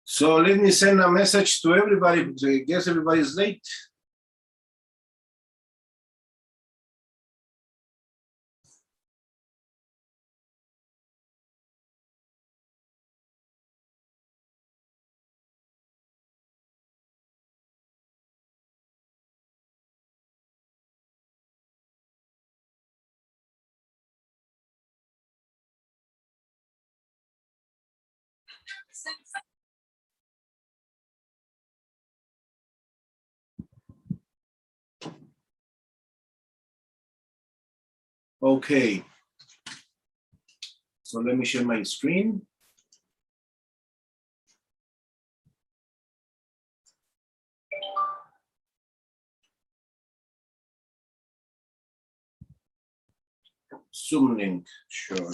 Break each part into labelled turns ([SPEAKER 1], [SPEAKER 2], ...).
[SPEAKER 1] So let me send a message to everybody because I guess everybody's late. Okay. So let me share my screen. Zoom link, sure.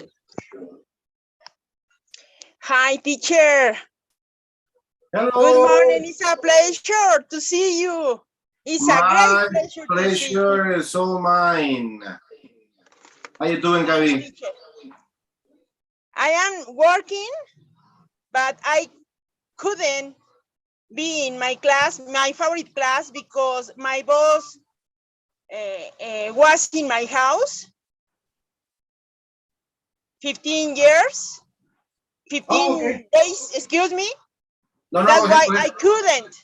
[SPEAKER 2] Hi, teacher.
[SPEAKER 1] Hello.
[SPEAKER 2] Good morning. It's a pleasure to see you. It's a
[SPEAKER 1] My
[SPEAKER 2] great pleasure to see you.
[SPEAKER 1] pleasure is all mine. How you doing, Gabi?
[SPEAKER 2] Teacher. I am working, but I couldn't be in my class, my favorite class, because my boss was in my house 15 years, 15
[SPEAKER 1] okay.
[SPEAKER 2] days, excuse me.
[SPEAKER 1] No,
[SPEAKER 2] That's why
[SPEAKER 1] go ahead.
[SPEAKER 2] I couldn't,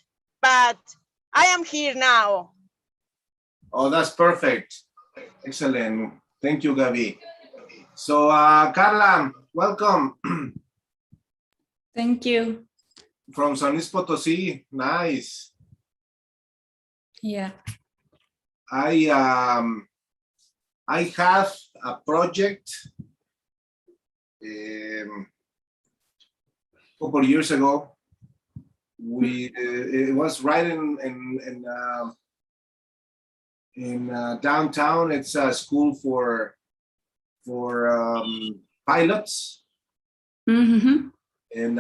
[SPEAKER 2] but I am here now.
[SPEAKER 1] Oh, that's perfect. Excellent. Thank you, Gabi. So, Carla, welcome.
[SPEAKER 3] Thank you.
[SPEAKER 1] From San Luis Potosí. Nice.
[SPEAKER 3] Yeah.
[SPEAKER 1] I have a project a couple of years ago. It was right in downtown. It's a school for pilots,
[SPEAKER 3] Mm-hmm.
[SPEAKER 1] and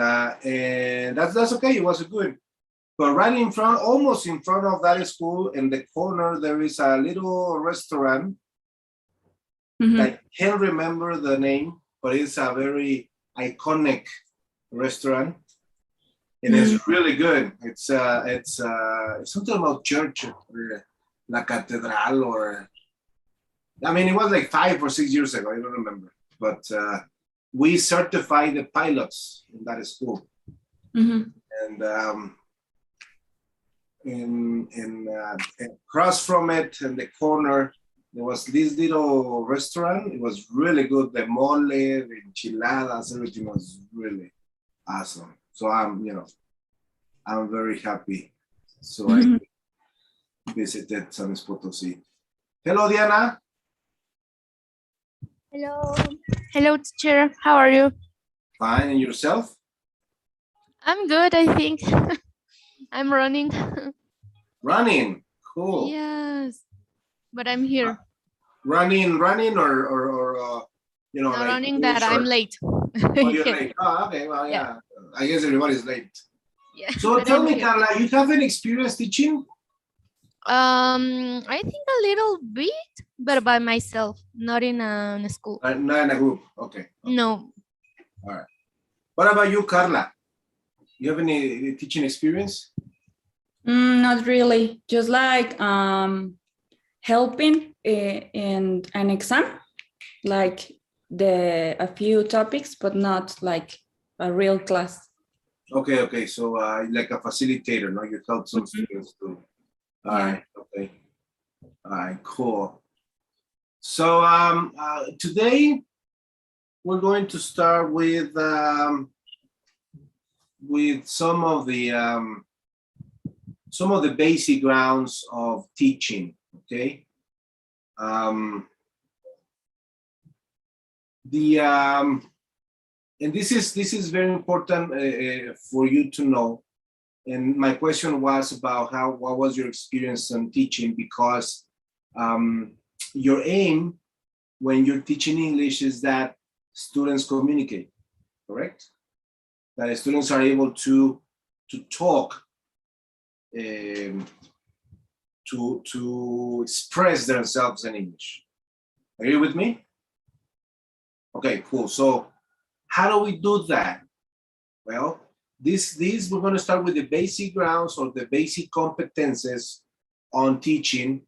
[SPEAKER 1] that's okay. It was good. But right in front, almost in front of that school, in the corner, there is a little restaurant.
[SPEAKER 3] Mm-hmm.
[SPEAKER 1] I can't remember the name, but it's a very iconic restaurant, and it's really good. It's something about church or La Catedral, or I mean, it was like 5 or 6 years ago. I don't remember, but we certified the pilots in that school,
[SPEAKER 3] Mm-hmm.
[SPEAKER 1] and across from it in the corner, there was this little restaurant. It was really good. The mole, the enchiladas, everything was really awesome. So I'm very happy. So I visited San Luis Potosí. Hello, Diana.
[SPEAKER 4] Hello. Hello, teacher. How are you?
[SPEAKER 1] Fine, and yourself?
[SPEAKER 4] I'm good, I think. I'm running.
[SPEAKER 1] Running. Cool.
[SPEAKER 4] Yes, but I'm here.
[SPEAKER 1] Running, or
[SPEAKER 4] Not
[SPEAKER 1] like
[SPEAKER 4] running that I'm
[SPEAKER 1] short?
[SPEAKER 4] late.
[SPEAKER 1] Oh, you're
[SPEAKER 4] Yeah.
[SPEAKER 1] late. Oh, okay. Well,
[SPEAKER 4] Yeah.
[SPEAKER 1] yeah. I guess everybody's late.
[SPEAKER 4] Yeah,
[SPEAKER 1] So
[SPEAKER 4] but
[SPEAKER 1] tell
[SPEAKER 4] I'm
[SPEAKER 1] me,
[SPEAKER 4] here.
[SPEAKER 1] Carla, you have any experience teaching?
[SPEAKER 4] I think a little bit, but by myself, not in a school.
[SPEAKER 1] Not in a group. Okay.
[SPEAKER 4] No.
[SPEAKER 1] All right. What about you, Carla? You have any teaching experience?
[SPEAKER 3] Not really. Just like helping in an exam, like a few topics, but not like a real class.
[SPEAKER 1] Okay. So like a facilitator, no? You help some students too. All right. Okay. All right. Cool. So today we're going to start with some of the basic grounds of teaching. Okay. And this is very important for you to know. And my question was about what was your experience on teaching, because your aim when you're teaching English is that students communicate, correct? That students are able to talk, to express themselves in English. Are you with me? Okay, cool. So how do we do that? Well, this we're going to start with the basic grounds or the basic competences on teaching.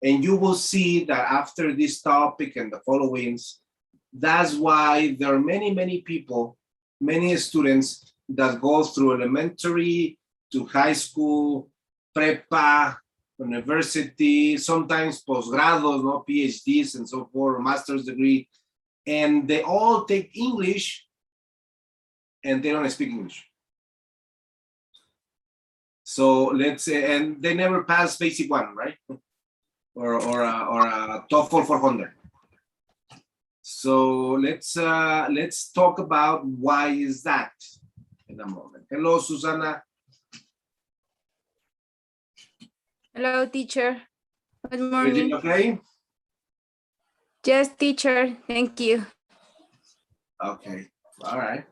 [SPEAKER 1] And you will see that after this topic and the followings, that's why there are many people, many students that go through elementary to high school, prepa, university, sometimes postgrados, no, PhDs and so forth, master's degree, and they all take English and they don't speak English. So let's say, and they never pass basic one, right? Or a TOEFL 400. So let's talk about why is that in a moment. Hello, Susana.
[SPEAKER 5] Hello, teacher. Good
[SPEAKER 1] Everything
[SPEAKER 5] morning.
[SPEAKER 1] okay?
[SPEAKER 5] Yes, teacher. Thank you.
[SPEAKER 1] Okay. All right.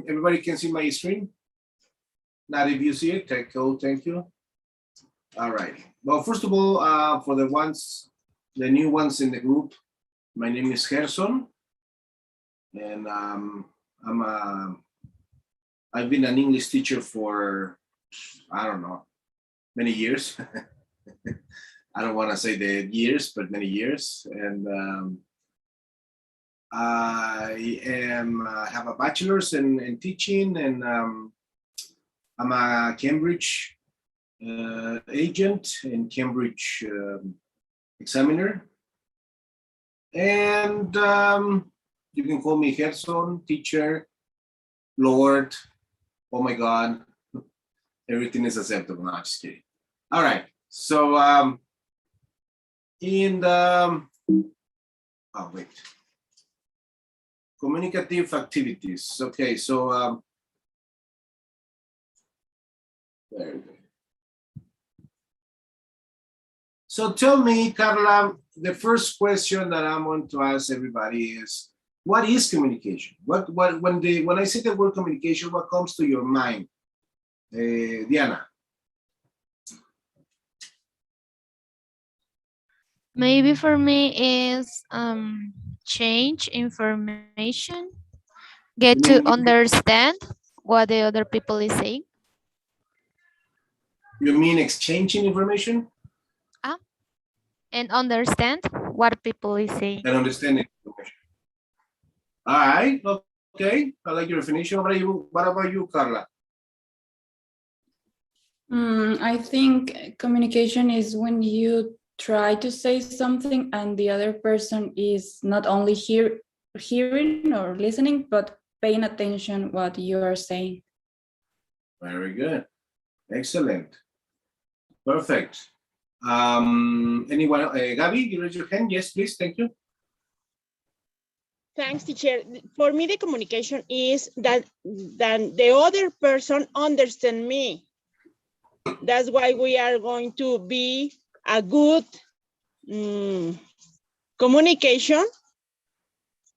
[SPEAKER 1] Everybody can see my screen? Not if you see it, thank you. All right. Well, first of all, for the new ones in the group, my name is Gerson, and I've been an English teacher for, I don't know, many years. I don't want to say the years, but many years. And I have a bachelor's in teaching, and I'm a Cambridge agent and Cambridge examiner. And you can call me Gerson, teacher, Lord, oh my God, everything is acceptable. No, just kidding. All right, so in the, oh wait, communicative activities. Okay, so very good. So tell me, Carla, the first question that I'm going to ask everybody is, what is communication? When I say the word communication, what comes to your mind? Diana.
[SPEAKER 4] Maybe for me is change information, get to understand what the other people is saying.
[SPEAKER 1] You mean exchanging information?
[SPEAKER 4] And understand what people is saying.
[SPEAKER 1] And understanding information. All right, okay. I like your definition. What about you, Carla?
[SPEAKER 3] I think communication is when you try to say something and the other person is not only hearing or listening, but paying attention what you are saying.
[SPEAKER 1] Very good. Excellent. Perfect. Anyone? Gabby, you raise your hand. Yes, please. Thank you.
[SPEAKER 2] Thanks, teacher. For me, the communication is that the other person understands me. That's why we are going to be a good communication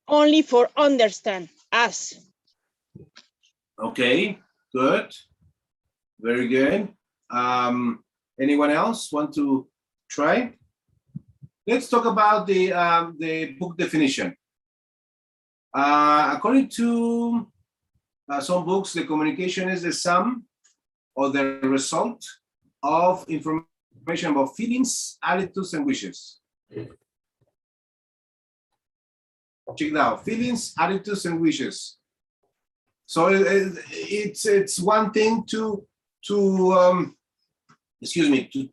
[SPEAKER 2] only for understand us.
[SPEAKER 1] Okay, good. Very good. Anyone else want to try? Let's talk about the book definition. According to some books, the communication is the sum or the result of information about feelings, attitudes, and wishes. Check it out, feelings, attitudes, and wishes. So it's one thing to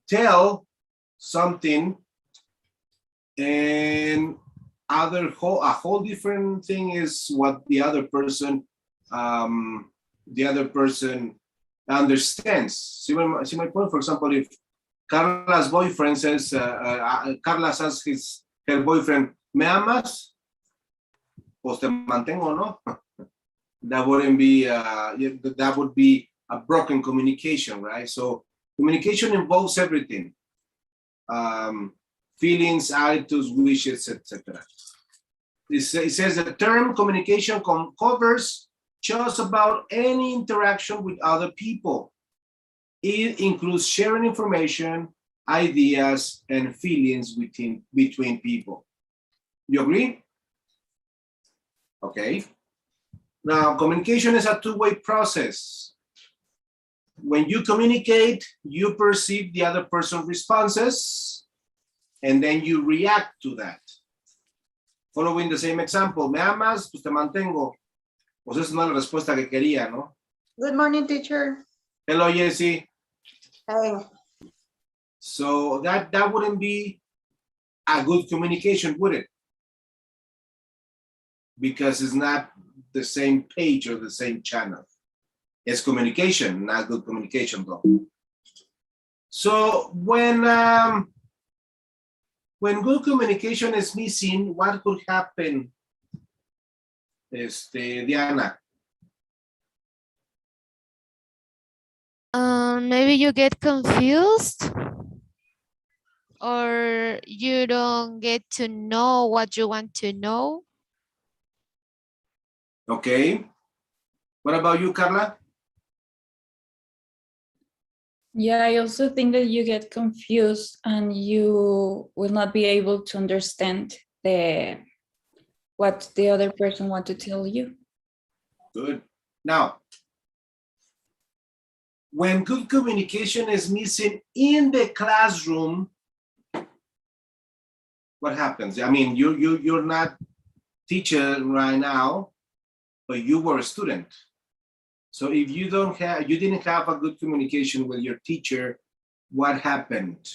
[SPEAKER 1] tell something, and a whole different thing is what the other person understands. See my point? For example, if Carla's boyfriend says, Carla asks her boyfriend, ¿me amas? Pues te mantengo, no? That wouldn't be, that would be a broken communication, right? So communication involves everything. Feelings, attitudes, wishes, etc. It says the term communication covers just about any interaction with other people. It includes sharing information, ideas, and feelings between people. You agree? Okay. Now, communication is a two-way process. When you communicate, you perceive the other person's responses, and then you react to that. Following the same example, me amas, pues te mantengo. Pues esa no es la respuesta que quería, ¿no?
[SPEAKER 2] Good morning, teacher.
[SPEAKER 1] Hello, Jessie.
[SPEAKER 2] Hey.
[SPEAKER 1] So that wouldn't be a good communication, would it? Because it's not the same page or the same channel. It's communication, not good communication, though. So when good communication is missing, what could happen, Diana?
[SPEAKER 4] Maybe you get confused, or you don't get to know what you want to know.
[SPEAKER 1] Okay. What about you, Carla?
[SPEAKER 3] Yeah, I also think that you get confused and you will not be able to understand what the other person wants to tell you.
[SPEAKER 1] Good. Now, when good communication is missing in the classroom, what happens? I mean, you're not teacher right now, but you were a student. So if you didn't have a good communication with your teacher, what happened?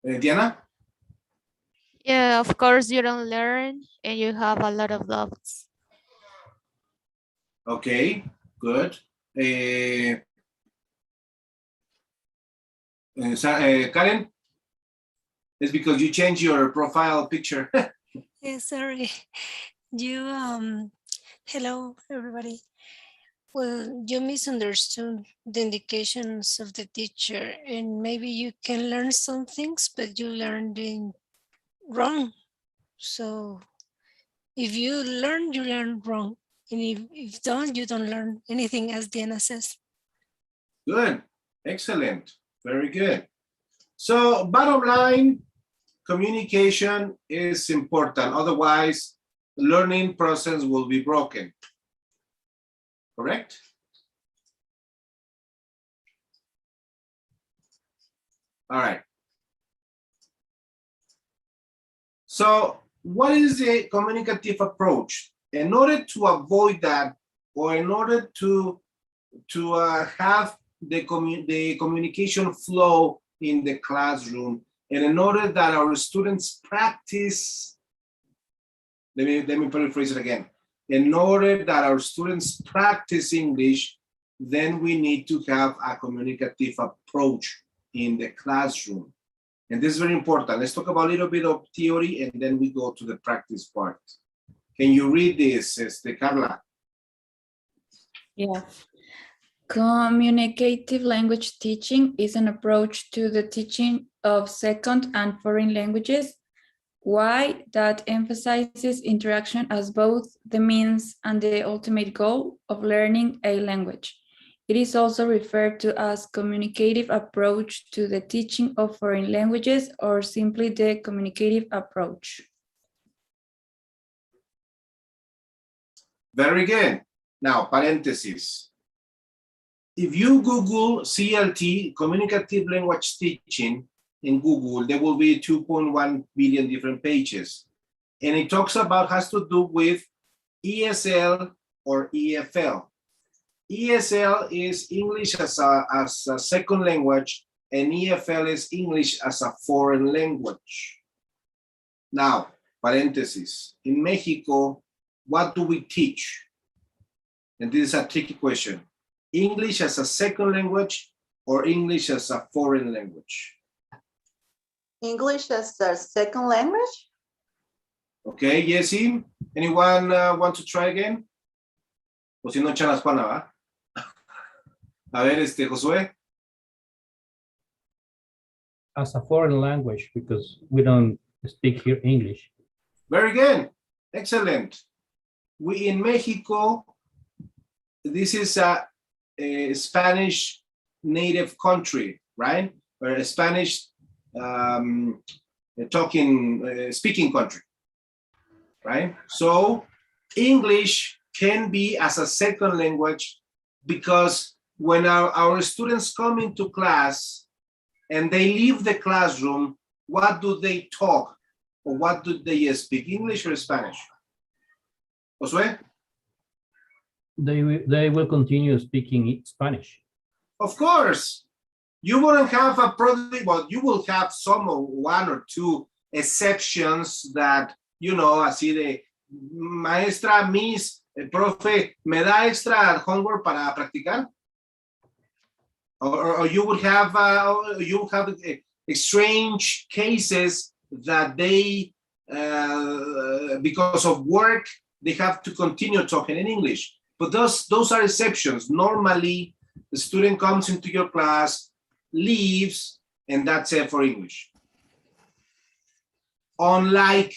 [SPEAKER 1] Diana?
[SPEAKER 4] Yeah, of course you don't learn and you have a lot of doubts.
[SPEAKER 1] Okay, good. Karen? It's because you changed your profile picture.
[SPEAKER 6] Yeah, sorry. Hello, everybody. Well, you misunderstood the indications of the teacher, and maybe you can learn some things, but you learned it wrong. So if you learn wrong. And if don't, you don't learn anything, as Diana says.
[SPEAKER 1] Good, excellent, very good. So bottom line, communication is important. Otherwise, the learning process will be broken. Correct? All right. So what is the communicative approach? In order to avoid that, or in order to have the communication flow in the classroom, and in order that our students practice, let me paraphrase it again. In order that our students practice English, then we need to have a communicative approach in the classroom. And this is very important. Let's talk about a little bit of theory and then we go to the practice part. Can you read this, Carla?
[SPEAKER 3] Yeah. Communicative language teaching is an approach to the teaching of second and foreign languages. Why? That emphasizes interaction as both the means and the ultimate goal of learning a language. It is also referred to as communicative approach to the teaching of foreign languages, or simply the communicative approach.
[SPEAKER 1] Very good. Now, parentheses. If you Google CLT, communicative language teaching, in Google, there will be 2.1 billion different pages. And it talks about, has to do with ESL or EFL. ESL is English as a second language, and EFL is English as a foreign language. Now, parentheses, in Mexico, what do we teach? And this is a tricky question. English as a second language or English as a foreign language?
[SPEAKER 2] English as a second language?
[SPEAKER 1] Okay, Jessie, anyone want to try again? O si no, echan las Juana, ¿va? A ver, Josué.
[SPEAKER 7] As a foreign language, because we don't speak here English.
[SPEAKER 1] Very good, excellent. We in Mexico, this is a Spanish native country, right? Or a Spanish speaking country, right? So English can be as a second language, because when our students come into class and they leave the classroom, what do they talk? Or what do they speak, English or Spanish? Josue?
[SPEAKER 7] They will continue speaking Spanish.
[SPEAKER 1] Of course. You wouldn't have a problem, but you will have one or two exceptions that, you know, así de, maestra, miss, profe, ¿me da extra homework para practicar? Or you would have strange cases that they, because of work, they have to continue talking in English. But those are exceptions. Normally, the student comes into your class, leaves, and that's it for English. Unlike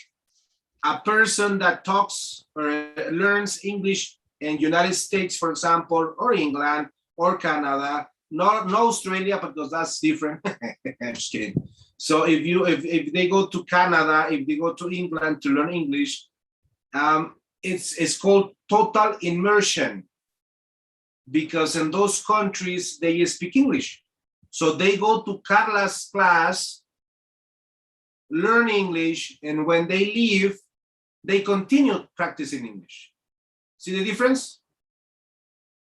[SPEAKER 1] a person that talks or learns English in United States, for example, or England, or Canada, not Australia, because that's different. I'm just kidding. So if they go to Canada, if they go to England to learn English, it's called total immersion, because in those countries they speak English. So they go to Carla's class, learn English, and when they leave, they continue practicing English. See the difference?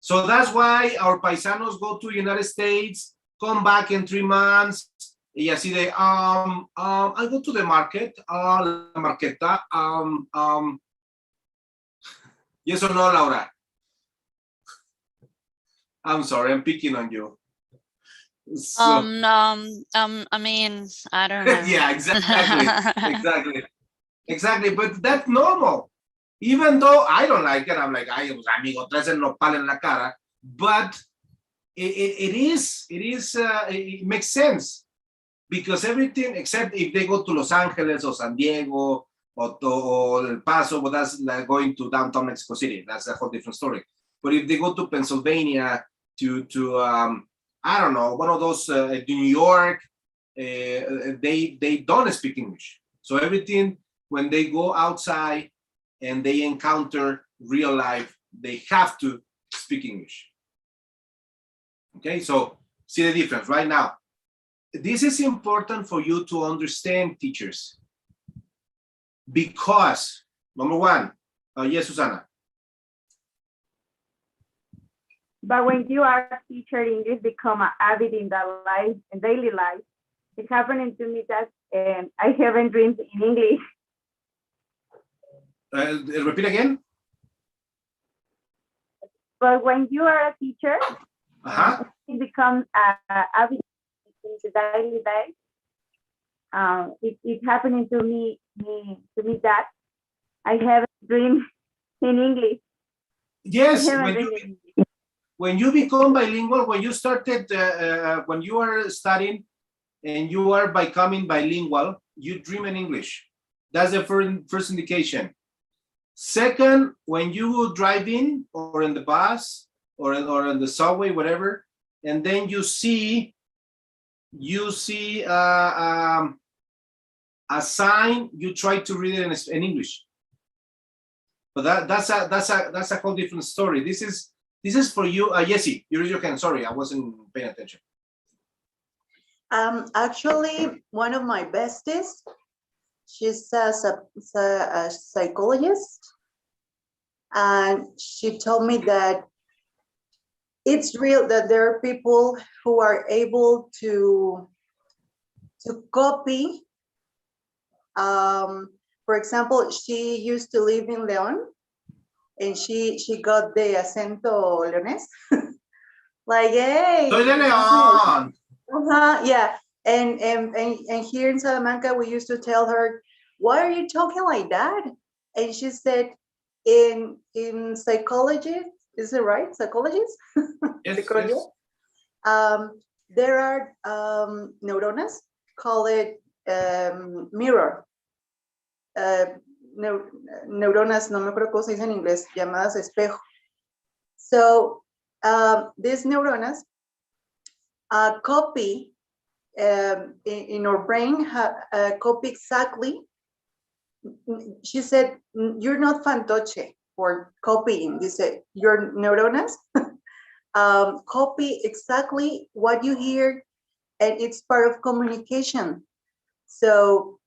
[SPEAKER 1] So that's why our paisanos go to United States, come back in 3 months, y así de, I go to the market, la marqueta, yes or no, Laura? I'm sorry, I'm picking on you. So,
[SPEAKER 8] I mean, I don't know.
[SPEAKER 1] yeah, exactly. But that's normal. Even though I don't like it, I'm like, ay, amigo, traes el nopal en la cara. But it makes sense, because everything, except if they go to Los Angeles or San Diego or El Paso, but that's like going to downtown Mexico City. That's a whole different story. But if they go to Pennsylvania, to I don't know, one of those, New York, they don't speak English. So everything, when they go outside and they encounter real life, they have to speak English. Okay, so see the difference right now. This is important for you to understand, teachers, because number one, yes, Susana.
[SPEAKER 9] But when you are a teacher, English become a habit in the life, in daily life. It's happening to me that I haven't dreams in English.
[SPEAKER 1] Repeat again.
[SPEAKER 9] But when you are a teacher, it becomes a habit in the daily life. It's happening to me that I haven't dreams in English.
[SPEAKER 1] Yes, when you become bilingual, when you started, when you are studying and you are becoming bilingual, you dream in English. That's the first indication. Second, when you drive in or in the bus or in the subway, whatever, and then you see a sign, you try to read it in English. But that's a whole different story. This is for you, Jessie. You raise your hand. Sorry, I wasn't paying attention.
[SPEAKER 10] Actually, one of my besties, she's a psychologist, and she told me that it's real that there are people who are able to copy. For example, she used to live in León, and she got the acento leonés. Like, hey.
[SPEAKER 1] Soy de León.
[SPEAKER 10] Yeah. And here in Salamanca, we used to tell her, why are you talking like that? And she said, in psychology, is it right? Psychologists?
[SPEAKER 1] Yes,
[SPEAKER 10] Psychology?
[SPEAKER 1] yes.
[SPEAKER 10] There are neuronas, call it mirror. Neuronas, no me acuerdo cómo se dice en inglés, llamadas espejo. So these neuronas copy in our brain copy exactly. She said, you're not fantoche for copying. Dice, your neuronas copy exactly what you hear, and it's part of communication. So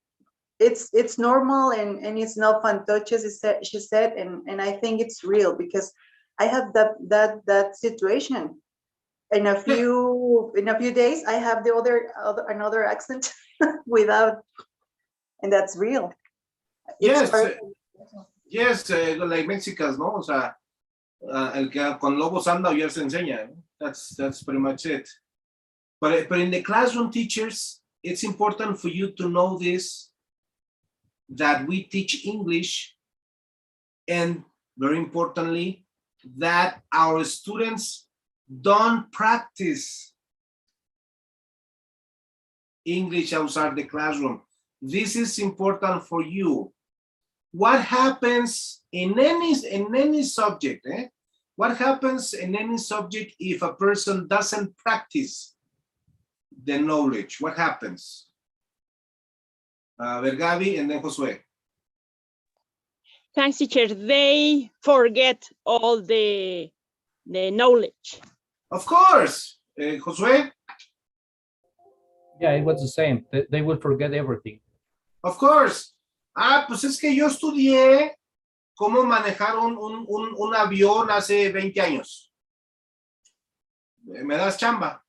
[SPEAKER 10] it's normal, and it's not fantoche, she said, and I think it's real, because I have that situation. In a few days, I have another accent without, and that's real.
[SPEAKER 1] Yes, yes, like Mexicans, ¿no? O sea, el que con lobos anda o ya se enseña. That's pretty much it. But in the classroom, teachers, it's important for you to know this, that we teach English, and very importantly, that our students don't practice English outside the classroom. This is important for you. What happens in any subject? What happens in any subject if a person doesn't practice the knowledge? What happens? Gaby, and then Josue.
[SPEAKER 2] Thanks, teacher. They forget all the knowledge.
[SPEAKER 1] Of course. Josue?
[SPEAKER 7] Yeah, it was the same. They will forget everything.
[SPEAKER 1] Of course. Pues es que yo estudié cómo manejar un avión hace 20 años. ¿Me das chamba?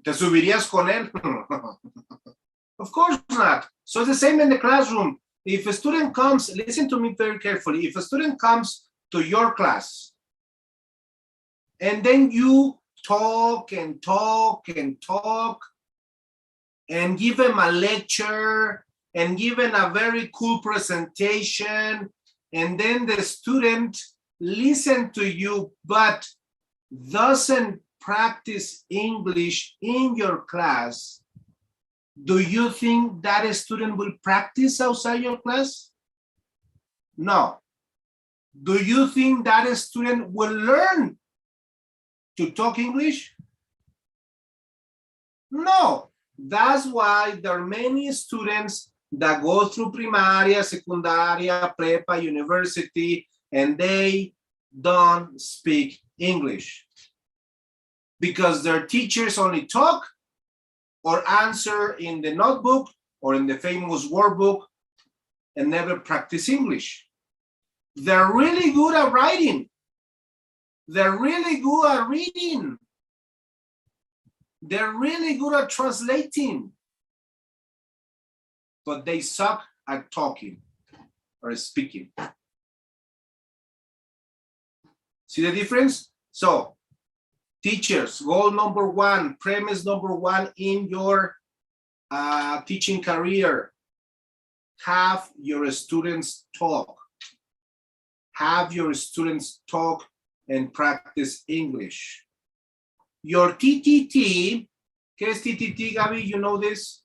[SPEAKER 1] ¿Te subirías con él? Of course not. So it's the same in the classroom. If a student comes, listen to me very carefully. If a student comes to your class, and then you talk and talk and talk, and give them a lecture, and give them a very cool presentation, and then the student listen to you, but doesn't practice English in your class, do you think that a student will practice outside your class? No. Do you think that a student will learn to talk English? No. That's why there are many students that go through primaria, secundaria, prepa, university, and they don't speak English because their teachers only talk or answer in the notebook or in the famous word book and never practice English. They're really good at writing. They're really good at reading. They're really good at translating. But they suck at talking or speaking. See the difference? So, teachers, goal number one, premise number one in your teaching career, have your students talk. Have your students talk and practice English. Your TTT, ¿qué es TTT, Gaby? You know this?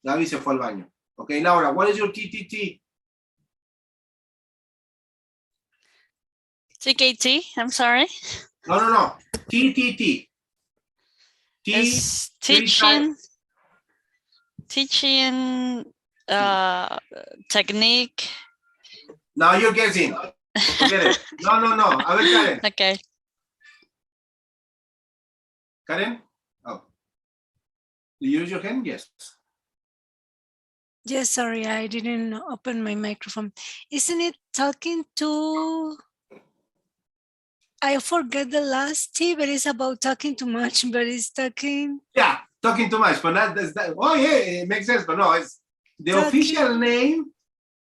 [SPEAKER 1] Gaby se fue al baño. Okay, Laura, what is your TTT?
[SPEAKER 8] TKT, I'm sorry.
[SPEAKER 1] No. TTT.
[SPEAKER 8] It's teaching technique.
[SPEAKER 1] Now you're guessing. Forget it. No. A ver, Karen.
[SPEAKER 8] Okay.
[SPEAKER 1] Karen? Oh. Do you use your hand? Yes.
[SPEAKER 6] Yes, sorry, I didn't open my microphone. Isn't it talking to, I forget the last T, but it's about talking too much, but it's talking.
[SPEAKER 1] Yeah, talking too much, but not that. Oh yeah, it makes sense, but no, it's the
[SPEAKER 6] talking.
[SPEAKER 1] official name.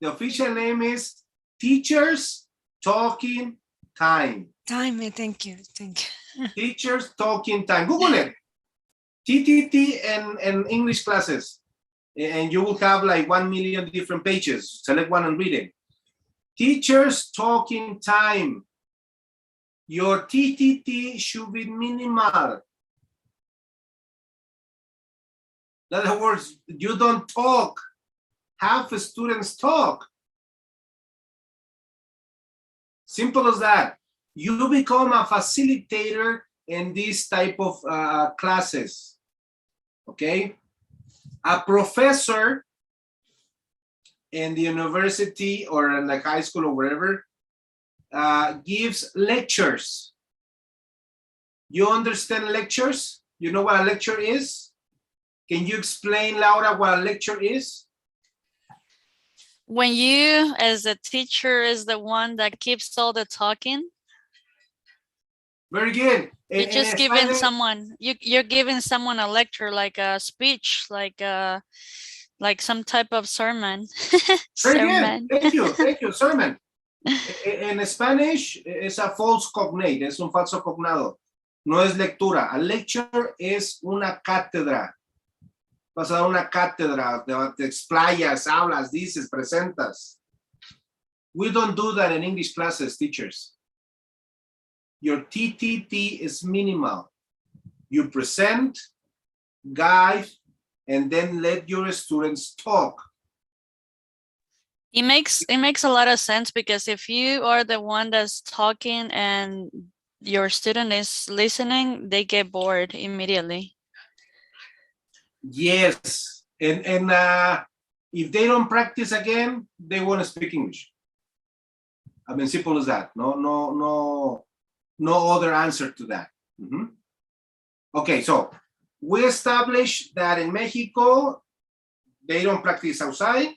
[SPEAKER 1] The official name is Teachers Talking Time.
[SPEAKER 6] Time, thank you.
[SPEAKER 1] Teachers Talking Time. Google it. TTT and English classes. And you will have like 1 million different pages. Select one and read it. Teachers Talking Time. Your TTT should be minimal. In other words, you don't talk. Half students talk. Simple as that. You become a facilitator in this type of classes, okay? A professor in the university or in the high school or wherever gives lectures. You understand lectures? You know what a lecture is? Can you explain, Laura, what a lecture is?
[SPEAKER 8] When you, as a teacher, is the one that keeps all the talking.
[SPEAKER 1] Very good.
[SPEAKER 8] You're just giving someone, you're giving someone a lecture, like a speech, like some type of sermon.
[SPEAKER 1] Very good. Thank you, sermon. En Spanish es a false cognate, es un falso cognado. No es lectura. A lecture es una cátedra. Vas a dar una cátedra, te explayas, hablas, dices, presentas. We don't do that in English classes, teachers. Your TTT is minimal. You present, guide, and then let your students talk.
[SPEAKER 8] It makes a lot of sense, because if you are the one that's talking and your student is listening, they get bored immediately.
[SPEAKER 1] Yes, and if they don't practice again, they won't speak English. I mean, simple as that. No other answer to that. Okay, so we established that in Mexico, they don't practice outside.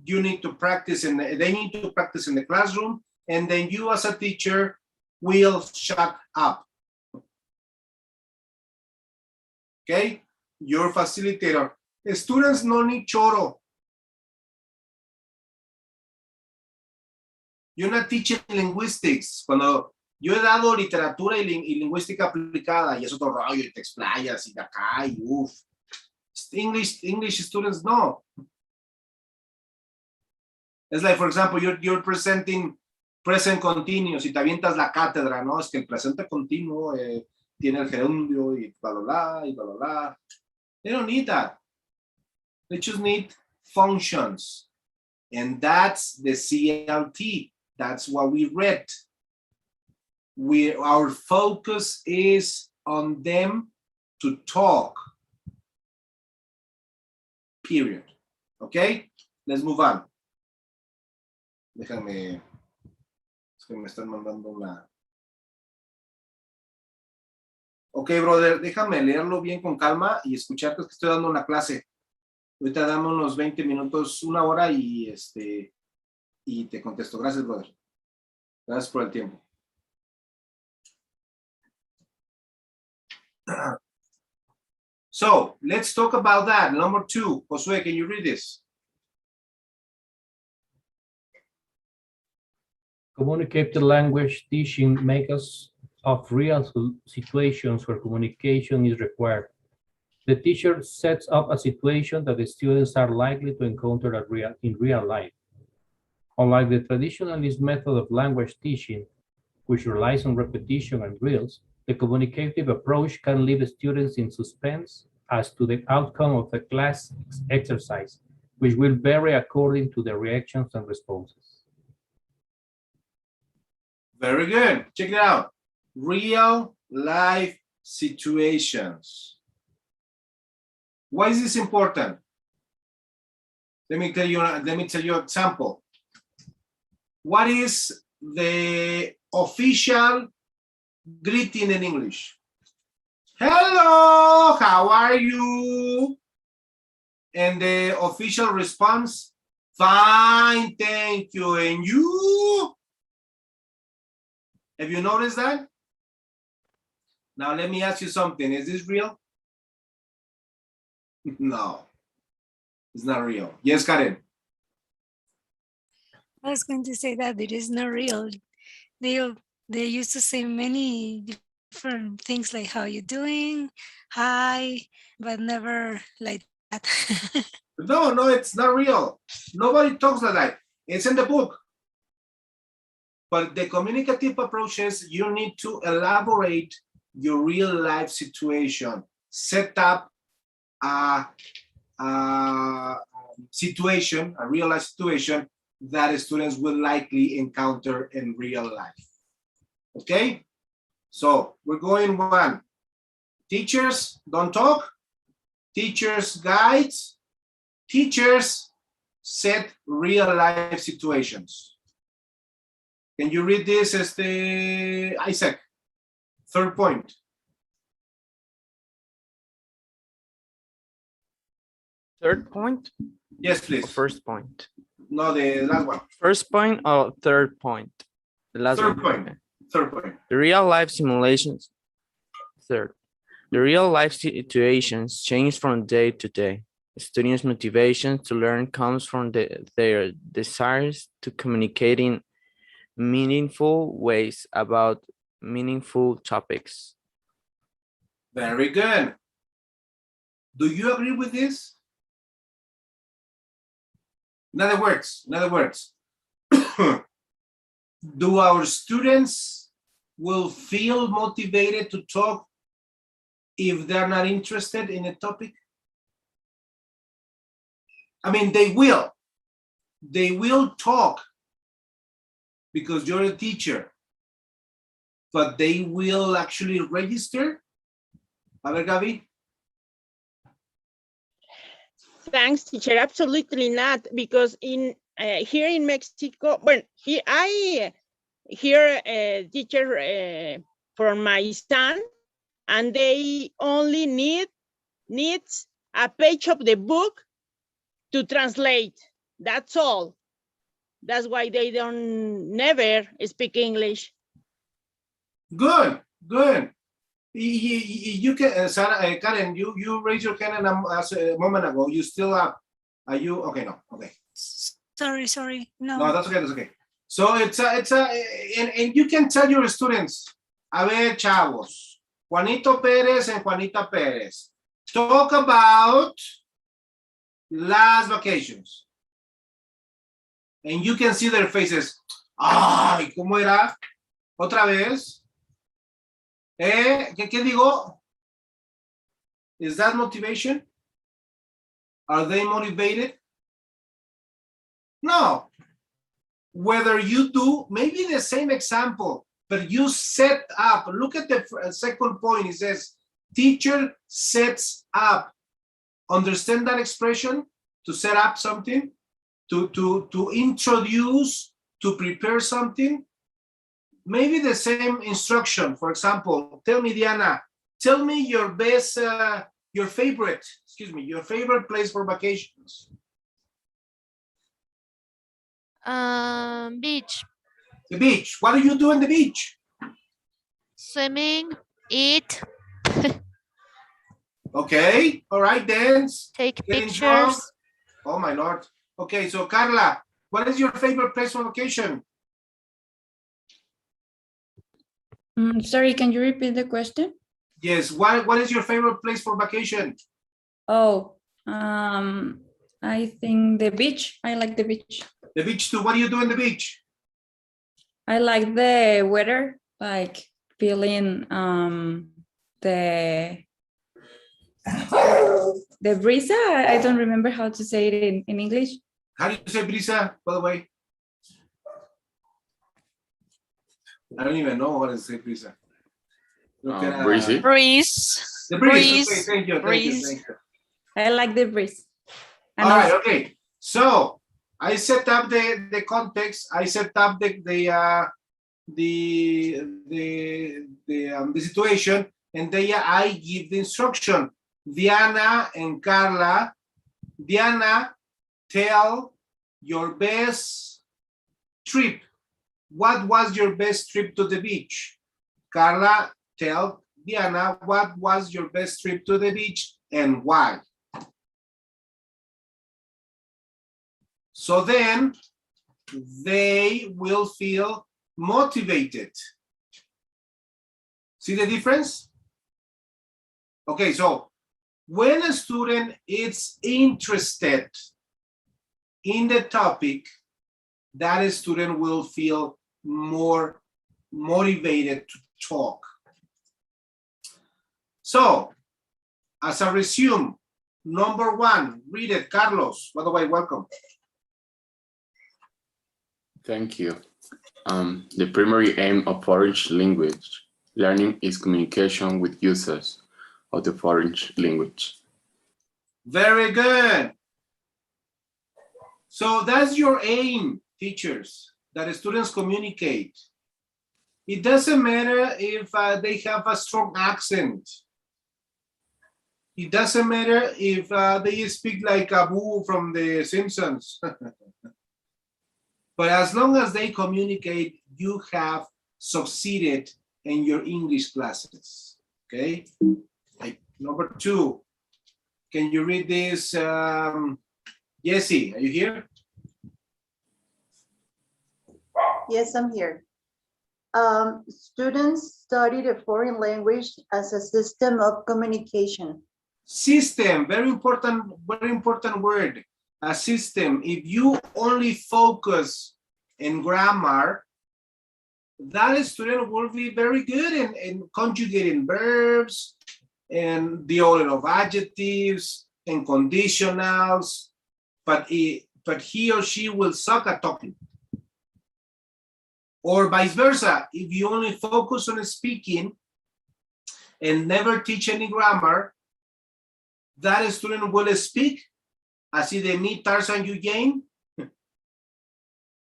[SPEAKER 1] You need to practice they need to practice in the classroom, and then you as a teacher will shut up. Okay, your facilitator. Students no need choro. You're not teaching linguistics. Cuando yo he dado literatura y lingüística aplicada, y es otro rollo, y te explayas, y de acá, y uff. English students no. It's like, for example, you're presenting present continuous y te avientas la cátedra, ¿no? Es que el presente continuo tiene el gerundio y bla, bla, bla, y bla, bla, bla. They don't need that. They just need functions. And that's the CLT. That's what we read. Our focus is on them to talk. Period. Okay? Let's move on. Déjame, es que me están mandando una. Ok, brother, déjame leerlo bien con calma y escucharte, que estoy dando una clase. Ahorita dame unos 20 minutos, una hora y te contesto. Gracias, brother. Gracias por el tiempo. So, let's talk about that. Number 2. Josué, can you read this?
[SPEAKER 7] Communicated language teaching makes of real situations where communication is required. The teacher sets up a situation that the students are likely to encounter in real life. Unlike the traditionalist method of language teaching, which relies on repetition and drills, the communicative approach can leave students in suspense as to the outcome of the class exercise, which will vary according to their reactions and responses.
[SPEAKER 1] Very good. Check it out. Real life situations. Why is this important? Let me tell you an example. What is the official greeting in English? Hello, how are you? And the official response, fine, thank you. And you? Have you noticed that? Now let me ask you something. Is this real? No, it's not real. Yes, Karen.
[SPEAKER 6] I was going to say that it is not real. They used to say many different things like how you doing, hi, but never like that.
[SPEAKER 1] No, it's not real. Nobody talks like that. It's in the book. But the communicative approach is you need to elaborate your real life situation, set up a situation, a real life situation that students will likely encounter in real life. Okay? So we're going one. Teachers don't talk. Teachers guides. Teachers set real life situations. Can you read this, Isaac? Third point.
[SPEAKER 11] Third point?
[SPEAKER 1] Yes, please.
[SPEAKER 11] Or first point?
[SPEAKER 1] No, the last one.
[SPEAKER 11] First point or third point? The last
[SPEAKER 1] Third
[SPEAKER 11] one.
[SPEAKER 1] point. Third point.
[SPEAKER 11] The real life simulations. Third. The real life situations change from day to day. Students' motivation to learn comes from their desires to communicate in meaningful ways about meaningful topics.
[SPEAKER 1] Very good. Do you agree with this? In other words, do our students will feel motivated to talk if they're not interested in a topic? I mean, they will talk because you're a teacher, but they will actually register. A ver, Gaby.
[SPEAKER 2] Thanks, teacher. Absolutely not, because in here in Mexico, well, I hear a teacher for my son, and they only needs a page of the book to translate. That's all. That's why they don't never speak English.
[SPEAKER 1] Good, good. You can, Sarah, Karen, you raised your hand a moment ago. You still up? Are you okay? No, okay.
[SPEAKER 6] Sorry, no.
[SPEAKER 1] No, that's okay. That's okay. So and you can tell your students, a ver, chavos, Juanito Pérez and Juanita Pérez, talk about last vacations, and you can see their faces. Ay, ¿cómo era? Otra vez. ¿Qué digo? Is that motivation? Are they motivated? No. Whether you do, maybe the same example, but you set up, look at the second point, it says, teacher sets up. Understand that expression? To set up something, to introduce, to prepare something. Maybe the same instruction. For example, tell me, Diana, tell me your best, your favorite place for vacations.
[SPEAKER 4] Beach.
[SPEAKER 1] The beach. What do you do on the beach?
[SPEAKER 4] Swimming, eat.
[SPEAKER 1] Okay, all right, dance.
[SPEAKER 4] Take
[SPEAKER 1] getting
[SPEAKER 4] pictures.
[SPEAKER 1] drunk. Oh my Lord. Okay, so Carla, what is your favorite place for vacation?
[SPEAKER 3] Sorry, can you repeat the question?
[SPEAKER 1] Yes, what is your favorite place for vacation?
[SPEAKER 3] Oh, I think the beach. I like the beach.
[SPEAKER 1] The beach too. What do you do in the beach?
[SPEAKER 3] I like the weather, like feeling the brisa. I don't remember how to say it in English.
[SPEAKER 1] How do you say brisa, by the way? I don't even know what to say brisa.
[SPEAKER 8] Breezy. Breeze.
[SPEAKER 1] The breeze.
[SPEAKER 8] Breeze.
[SPEAKER 1] Okay, thank you.
[SPEAKER 8] Breeze.
[SPEAKER 3] I like the breeze. And
[SPEAKER 1] all right, okay. So I set up the context. I set up the situation, and then I give the instruction. Diana and Carla. Diana, tell your best trip. What was your best trip to the beach? Carla, tell Diana what was your best trip to the beach and why. So then they will feel motivated. See the difference? Okay, so when a student is interested in the topic, that student will feel more motivated to talk. So, as a resume, number one, read it, Carlos. By the way, welcome.
[SPEAKER 12] Thank you. The primary aim of Orange language Learning is communication with users of the foreign language.
[SPEAKER 1] Very good. So that's your aim, teachers, that students communicate. It doesn't matter if they have a strong accent. It doesn't matter if they speak like Abu from The Simpsons. But as long as they communicate, you have succeeded in your English classes, okay? Number 2, can you read this? Jessie, are you here?
[SPEAKER 10] Yes, I'm here. Students study the foreign language as a system of communication.
[SPEAKER 1] System, very important word. A system. If you only focus in grammar, that student will be very good in conjugating verbs and the order of adjectives and conditionals, but he or she will suck at talking. Or vice versa, if you only focus on speaking and never teach any grammar, that student will speak así de mí, Tarzan, you Jane,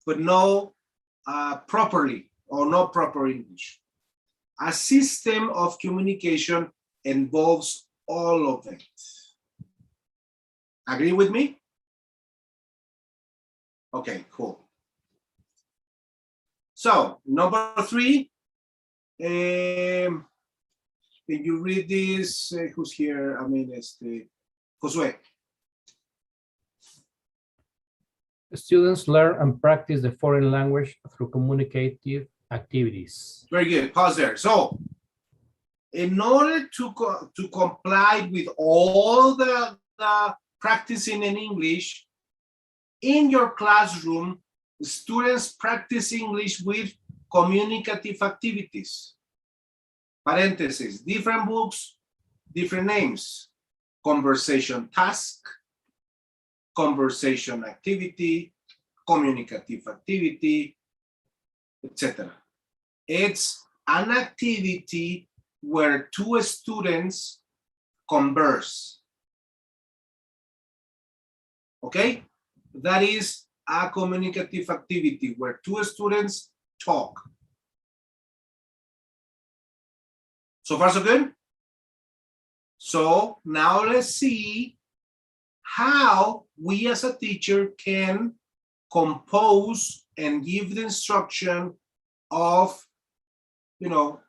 [SPEAKER 1] but no properly or not proper English. A system of communication involves all of it. Agree with me? Okay, cool. So, number 3, can you read this? Who's here? I mean, Josué.
[SPEAKER 7] Students learn and practice the foreign language through communicative activities.
[SPEAKER 1] Very good. Pause there. So, in order to comply with all the practicing in English, in your classroom, students practice English with communicative activities. Parentheses, different books, different names. Conversation task, conversation activity, communicative activity, etc. It's an activity where 2 students converse. Okay? That is a communicative activity where 2 students talk. So far, so good? So now let's see how we as a teacher can compose and give the instruction of,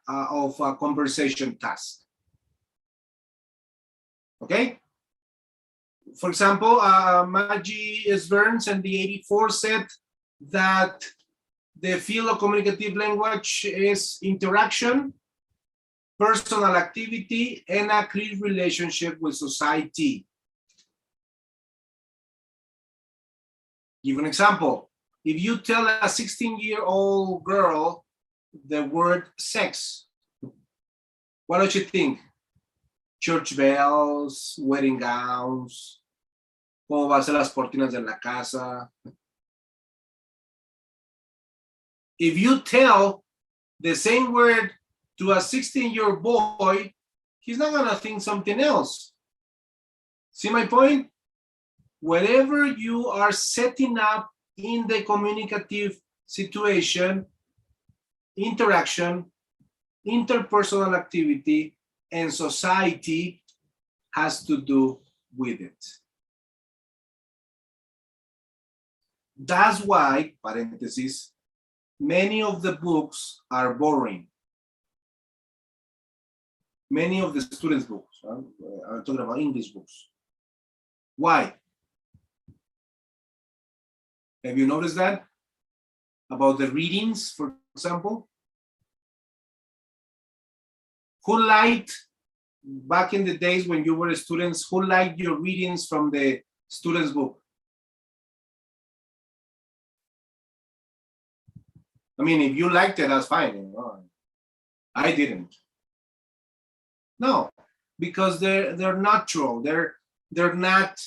[SPEAKER 1] of a conversation task. Okay? For example, Maggie Burns and the 84 said that the field of communicative language is interaction, personal activity, and a clear relationship with society. Give an example. If you tell a 16-year-old girl the word sex, what does she think? Church bells, wedding gowns, cómo va a ser las cortinas de la casa. If you tell the same word to a 16-year-old boy, he's not gonna think something else. See my point? Wherever you are setting up in the communicative situation, interaction, interpersonal activity, and society has to do with it. That's why, parentheses, many of the books are boring. Many of the students' books, I'm talking about English books. Why? Have you noticed that? About the readings, for example? Who liked, back in the days when you were students, who liked your readings from the students' book? I mean, if you liked it, that's fine. I didn't. No, because they're natural. They're not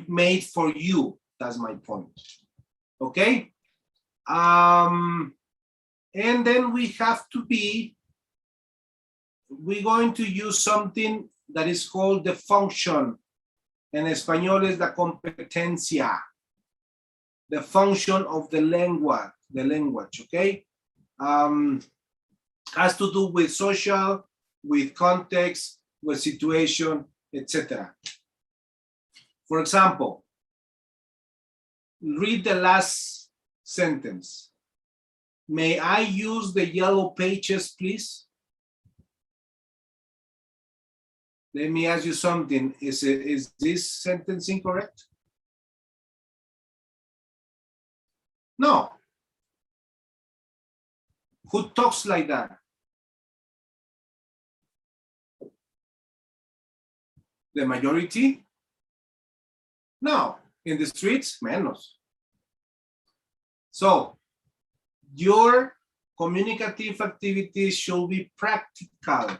[SPEAKER 1] made for you. That's my point. Okay. And then we have to be we're going to use something that is called the function. En español es la competencia. The function of the language, okay? Has to do with social, with context, with situation, etc. For example, read the last sentence. May I use the yellow pages, please? Let me ask you something. Is this sentence incorrect? No. Who talks like that? The majority? No. In the streets, menos. So, your communicative activities should be practical,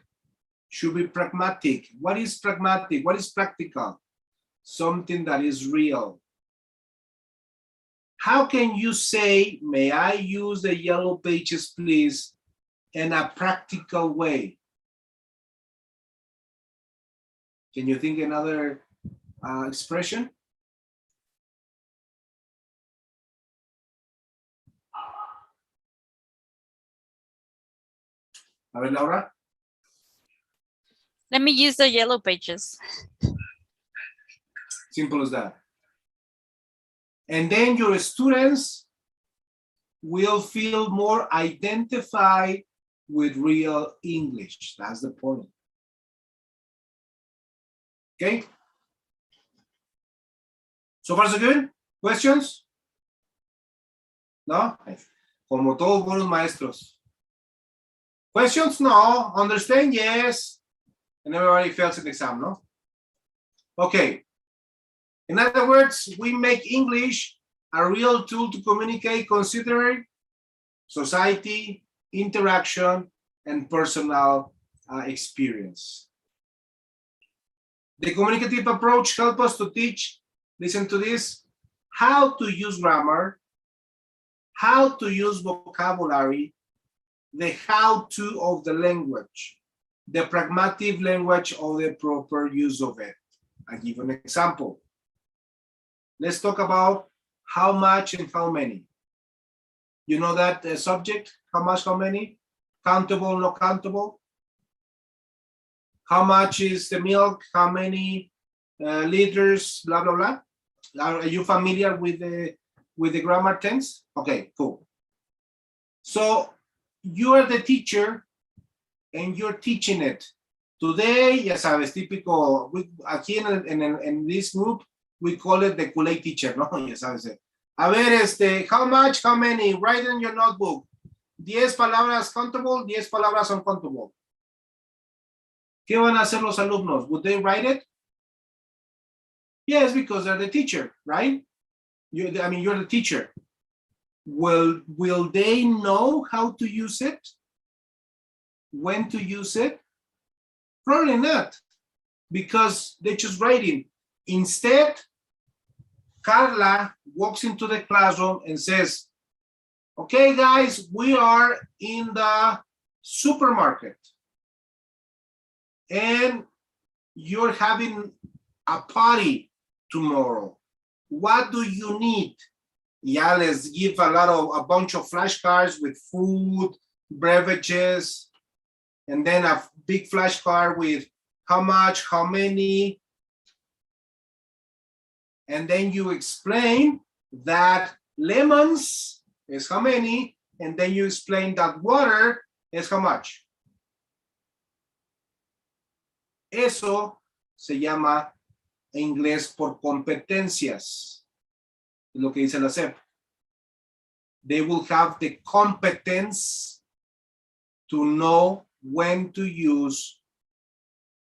[SPEAKER 1] should be pragmatic. What is pragmatic? What is practical? Something that is real. How can you say, may I use the yellow pages, please, in a practical way? Can you think another expression? A ver, Laura.
[SPEAKER 8] Let me use the yellow pages.
[SPEAKER 1] Simple as that. And then your students will feel more identified with real English. That's the point. Okay? So far so good? Questions? No? Como todos buenos maestros. Questions? No. Understand? Yes. And everybody fails an exam, no? Okay. In other words, we make English a real tool to communicate considering society, interaction, and personal experience. The communicative approach helps us to teach, listen to this, how to use grammar, how to use vocabulary, the how-to of the language, the pragmatic language of the proper use of it. I'll give you an example. Let's talk about how much and how many. You know that subject, how much, how many? Countable, not countable? How much is the milk? How many liters, blah, blah, blah? Are you familiar with the grammar tense? Okay, cool. So you are the teacher and you're teaching it. Today, ya sabes, típico, aquí en this group, we call it the Kool-Aid teacher, ¿no? Ya sabes. A ver, how much, how many? Write in your notebook. 10 palabras countable, 10 palabras uncountable. ¿Qué van a hacer los alumnos? Would they write it? Yes, because they're the teacher, right? You're the teacher. Will they know how to use it? When to use it? Probably not, because they're just writing. Instead, Carla walks into the classroom and says, okay, guys, we are in the supermarket and you're having a party tomorrow. What do you need? Yeah, let's give a bunch of flashcards with food, beverages, and then a big flashcard with how much, how many. And then you explain that lemons is how many, and then you explain that water is how much. Eso se llama en inglés por competencias. Es lo que dice la SEP. They will have the competence to know when to use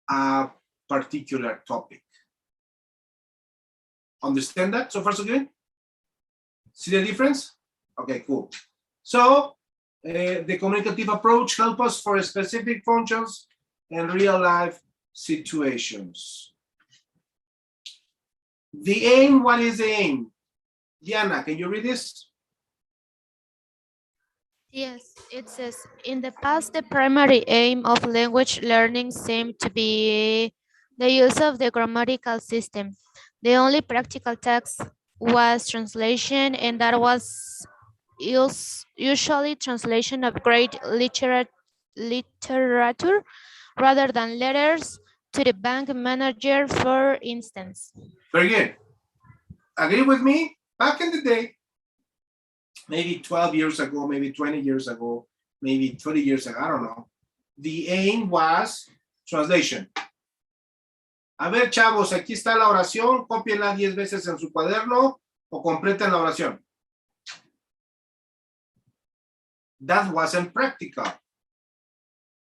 [SPEAKER 1] a particular topic. Understand that? So far, so good? See the difference? Okay, cool. So the communicative approach helps us for specific functions and real life situations. The aim, what is the aim? Diana, can you read this?
[SPEAKER 4] Yes, it says, in the past, the primary aim of language learning seemed to be the use of the grammatical system. The only practical task was translation, and that was usually translation of great literature rather than letters to the bank manager, for instance.
[SPEAKER 1] Very good. Agree with me? Back in the day, maybe 12 years ago, maybe 20 years ago, maybe 30 years ago, I don't know. The aim was translation. A ver, chavos, aquí está la oración, cópienla 10 veces en su cuaderno o completen la oración. That wasn't practical.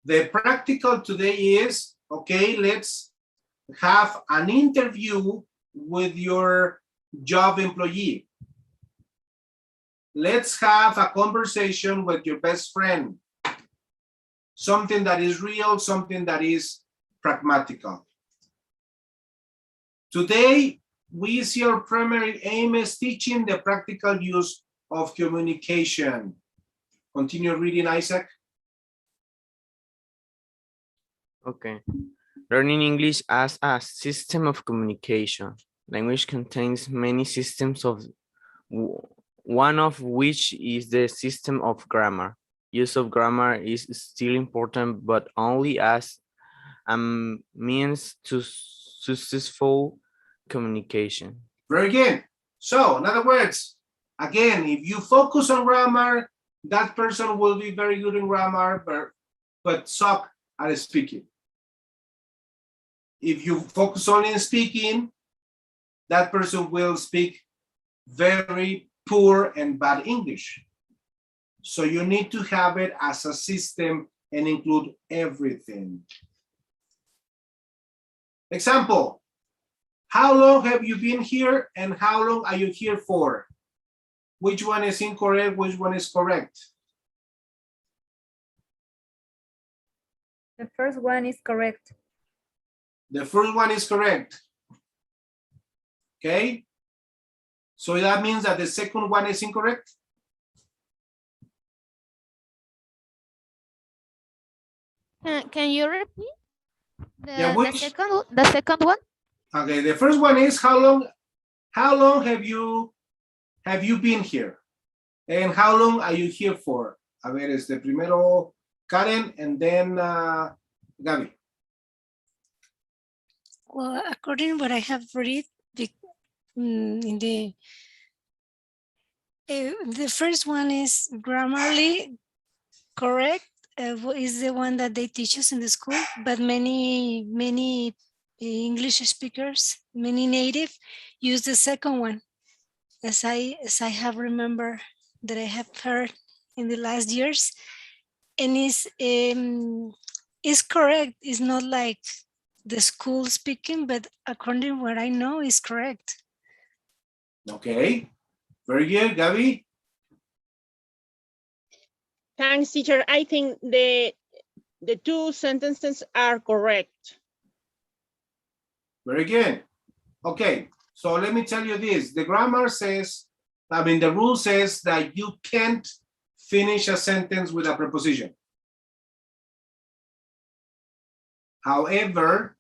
[SPEAKER 1] The practical today is, okay, let's have an interview with your job employee. Let's have a conversation with your best friend. Something that is real, something that is pragmatical. Today, we see our primary aim is teaching the practical use of communication. Continue reading, Isaac.
[SPEAKER 11] Okay. Learning English as a system of communication. Language contains many systems one of which is the system of grammar. Use of grammar is still important, but only as a means to successful communication.
[SPEAKER 1] Very good. So, in other words, again, if you focus on grammar, that person will be very good in grammar, but suck at speaking. If you focus only on speaking, that person will speak very poor and bad English. So you need to have it as a system and include everything. Example, how long have you been here and how long are you here for? Which one is incorrect? Which one is correct?
[SPEAKER 5] The first one is correct.
[SPEAKER 1] The first one is correct. Okay. So that means that the second one is incorrect?
[SPEAKER 4] Can you repeat
[SPEAKER 1] Yeah,
[SPEAKER 4] the second one?
[SPEAKER 1] Okay, the first one is how long have you been here? And how long are you here for? A ver, primero Karen and then Gaby.
[SPEAKER 6] Well, according to what I have read, in the first one is grammarly correct, is the one that they teach us in the school, but many English speakers, many native, use the second one, as I have remember that I have heard in the last years, and is correct. It's not like the school speaking, but according to what I know, is correct.
[SPEAKER 1] Okay, very good, Gaby.
[SPEAKER 2] Thanks, teacher. I think the two sentences are correct.
[SPEAKER 1] Very good. Okay, so let me tell you this. The grammar says, the rule says that you can't finish a sentence with a preposition. However,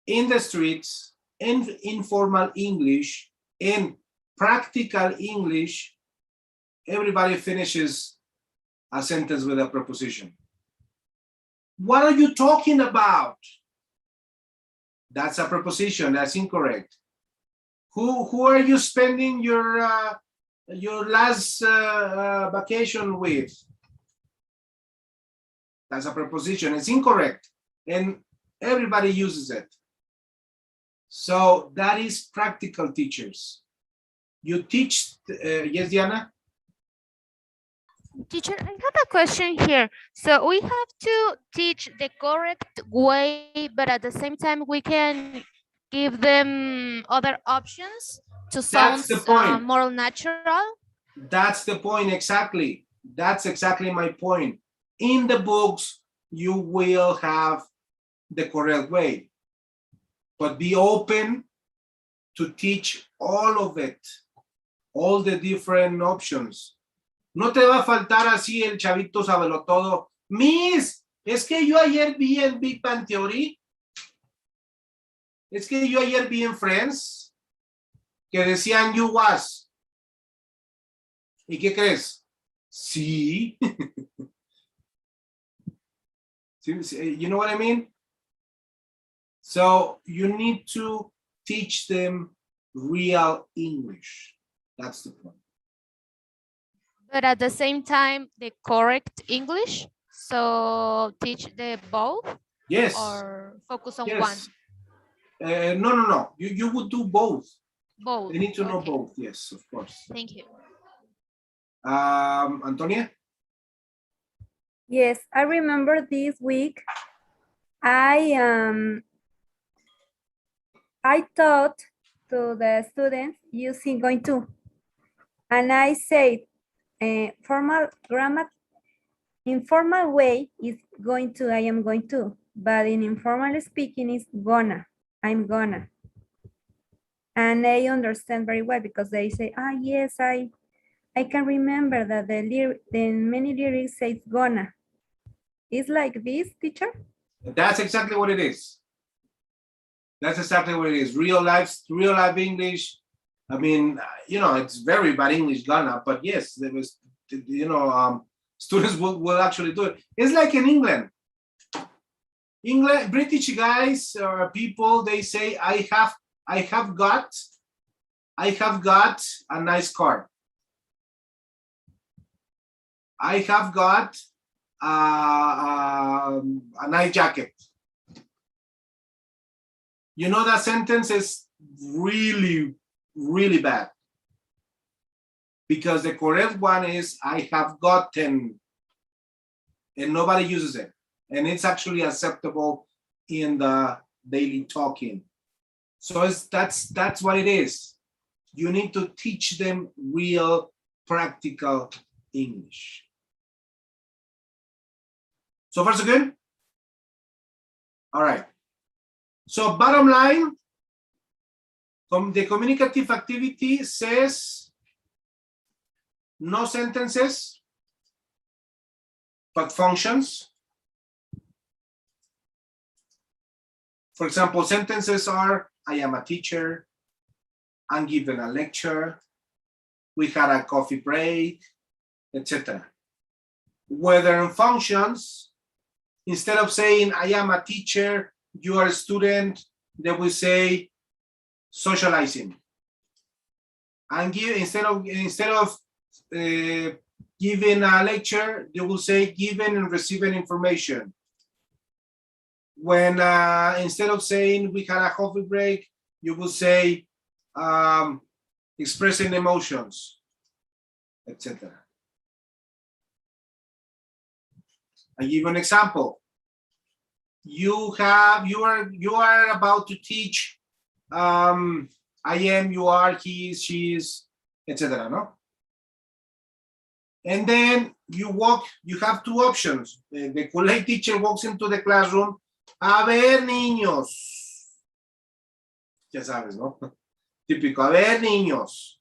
[SPEAKER 1] in the streets, in informal English, in practical English, everybody finishes a sentence with a preposition. What are you talking about? That's a preposition. That's incorrect. Who are you spending your last vacation with? That's a preposition. It's incorrect, and everybody uses it. So that is practical teachers. You teach. Yes, Diana?
[SPEAKER 4] Teacher, I have a question here. So we have to teach the correct way, but at the same time, we can give them other options to sound more natural.
[SPEAKER 1] That's the point, exactly. That's exactly my point. In the books, you will have the correct way, but be open to teach all of it, all the different options. No te va a faltar así el chavito sabelo todo. Miss, es que yo ayer vi en Big Bang Theory. Es que yo ayer vi en Friends que decían you was. ¿Y qué crees? Sí. You know what I mean? So you need to teach them real English. That's the point.
[SPEAKER 4] But at the same time, the correct English. So teach the both.
[SPEAKER 1] Yes.
[SPEAKER 4] Or focus on
[SPEAKER 1] Yes.
[SPEAKER 4] one.
[SPEAKER 1] No. You would do both.
[SPEAKER 4] Both.
[SPEAKER 1] They need to know
[SPEAKER 4] Okay.
[SPEAKER 1] both. Yes, of course.
[SPEAKER 4] Thank you.
[SPEAKER 1] Antonia?
[SPEAKER 9] Yes, I remember this week I taught to the students using going to, and I said formal grammar, informal way is going to, I am going to, but in informal speaking is gonna, I'm gonna. And they understand very well because they say, ah, yes, I can remember that the many lyrics say gonna. It's like this, teacher?
[SPEAKER 1] That's exactly what it is. That's exactly what it is. Real life English. I mean, it's very bad English, Ghana, but yes, there was, students will actually do it. It's like in England. British guys or people, they say, I have got a nice car. I have got a nice jacket. That sentence is really, really bad. Because the correct one is I have gotten, and nobody uses it. And it's actually acceptable in the daily talking. So that's what it is. You need to teach them real practical English. So far so good? All right. So bottom line, the communicative activity says no sentences, but functions. For example, sentences are, I am a teacher, I'm giving a lecture, we had a coffee break, etc. Whether in functions, instead of saying, I am a teacher, you are a student, they will say socializing. And instead of giving a lecture, they will say giving and receiving information. When instead of saying we had a coffee break, you will say expressing emotions, etc. I give an example. You are about to teach I am, you are, he is, she is, etc. No? And then you have two options. The Kool-Aid teacher walks into the classroom. A ver, niños. Ya sabes, ¿no? Típico. A ver, niños.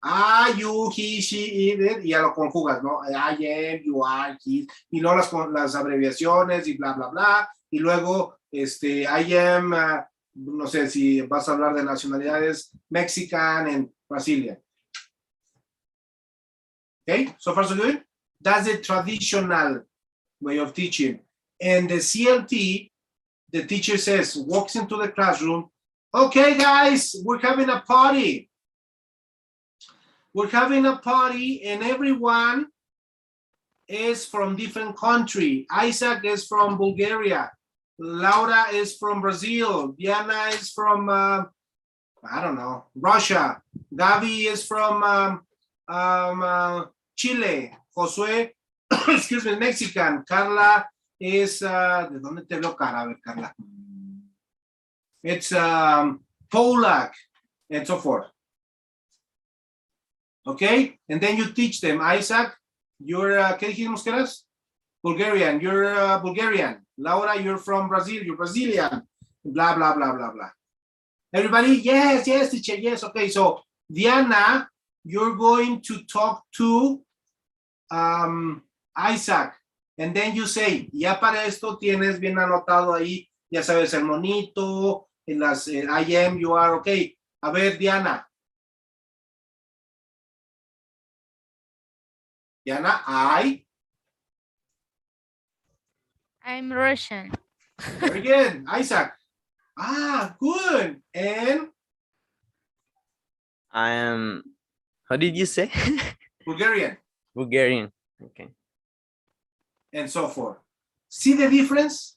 [SPEAKER 1] I, you, he, she, it, y ya lo conjugas, ¿no? I am, you are, he, y luego las abreviaciones y bla, bla, bla. Y luego, I am, no sé si vas a hablar de nacionalidades, Mexican and Brazilian. Okay, so far so good? That's the traditional way of teaching. And the CLT, the teacher says, walks into the classroom, okay, guys, we're having a party. We're having a party and everyone is from different country. Isaac is from Bulgaria. Laura is from Brazil. Diana is from, I don't know, Russia. Gavi is from Chile. Josue, excuse me, Mexican. Carla is, ¿de dónde te veo cara? A ver, Carla. It's Polak and so forth. Okay, and then you teach them. Isaac, you're, ¿qué dijimos que eres? Bulgarian, you're Bulgarian. Laura, you're from Brazil, you're Brazilian. Blah, blah, blah, blah, blah. Everybody, yes, yes, teacher, yes. Okay, so Diana, you're going to talk to Isaac. And then you say, ya para esto tienes bien anotado ahí, ya sabes, el monito, en las I am, you are, okay. A ver, Diana. Diana,
[SPEAKER 4] I'm Russian.
[SPEAKER 1] Very good. Isaac. Ah, good. And
[SPEAKER 11] I am, how did you say?
[SPEAKER 1] Bulgarian.
[SPEAKER 11] Bulgarian. Okay.
[SPEAKER 1] And so forth. See the difference?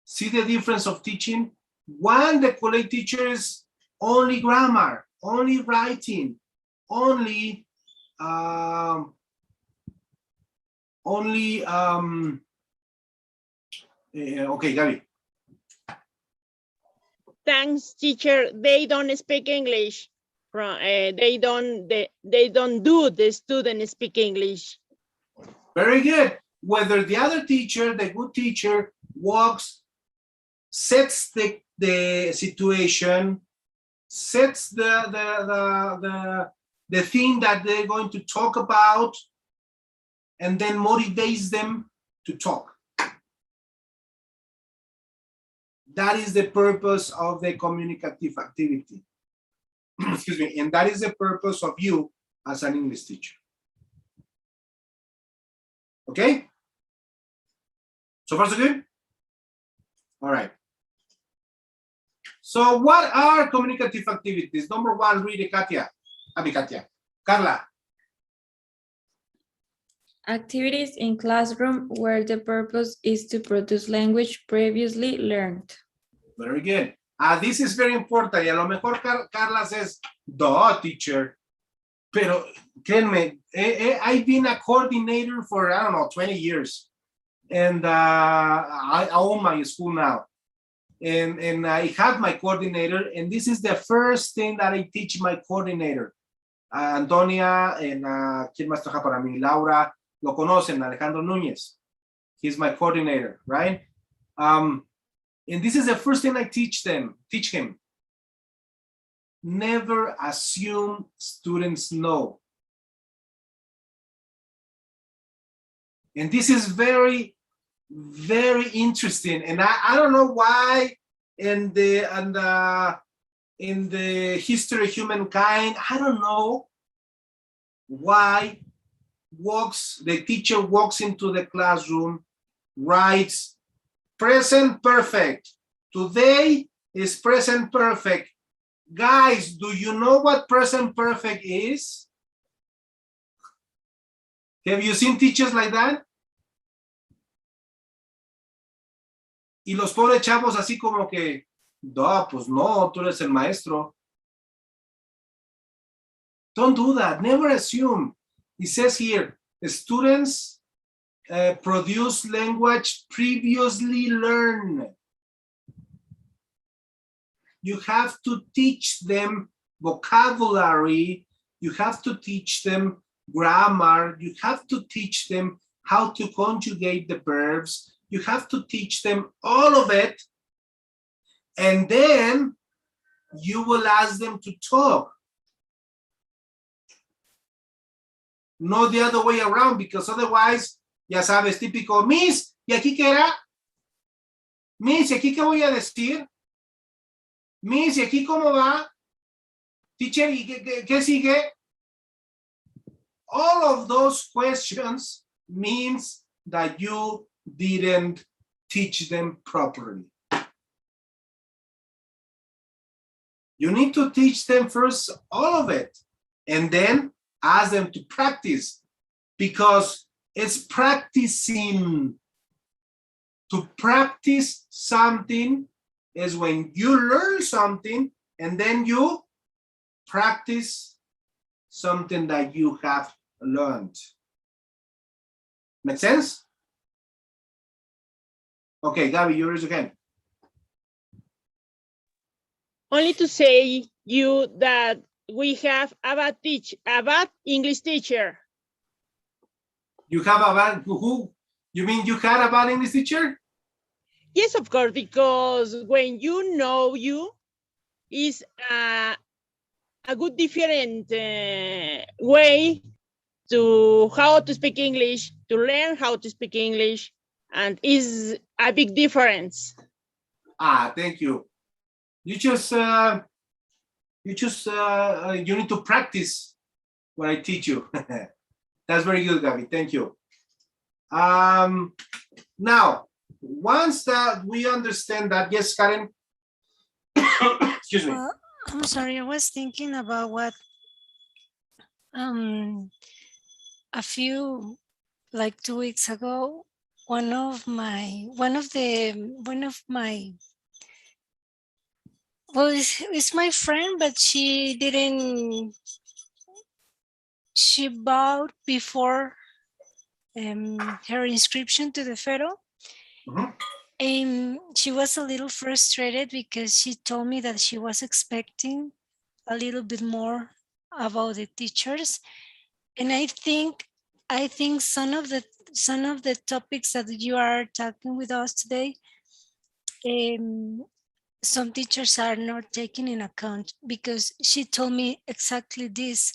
[SPEAKER 1] See the difference of teaching? One, the college teacher is only grammar, only writing, only okay, Gabby.
[SPEAKER 2] Thanks, teacher. They don't speak English. They don't do the student speak English.
[SPEAKER 1] Very good. Whether the other teacher, the good teacher, sets the situation, sets the thing that they're going to talk about, and then motivates them to talk. That is the purpose of the communicative activity. Excuse me. And that is the purpose of you as an English teacher. Okay? So far so good? All right. So what are communicative activities? Number one, read it, Katia. Carla.
[SPEAKER 3] Activities in classroom where the purpose is to produce language previously learned.
[SPEAKER 1] Very good. This is very important. Y a lo mejor Carla says, duh, teacher. Pero créanme, I've been a coordinator for, I don't know, 20 years. And I own my school now. And I have my coordinator. And this is the first thing that I teach my coordinator. Antonia and ¿quién más trabaja para mí? Laura, lo conocen, Alejandro Núñez. He's my coordinator, right? And this is the first thing I teach him. Never assume students know. And this is very, very interesting. And I don't know why in the history of humankind, I don't know why the teacher walks into the classroom, writes present perfect. Today is present perfect. Guys, do you know what present perfect is? Have you seen teachers like that? Y los pobres chavos así como que, no, pues no, tú eres el maestro. Don't do that. Never assume. It says here, students produce language previously learned. You have to teach them vocabulary. You have to teach them grammar. You have to teach them how to conjugate the verbs. You have to teach them all of it. And then you will ask them to talk. No the other way around, because otherwise, ya sabes, típico, Miss, ¿y aquí qué era? Miss, ¿y aquí qué voy a decir? Miss, ¿y aquí cómo va? Teacher, ¿y qué sigue? All of those questions means that you didn't teach them properly. You need to teach them first all of it, and then ask them to practice, because it's practicing. To practice something is when you learn something and then you practice something that you have learned. Make sense? Okay, Gabby, yours again.
[SPEAKER 2] Only to say you that we have a bad English teacher.
[SPEAKER 1] You have a bad, who? You mean you had a bad English teacher?
[SPEAKER 2] Yes, of course, because when you know you is a good different way to how to speak English, to learn how to speak English, and is a big difference.
[SPEAKER 1] Thank you. You need to practice what I teach you. That's very good, Gabby. Thank you. Now, once that we understand that, yes, Karen. Excuse me.
[SPEAKER 6] I'm sorry, I was thinking about what a few, like 2 weeks ago, one of my well, it's my friend, but she bowed before her inscription to the federal. And she was a little frustrated because she told me that she was expecting a little bit more about the teachers. And I think some of the topics that you are talking with us today, some teachers are not taking in account, because she told me exactly this,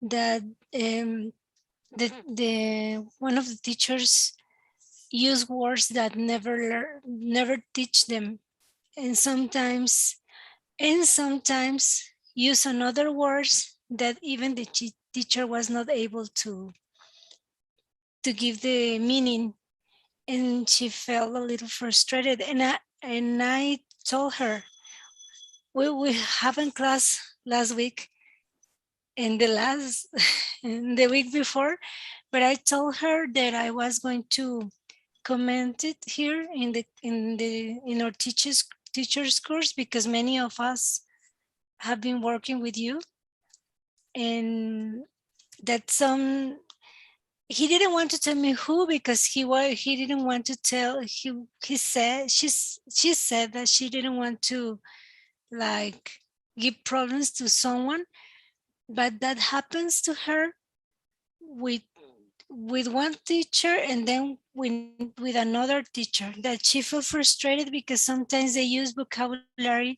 [SPEAKER 6] that the one of the teachers use words that never teach them, and sometimes use another words that even the teacher was not able to give the meaning, and she felt a little frustrated. And I told her, we have in class last week and the week before, but I told her that I was going to comment it here in our teachers course, because many of us have been working with you, and that he didn't want to tell me who, because he didn't want to tell. She said that she didn't want to like give problems to someone, but that happens to her with one teacher, and then with another teacher, that she felt frustrated because sometimes they use vocabulary,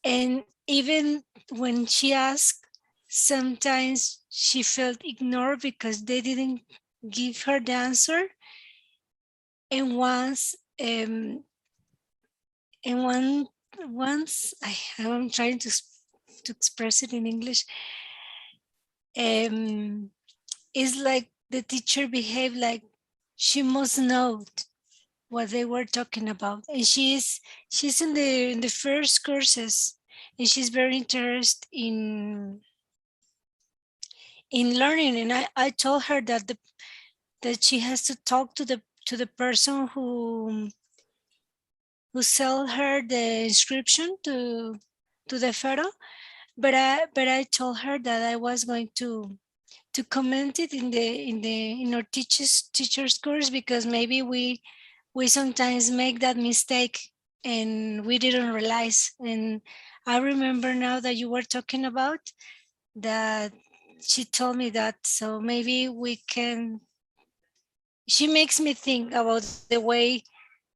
[SPEAKER 6] and even when she asked, sometimes she felt ignored because they didn't give her the answer. And once I'm trying to express it in English, it's like the teacher behaved like she must know what they were talking about, and she's in the first courses, and she's very interested in learning. And I told her that she has to talk to the person who sell her the inscription to the federal, but I told her that I was going to comment it in our teachers course, because maybe we sometimes make that mistake and we didn't realize. And I remember now that you were talking about that, she told me that, so maybe we can. She makes me think about the way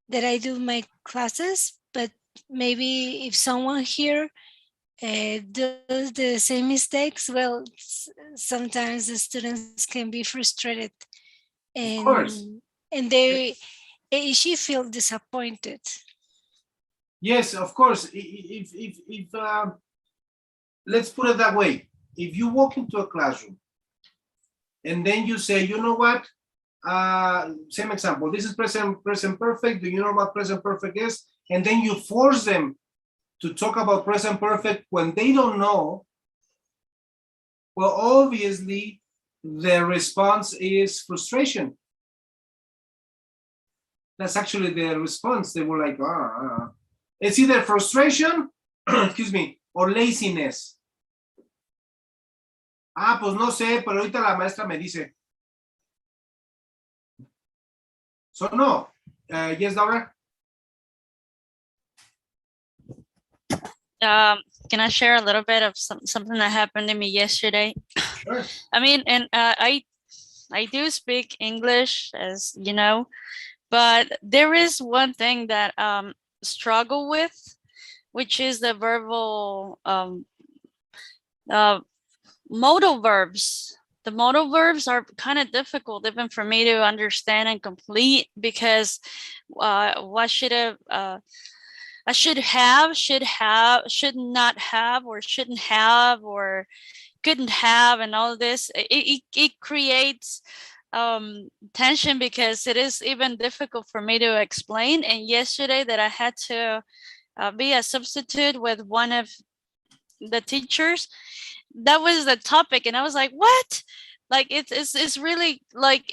[SPEAKER 6] that I do my classes, but maybe if someone here does the same mistakes, well, sometimes the students can be frustrated, and
[SPEAKER 1] of course,
[SPEAKER 6] and she feels disappointed.
[SPEAKER 1] Yes, of course. If let's put it that way, if you walk into a classroom and then you say, you know what, same example, this is present perfect, do you know what present perfect is? And then you force them to talk about present perfect when they don't know, well, obviously the response is frustration. That's actually their response. They were like, It's either frustration, excuse me, or laziness. Pues no sé, pero ahorita la maestra me dice. So no, yes, Laura?
[SPEAKER 8] Can I share a little bit of something that happened to me yesterday?
[SPEAKER 1] Sure.
[SPEAKER 8] I mean, and I do speak English, as you know, but there is one thing that struggle with, which is the verbal modal verbs. the modal verbs are kind of difficult even for me to understand and complete, because what should have I should have, should not have, or shouldn't have, or couldn't have, and all this, it creates tension, because it is even difficult for me to explain. And yesterday that I had to be a substitute with one of the teachers, that was the topic, and I was like, what? Like it's really like,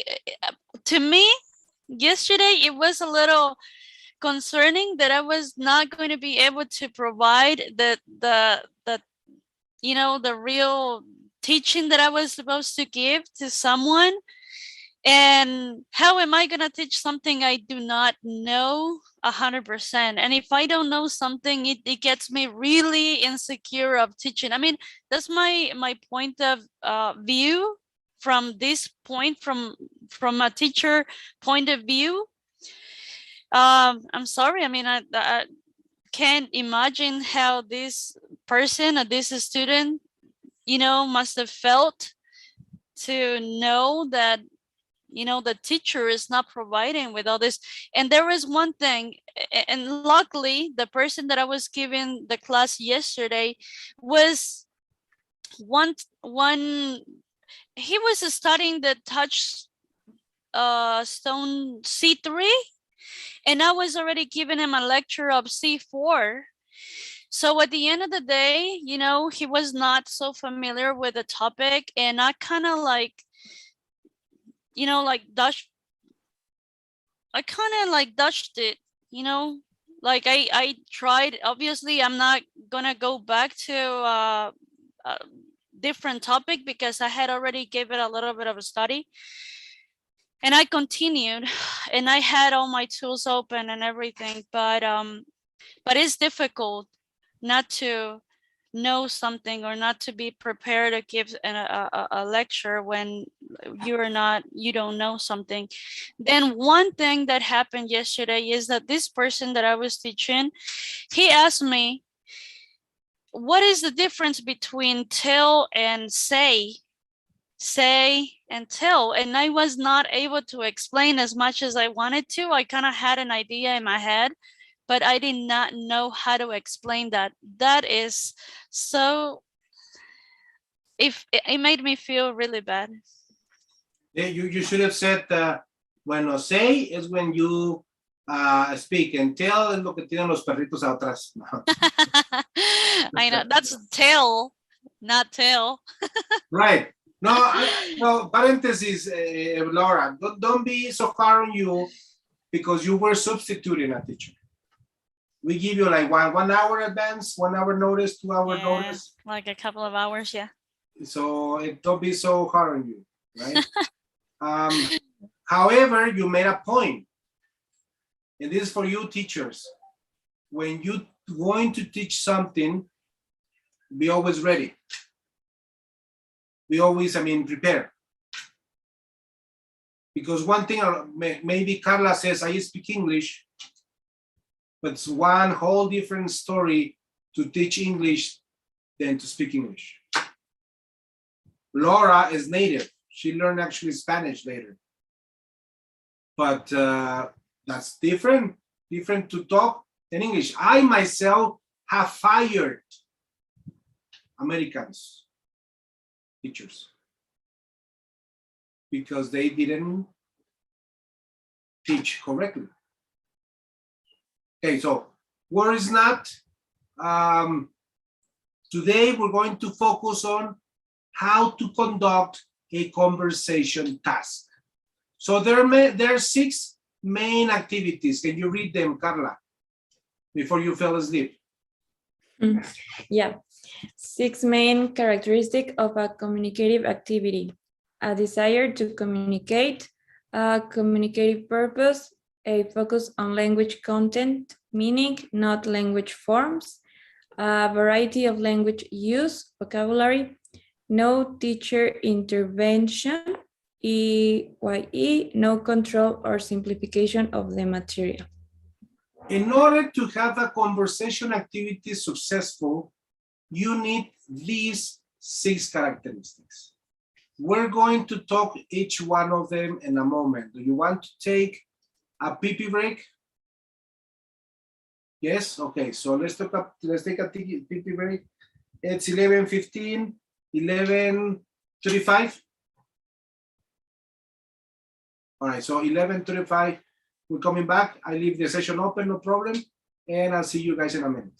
[SPEAKER 8] to me yesterday it was a little concerning that I was not going to be able to provide the you know, the real teaching that I was supposed to give to someone. And how am I going to teach something I do not know 100%? And if I don't know something, it gets me really insecure of teaching. I mean, that's my point of view from this point, from a teacher point of view. I'm sorry. I mean, I can't imagine how this person or this student, you know, must have felt to know that, you know, the teacher is not providing with all this. And there was one thing, and luckily the person that I was giving the class yesterday was one he was studying the touch stone C3, and I was already giving him a lecture of C4. So at the end of the day, you know, he was not so familiar with the topic, and I kind of like, you know, like dodged it, you know, like I tried. Obviously, I'm not gonna go back to a different topic, because I had already gave it a little bit of a study. And I continued, and I had all my tools open and everything, but it's difficult not to know something or not to be prepared to give a lecture when you don't know something. Then one thing that happened yesterday is that this person that I was teaching, he asked me, what is the difference between tell and say and tell? And I was not able to explain as much as I wanted to. I kind of had an idea in my head, but I did not know how to explain that. That is so, if it made me feel really bad.
[SPEAKER 1] Yeah, you should have said bueno, say is when you speak, and tell es lo que tienen los perritos atrás.
[SPEAKER 8] I know, that's tell, not tell.
[SPEAKER 1] Right. No, parentheses, Laura, don't be so hard on you, because you were substituting a teacher. We give you like 1 hour advance, 1 hour notice, 2 hour notice.
[SPEAKER 8] Like a couple of hours, yeah.
[SPEAKER 1] So don't be so hard on you, right? However, you made a point, and this is for you teachers. When you're going to teach something, be always ready. We always, prepare. Because one thing, maybe Carla says, I speak English, but it's one whole different story to teach English than to speak English. Laura is native. She learned actually Spanish later. But that's different to talk in English. I myself have fired Americans teachers because they didn't teach correctly. Okay, so where is not? Today we're going to focus on how to conduct a conversation task. So there are 6 main activities. Can you read them, Carla, before you fell asleep?
[SPEAKER 3] Yeah. 6 main characteristics of a communicative activity: a desire to communicate, a communicative purpose, a focus on language content, meaning, not language forms, a variety of language use, vocabulary, no teacher intervention, EYE, no control or simplification of the material.
[SPEAKER 1] In order to have a conversation activity successful, you need these 6 characteristics. We're going to talk each one of them in a moment. Do you want to take a pee break? Yes, okay, so let's take a pee break. It's 11:15, 11:35. All right, so 11:35, we're coming back. I leave the session open, no problem. And I'll see you guys in a minute.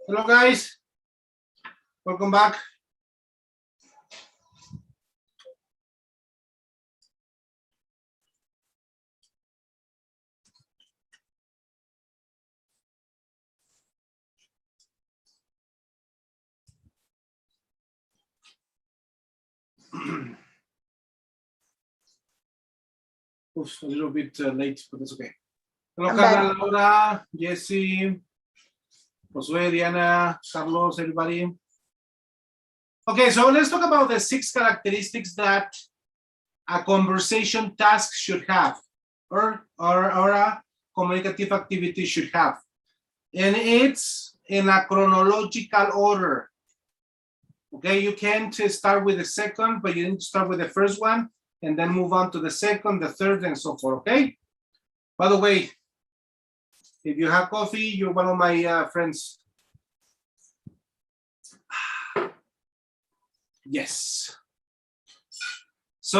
[SPEAKER 1] Hello, guys. Welcome back. Oops, a little bit late, but that's okay. Hello, Carla, Laura, Jesse, Josue, Diana, Carlos, everybody. Okay, so let's talk about the 6 characteristics that a conversation task should have, or a communicative activity should have. And it's in a chronological order. Okay, you can't start with the second, but you need to start with the first one and then move on to the second, the third, and so forth, okay? By the way, if you have coffee, you're one of my friends. Yes. So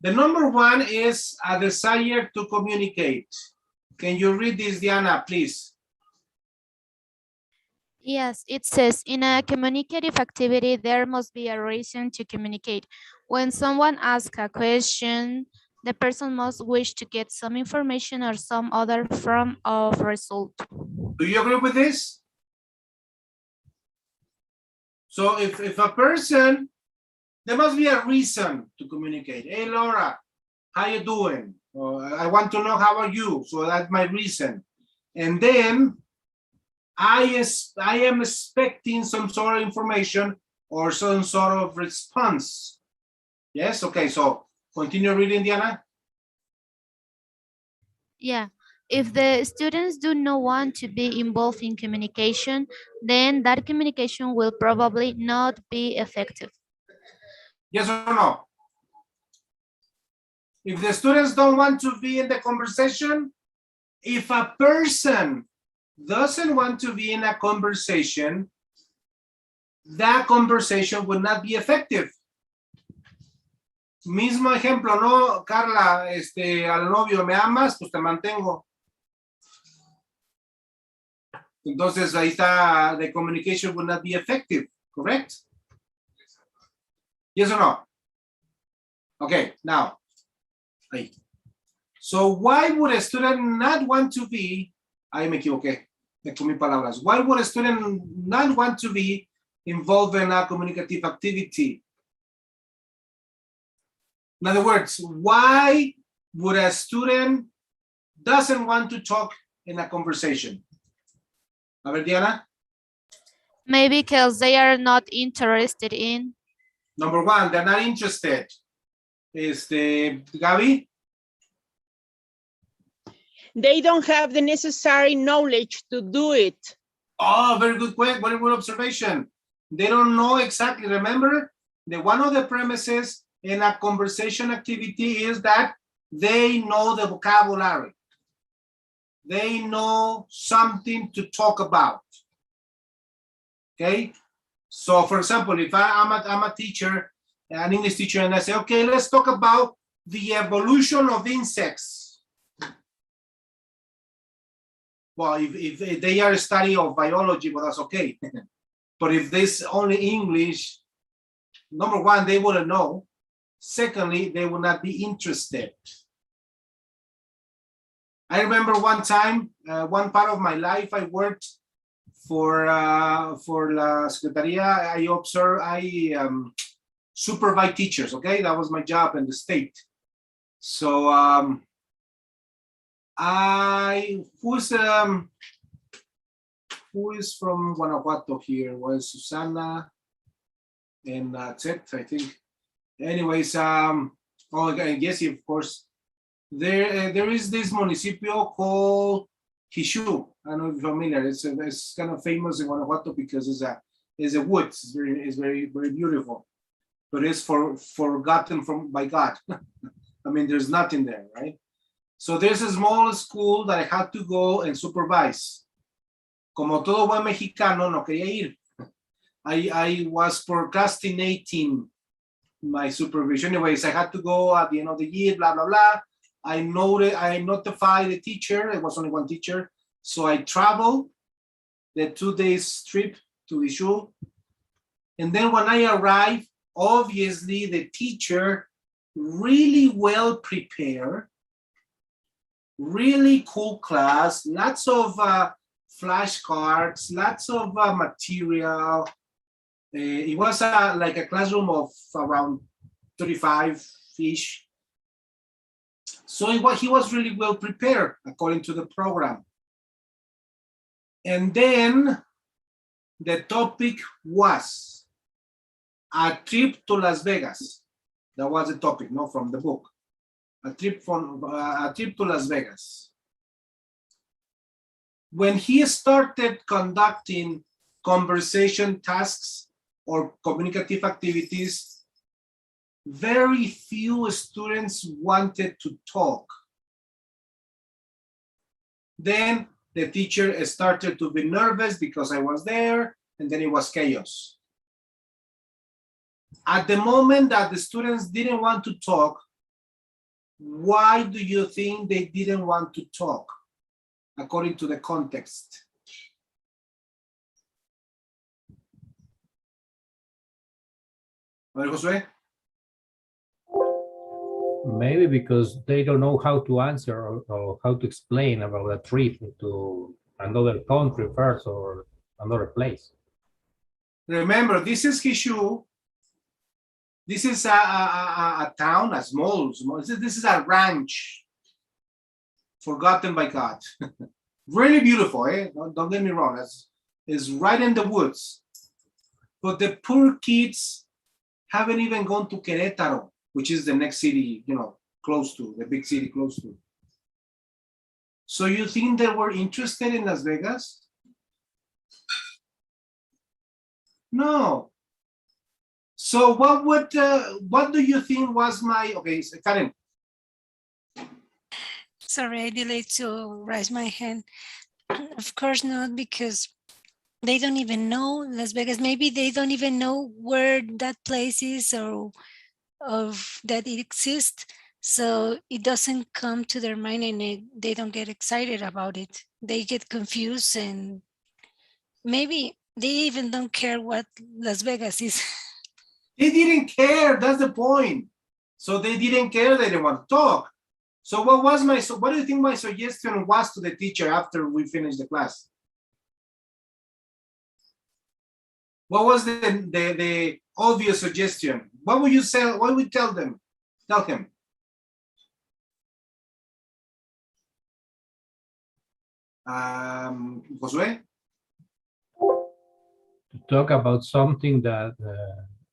[SPEAKER 1] the number 1 is a desire to communicate. Can you read this, Diana, please?
[SPEAKER 4] Yes, it says in a communicative activity, there must be a reason to communicate. When someone asks a question, the person must wish to get some information or some other form of result.
[SPEAKER 1] Do you agree with this? So if a person, there must be a reason to communicate. Hey, Laura, how you doing? I want to know how are you? So that's my reason. And then I am expecting some sort of information or some sort of response. Yes, okay, so continue reading, Diana.
[SPEAKER 4] Yeah, if the students do not want to be involved in communication, then that communication will probably not be effective.
[SPEAKER 1] Yes or no? If the students don't want to be in the conversation, if a person doesn't want to be in a conversation, that conversation will not be effective. Mismo ejemplo, ¿no, Carla? Al novio, ¿me amas? Pues te mantengo. Entonces, ahí está, the communication will not be effective, correct? Yes or no? Okay, now. Ahí. So, why would a student not want to be, ahí me equivoqué, me comí palabras. Why would a student not want to be involved in a communicative activity? In other words, why would a student doesn't want to talk in a conversation? A ver, Diana?
[SPEAKER 4] Maybe because they are not interested in.
[SPEAKER 1] Number 1, they're not interested. Gaby?
[SPEAKER 2] They don't have the necessary knowledge to do it.
[SPEAKER 1] Oh, very good point. Very good observation. They don't know exactly. Remember, one of the premises in a conversation activity is that they know the vocabulary. They know something to talk about. Okay? So, for example, if I'm a teacher, an English teacher, and I say, okay, let's talk about the evolution of insects. Well, if they are studying of biology, well, that's okay. But if this only English, number 1, they wouldn't know. Secondly, they will not be interested. I remember one time, one part of my life, I worked for La Secretaría. I supervise teachers, okay? That was my job in the state. So who is from Guanajuato here? Was Susana and that's it, I think. Anyways, and Jesse, of course. There is this municipio called Kishu. I don't know if you're familiar. It's kind of famous in Guanajuato because it's a woods. It's very beautiful, but it's forgotten by God. I mean, there's nothing there, right? So there's a small school that I had to go and supervise. Como todo buen mexicano, no quería ir. I was procrastinating my supervision. Anyways, I had to go at the end of the year, blah, blah, blah. I notified the teacher. It was only one teacher. So I traveled the 2 days trip to the shul. And then when I arrived, obviously the teacher really well prepared, really cool class, lots of flashcards, lots of material. It was like a classroom of around 35-ish. So he was really well prepared according to the program. And then the topic was a trip to Las Vegas. That was the topic, no, from the book. A trip to Las Vegas. When he started conducting conversation tasks or communicative activities, very few students wanted to talk. Then the teacher started to be nervous because I was there, and then it was chaos. At the moment that the students didn't want to talk, why do you think they didn't want to talk, according to the context? Josue?
[SPEAKER 7] Maybe because they don't know how to answer or how to explain about a trip to another country first or another place.
[SPEAKER 1] Remember, this is Hishu. This is a town, a small, this is a ranch forgotten by God. Really beautiful, eh? Don't get me wrong. It's right in the woods. But the poor kids haven't even gone to Querétaro, which is the next city, close to, the big city close to. So you think they were interested in Las Vegas? No. So what do you think was my, okay, Karen.
[SPEAKER 6] Sorry, I delayed to raise my hand. Of course not, because they don't even know Las Vegas. Maybe they don't even know where that place is or that it exists. So it doesn't come to their mind and they don't get excited about it. They get confused and maybe they even don't care what Las Vegas is.
[SPEAKER 1] They didn't care, that's the point. So they didn't care, they didn't want to talk. So what do you think my suggestion was to the teacher after we finished the class? What was the obvious suggestion? What would you say? What would you tell them? Tell him. Josue?
[SPEAKER 7] To talk about something that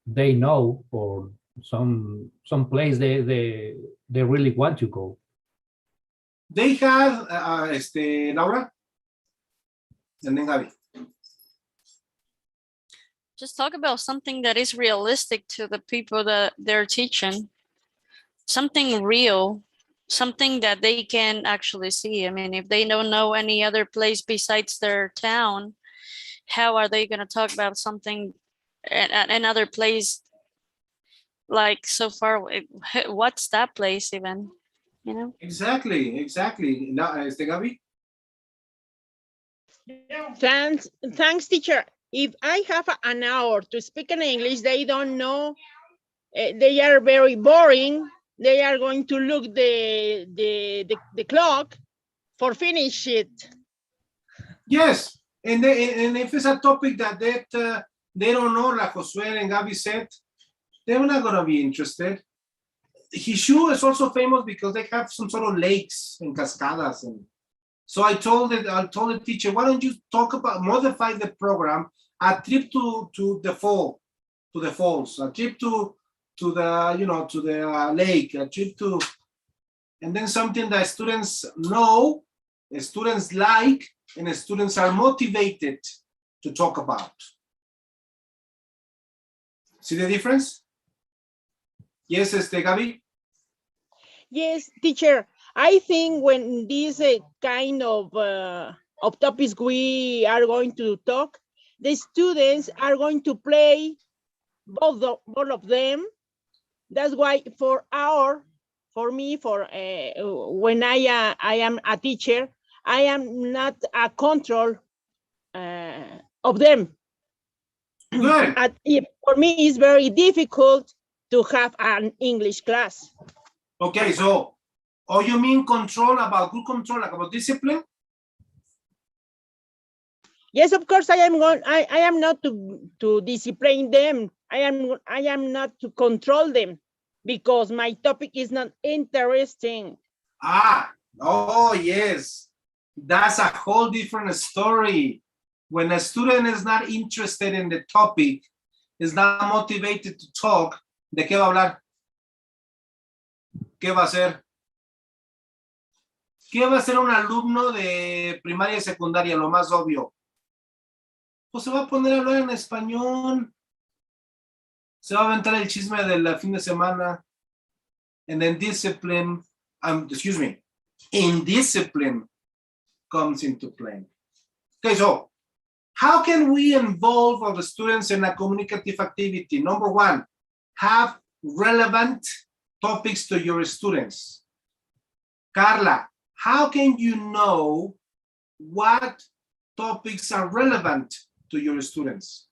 [SPEAKER 7] they know or some place they really want to go.
[SPEAKER 1] They have Laura and then Gabi.
[SPEAKER 8] Just talk about something that is realistic to the people that they're teaching. Something real, something that they can actually see. I mean, if they don't know any other place besides their town, how are they going to talk about something at another place? Like so far, what's that place even?
[SPEAKER 1] Exactly. Now, Gabi?
[SPEAKER 2] Thanks, teacher. If I have an hour to speak in English, they don't know. They are very boring. They are going to look the clock for finish it.
[SPEAKER 1] Yes, and if it's a topic that they don't know, like Josue and Gabi said, they're not going to be interested. Hishu is also famous because they have some sort of lakes and cascadas, and so I told the teacher, why don't you modify the program, a trip to the falls, a trip to the lake, a trip to, and then something that students know, students like, and students are motivated to talk about. See the difference? Yes, Gabi?
[SPEAKER 2] Yes, teacher. I think when this kind of topics we are going to talk, the students are going to play both of them. That's why for me, when I am a teacher, I am not a control of them.
[SPEAKER 1] Good.
[SPEAKER 2] For me, it's very difficult to have an English class.
[SPEAKER 1] Okay, so, oh, you mean control, about good control, like about discipline?
[SPEAKER 2] Yes, of course, I am not to discipline them. I am not to control them because my topic is not interesting.
[SPEAKER 1] Ah, oh, yes. That's a whole different story. When a student is not interested in the topic, is not motivated to talk, ¿de qué va a hablar? ¿Qué va a hacer? ¿Qué va a hacer un alumno de primaria y secundaria? Lo más obvio. Pues se va a poner a hablar en español. Se va a aventar el chisme del fin de semana. And then discipline, indiscipline comes into play. Okay, so how can we involve our students in a communicative activity? Number one, have relevant topics to your students. Carla, how can you know what topics are relevant to your students?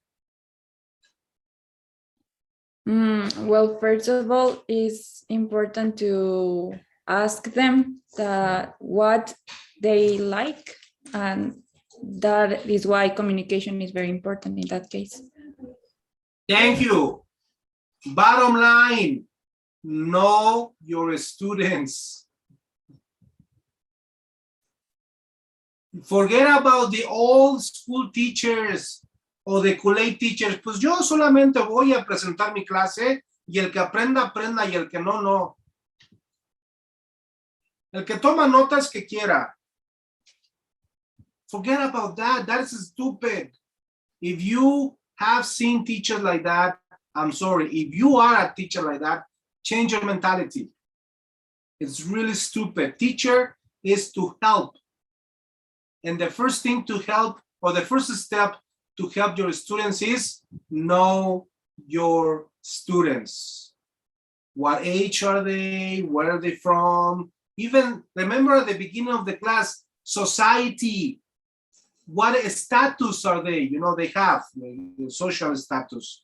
[SPEAKER 3] Well, first of all, it's important to ask them what they like, and that is why communication is very important in that case.
[SPEAKER 1] Thank you. Bottom line, know your students. Forget about the old school teachers o de Kool-Aid teachers. Pues yo solamente voy a presentar mi clase y el que aprenda, aprenda y el que no, no. El que toma notas que quiera. Forget about that. That is stupid. If you have seen teachers like that, I'm sorry. If you are a teacher like that, change your mentality. It's really stupid. Teacher is to help. And the first thing to help, or the first step to help your students is know your students. What age are they? Where are they from? Even remember at the beginning of the class, society. What status are they? You know, they have the social status,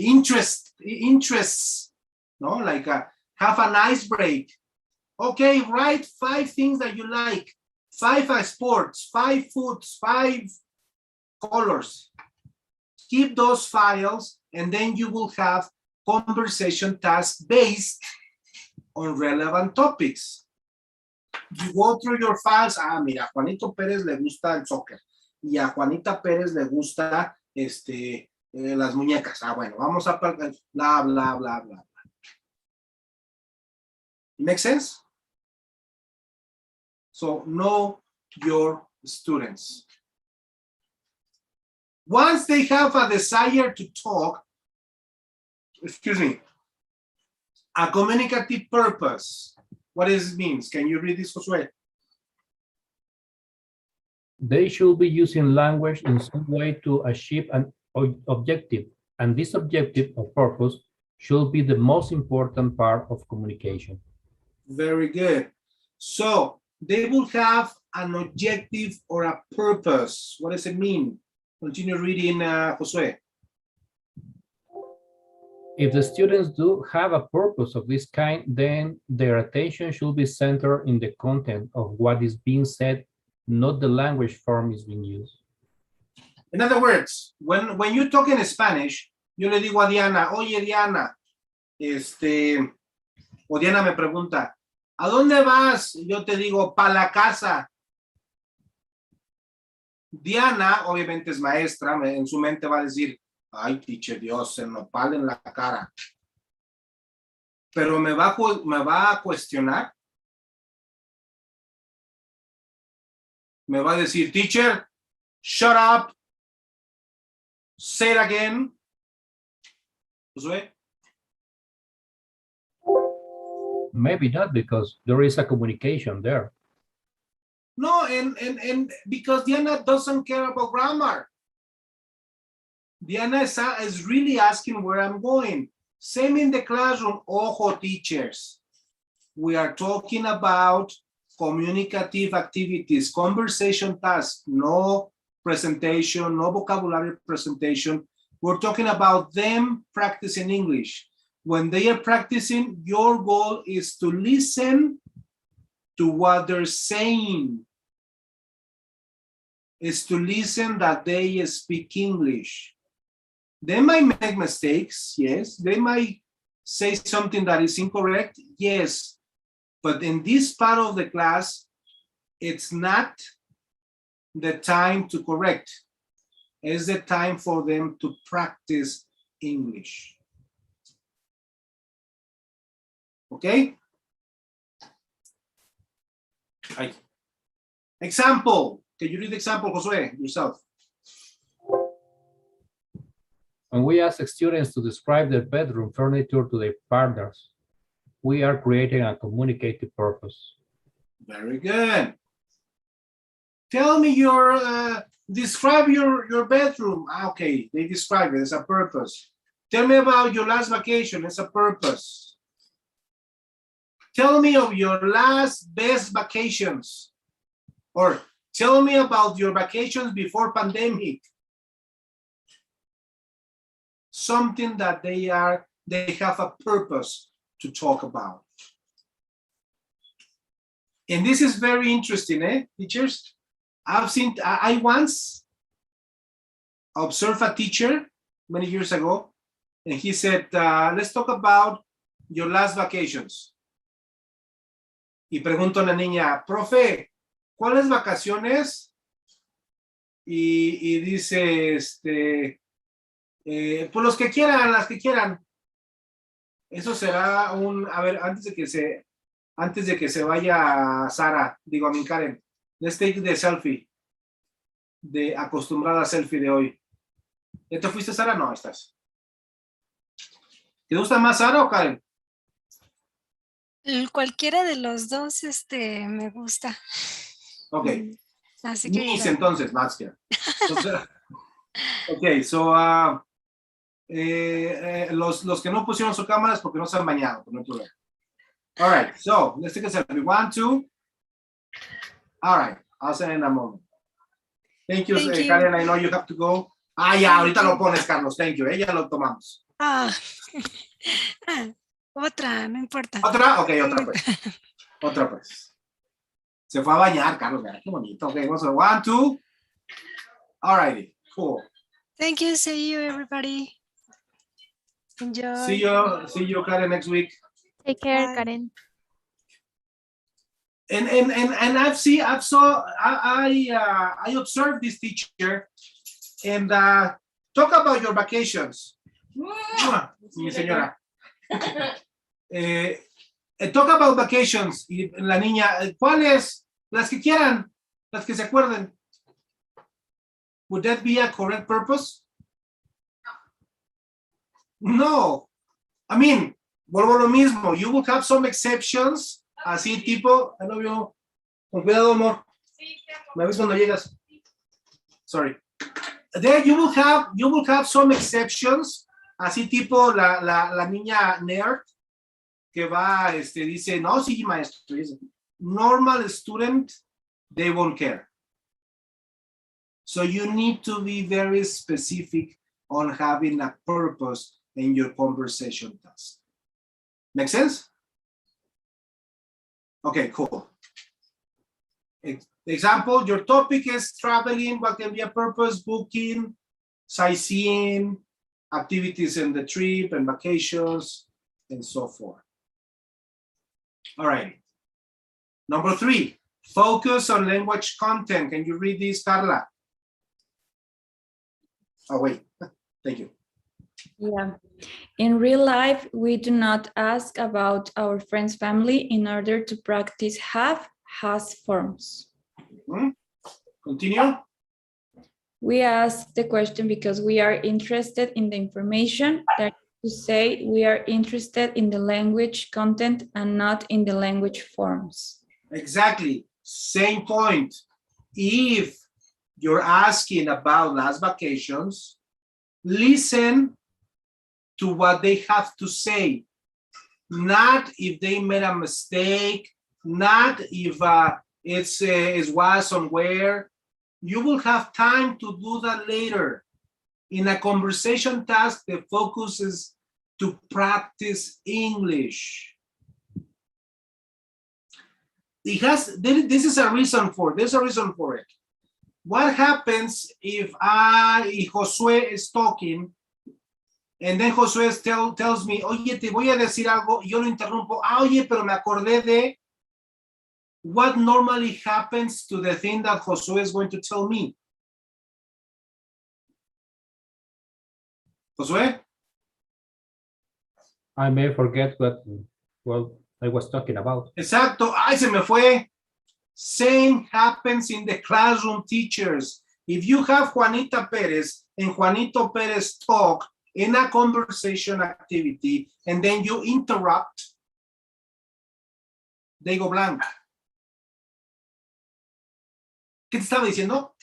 [SPEAKER 1] interests, no? Like have an ice break. Okay, write 5 things that you like. 5 sports, 5 foods, 5 colors. Keep those files, and then you will have conversation tasks based on relevant topics. You go through your files. Ah, mira, a Juanito Pérez le gusta el soccer. Y a Juanita Pérez le gusta las muñecas. Ah, bueno, vamos a bla, bla, bla, bla. Make sense? So know your students. Once they have a desire to talk, a communicative purpose. What does it mean? Can you read this, Josue?
[SPEAKER 7] They should be using language in some way to achieve an objective, and this objective or purpose should be the most important part of communication.
[SPEAKER 1] Very good. So they will have an objective or a purpose. What does it mean? Continue reading, Josue.
[SPEAKER 7] If the students do have a purpose of this kind, then their attention should be centered in the content of what is being said, not the language form is being used.
[SPEAKER 1] In other words, when you talk in Spanish, yo le digo a Diana, oye Diana, o Diana me pregunta, ¿a dónde vas? Yo te digo, pa' la casa. Diana, obviamente es maestra, en su mente va a decir, ay, teacher, Dios, el nopal en la cara. Pero me va a cuestionar. Me va a decir, teacher, shut up. Say it again. Josué.
[SPEAKER 7] Maybe not, because there is a communication there.
[SPEAKER 1] No, and because Diana doesn't care about grammar. Diana is really asking where I'm going. Same in the classroom. Ojo, teachers. We are talking about communicative activities, conversation tasks, no presentation, no vocabulary presentation. We're talking about them practicing English. When they are practicing, your goal is to listen to what they're saying. Is to listen that they speak English. They might make mistakes, yes. They might say something that is incorrect, yes. But in this part of the class, it's not the time to correct. It's the time for them to practice English. Okay? Example. Can you read the example, Josue, yourself?
[SPEAKER 7] When we ask students to describe their bedroom furniture to their partners, we are creating a communicative purpose.
[SPEAKER 1] Very good. Tell me describe your bedroom. Okay, they describe it as a purpose. Tell me about your last vacation, it's a purpose. Tell me of your last best vacations. Or tell me about your vacations before pandemic. Something that they have a purpose to talk about. And this is very interesting, teachers? I once observed a teacher many years ago, and he said, let's talk about your last vacations. Y pregunto a la niña, profe, ¿cuáles vacaciones? Y dice, pues los que quieran, las que quieran. Eso será a ver, antes de que se vaya Sara, digo a mi Karen, let's take the selfie, de acostumbrada selfie de hoy. ¿Ya te fuiste, Sara? No, estás. ¿Te gusta más Sara o Karen?
[SPEAKER 6] Cualquiera de los dos, me gusta.
[SPEAKER 1] Ok.
[SPEAKER 6] Así que
[SPEAKER 1] Miss, entonces, más que. Ok, so, los que no pusieron su cámara es porque no se han bañado, no hay problema. All right, so, let's take a selfie. 1, 2. All right, I'll send in a moment. Thank you, Karen, I know you have to go. Ya, ahorita lo pones, Carlos, thank you, ya lo tomamos.
[SPEAKER 6] Otra, no importa.
[SPEAKER 1] ¿Otra? Ok, otra pues. Otra pues. Se fue a bañar, Carlos, qué bonito. Ok, vamos a 1, 2. All righty, cool.
[SPEAKER 6] Thank you, see you, everybody. Enjoy.
[SPEAKER 1] See you, Karen, next week.
[SPEAKER 4] Take care,
[SPEAKER 6] Bye.
[SPEAKER 4] Karen.
[SPEAKER 1] And I observed this teacher and talk about your vacations. Mi señora. Talk about vacations. Y la niña, ¿cuáles? Las que quieran, las que se acuerden. Would that be a correct purpose? No. I mean, vuelvo a lo mismo. You will have some exceptions. Así tipo, I love you. Con cuidado, amor. Me avisas cuando llegas. Sorry. There you will have some exceptions. Así tipo la niña nerd que va, dice, no, sí, maestro. Normal student, they won't care. So you need to be very specific on having a purpose in your conversation task. Make sense? Okay, cool. Example, your topic is traveling. What can be a purpose? Booking, sightseeing, activities in the trip and vacations, and so forth. All right. Number 3, focus on language content. Can you read this, Carla? Oh, wait. Thank you.
[SPEAKER 3] Yeah. In real life, we do not ask about our friend's family in order to practice have-has forms.
[SPEAKER 1] Continue.
[SPEAKER 3] We ask the question because we are interested in the information. That is to say, we are interested in the language content and not in the language forms.
[SPEAKER 1] Exactly. Same point. If you're asking about last vacations, listen to what they have to say, not if they made a mistake, not if it was somewhere. You will have time to do that later. In a conversation task, the focus is to practice English. This is a reason for it. There's a reason for it. What happens if Josué is talking and then Josué tells me, oye, te voy a decir algo, y yo lo interrumpo, oye, pero me acordé de what normally happens to the thing that Josué is going to tell me. Josué?
[SPEAKER 7] I may forget what I was talking about.
[SPEAKER 1] Exacto. Ay, se me fue. Same happens in the classroom, teachers. If you have Juanita Perez and Juanito Perez talk in a conversation activity and then you interrupt, they go blank. ¿Qué te estaba diciendo?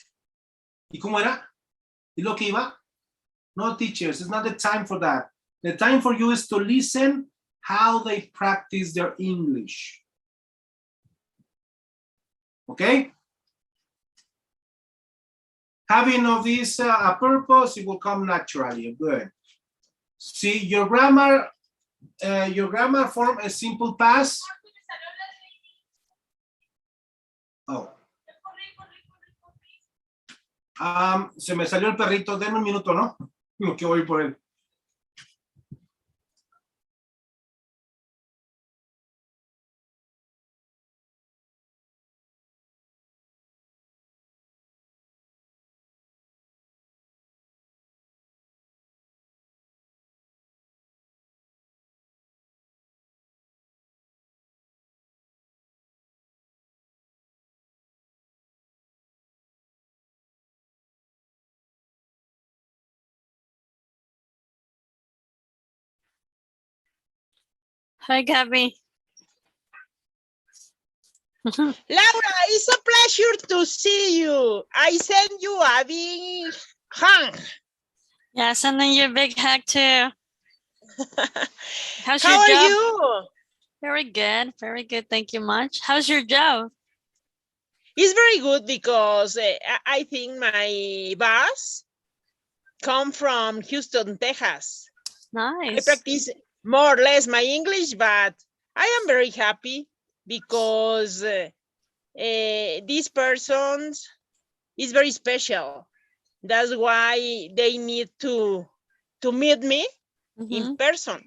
[SPEAKER 1] ¿Y cómo era? ¿Y lo que iba? No, teachers, it's not the time for that. The time for you is to listen how they practice their English. Okay? Having of this a purpose, it will come naturally. Good. See, your grammar form a simple past. Oh. Se me salió el perrito. Denme un minuto, ¿no? Que voy por él.
[SPEAKER 8] Hi, Gabby.
[SPEAKER 2] Laura, it's a pleasure to see you. I send you a big hug.
[SPEAKER 8] Yeah, sending you a big hug too. How's
[SPEAKER 2] How
[SPEAKER 8] your
[SPEAKER 2] are
[SPEAKER 8] job?
[SPEAKER 2] you?
[SPEAKER 8] Very good, very good. Thank you much. How's your job?
[SPEAKER 2] It's very good because I think my boss come from Houston, Texas.
[SPEAKER 8] Nice.
[SPEAKER 2] I practice more or less my English, but I am very happy because this person is very special. That's why they need to meet me in person.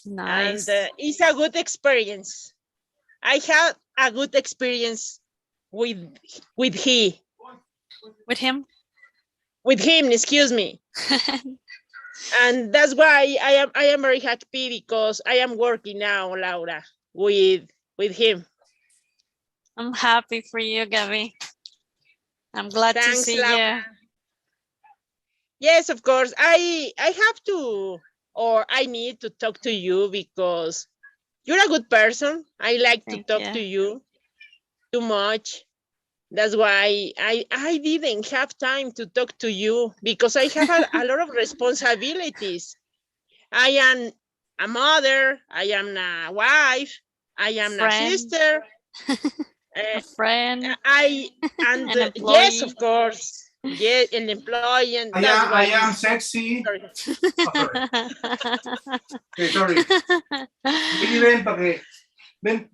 [SPEAKER 8] Nice.
[SPEAKER 2] And it's a good experience. I had a good experience with him.
[SPEAKER 8] With him?
[SPEAKER 2] With him, excuse me. And that's why I am very happy because I am working now, Laura, with him.
[SPEAKER 8] I'm happy for you, Gabby. I'm glad to
[SPEAKER 2] Thanks,
[SPEAKER 8] see
[SPEAKER 2] Laura.
[SPEAKER 8] you.
[SPEAKER 2] Yes, of course. I have to, or I need to talk to you because you're a good person. I like to talk to you too much. That's why I didn't have time to talk to you because I have a lot of responsibilities. I am a mother, I am a wife, I am a sister.
[SPEAKER 8] A friend.
[SPEAKER 2] And
[SPEAKER 8] an
[SPEAKER 2] yes,
[SPEAKER 8] employee.
[SPEAKER 2] of course. Yes, an employee. And
[SPEAKER 1] I am sexy.
[SPEAKER 2] Sorry.
[SPEAKER 1] Okay, sorry. Y ven para que ven.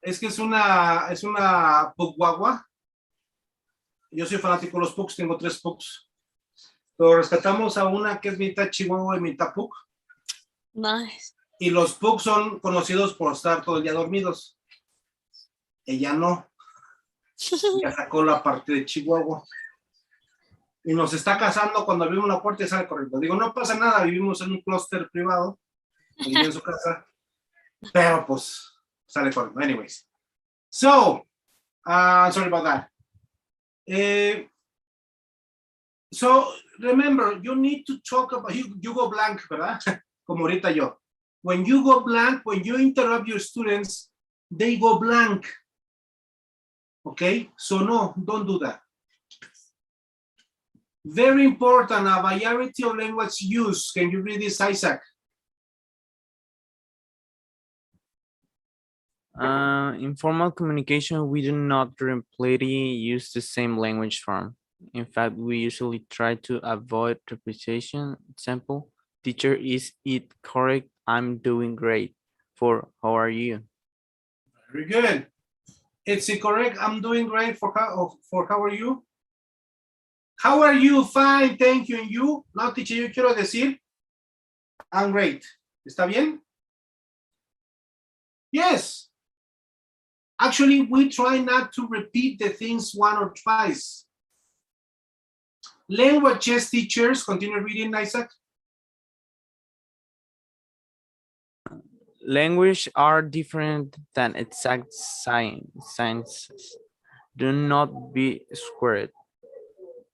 [SPEAKER 1] Es que es una pug guagua. Yo soy fanático de los pugs, tengo 3 pugs. Pero rescatamos a una que es mitad chihuahua y mitad pug.
[SPEAKER 8] Nice.
[SPEAKER 1] Y los pugs son conocidos por estar todo el día dormidos. Ella no. Ya sacó la parte de chihuahua. Y nos está cazando cuando abrimos la puerta y sale corriendo. Digo, no pasa nada, vivimos en un clúster privado. Allí en su casa. Pero pues sale corriendo. Anyways. So, sorry about that. So, remember, you need to talk about, you go blank, ¿verdad? Como ahorita yo. When you go blank, when you interrupt your students, they go blank. Okay? So no, don't do that. Very important, a variety of language use. Can you read this, Isaac?
[SPEAKER 11] Informal communication, we do not completely use the same language form. In fact, we usually try to avoid repetition. Example, teacher, is it correct? I'm doing great. For how are you?
[SPEAKER 1] Very good. Is it correct? I'm doing great. For how are you? How are you? Fine, thank you. And you? No, teacher, yo quiero decir, I'm great. ¿Está bien? Yes. Actually, we try not to repeat the things one or twice. Languages teachers, continue reading, Isaac.
[SPEAKER 11] Language are different than exact sciences. Do not be squared.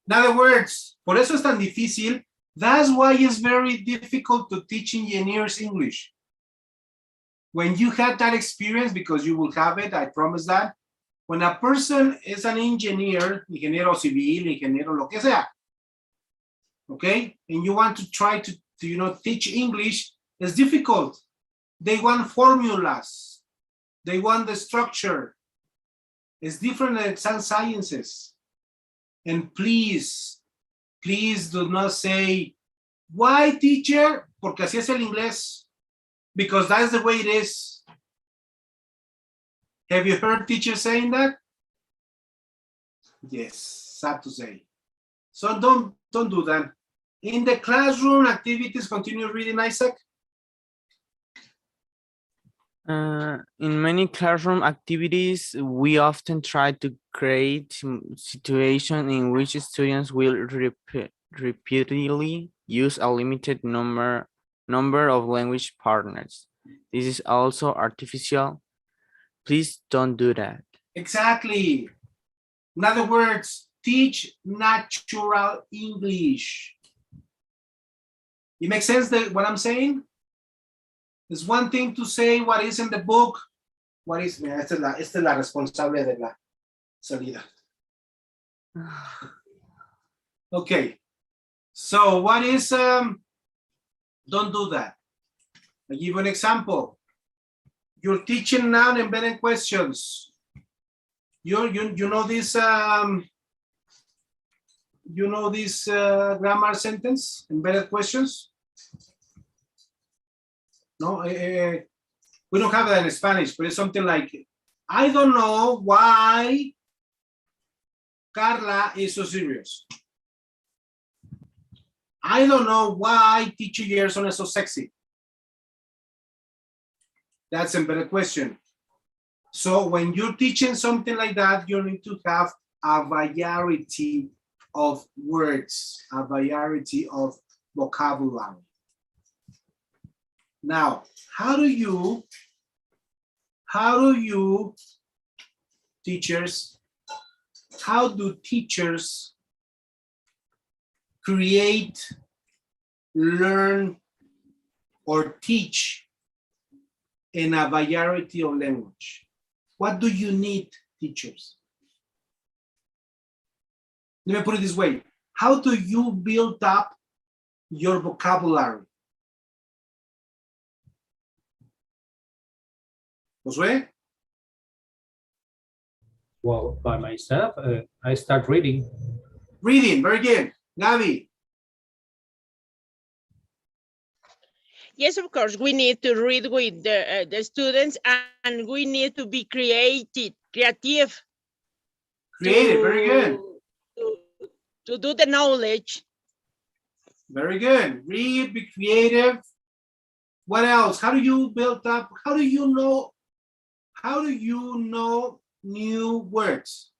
[SPEAKER 1] In other words, por eso es tan difícil. That's why it's very difficult to teach engineers English. When you have that experience, because you will have it, I promise that. When a person is an engineer, ingeniero civil, ingeniero lo que sea, okay, and you want to try to teach English, it's difficult. They want formulas. They want the structure. It's different than some sciences. And please do not say, why, teacher? Porque así es el inglés. Because that's the way it is. Have you heard teachers saying that? Yes, sad to say. So don't do that. In the classroom activities, continue reading, Isaac.
[SPEAKER 11] In many classroom activities, we often try to create situations in which students will repeatedly use a limited number of language partners. This is also artificial. Please don't do that.
[SPEAKER 1] Exactly. In other words, teach natural English. It makes sense that what I'm saying? It's one thing to say what is in the book. What is, mira, esta es la responsable de la salida. Okay. So what is, don't do that. I'll give you an example. You're teaching now embedded questions. You know this grammar sentence, embedded questions? No, we don't have that in Spanish, but it's something like, I don't know why Carla is so serious. I don't know why teacher Gerson is so sexy. That's a better question. So when you're teaching something like that, you need to have a variety of words, a variety of vocabulary. Now, how do you teachers, how do teachers create, learn, or teach in a variety of language? What do you need, teachers? Let me put it this way. How do you build up your vocabulary? Josue?
[SPEAKER 7] Well, by myself, I start reading.
[SPEAKER 1] Reading, very good. Gabi?
[SPEAKER 2] Yes, of course, we need to read with the students, and we need to be creative.
[SPEAKER 1] Creative, very good.
[SPEAKER 2] To do the knowledge.
[SPEAKER 1] Very good. Read, be creative. What else? How do you build up? How do you know new words?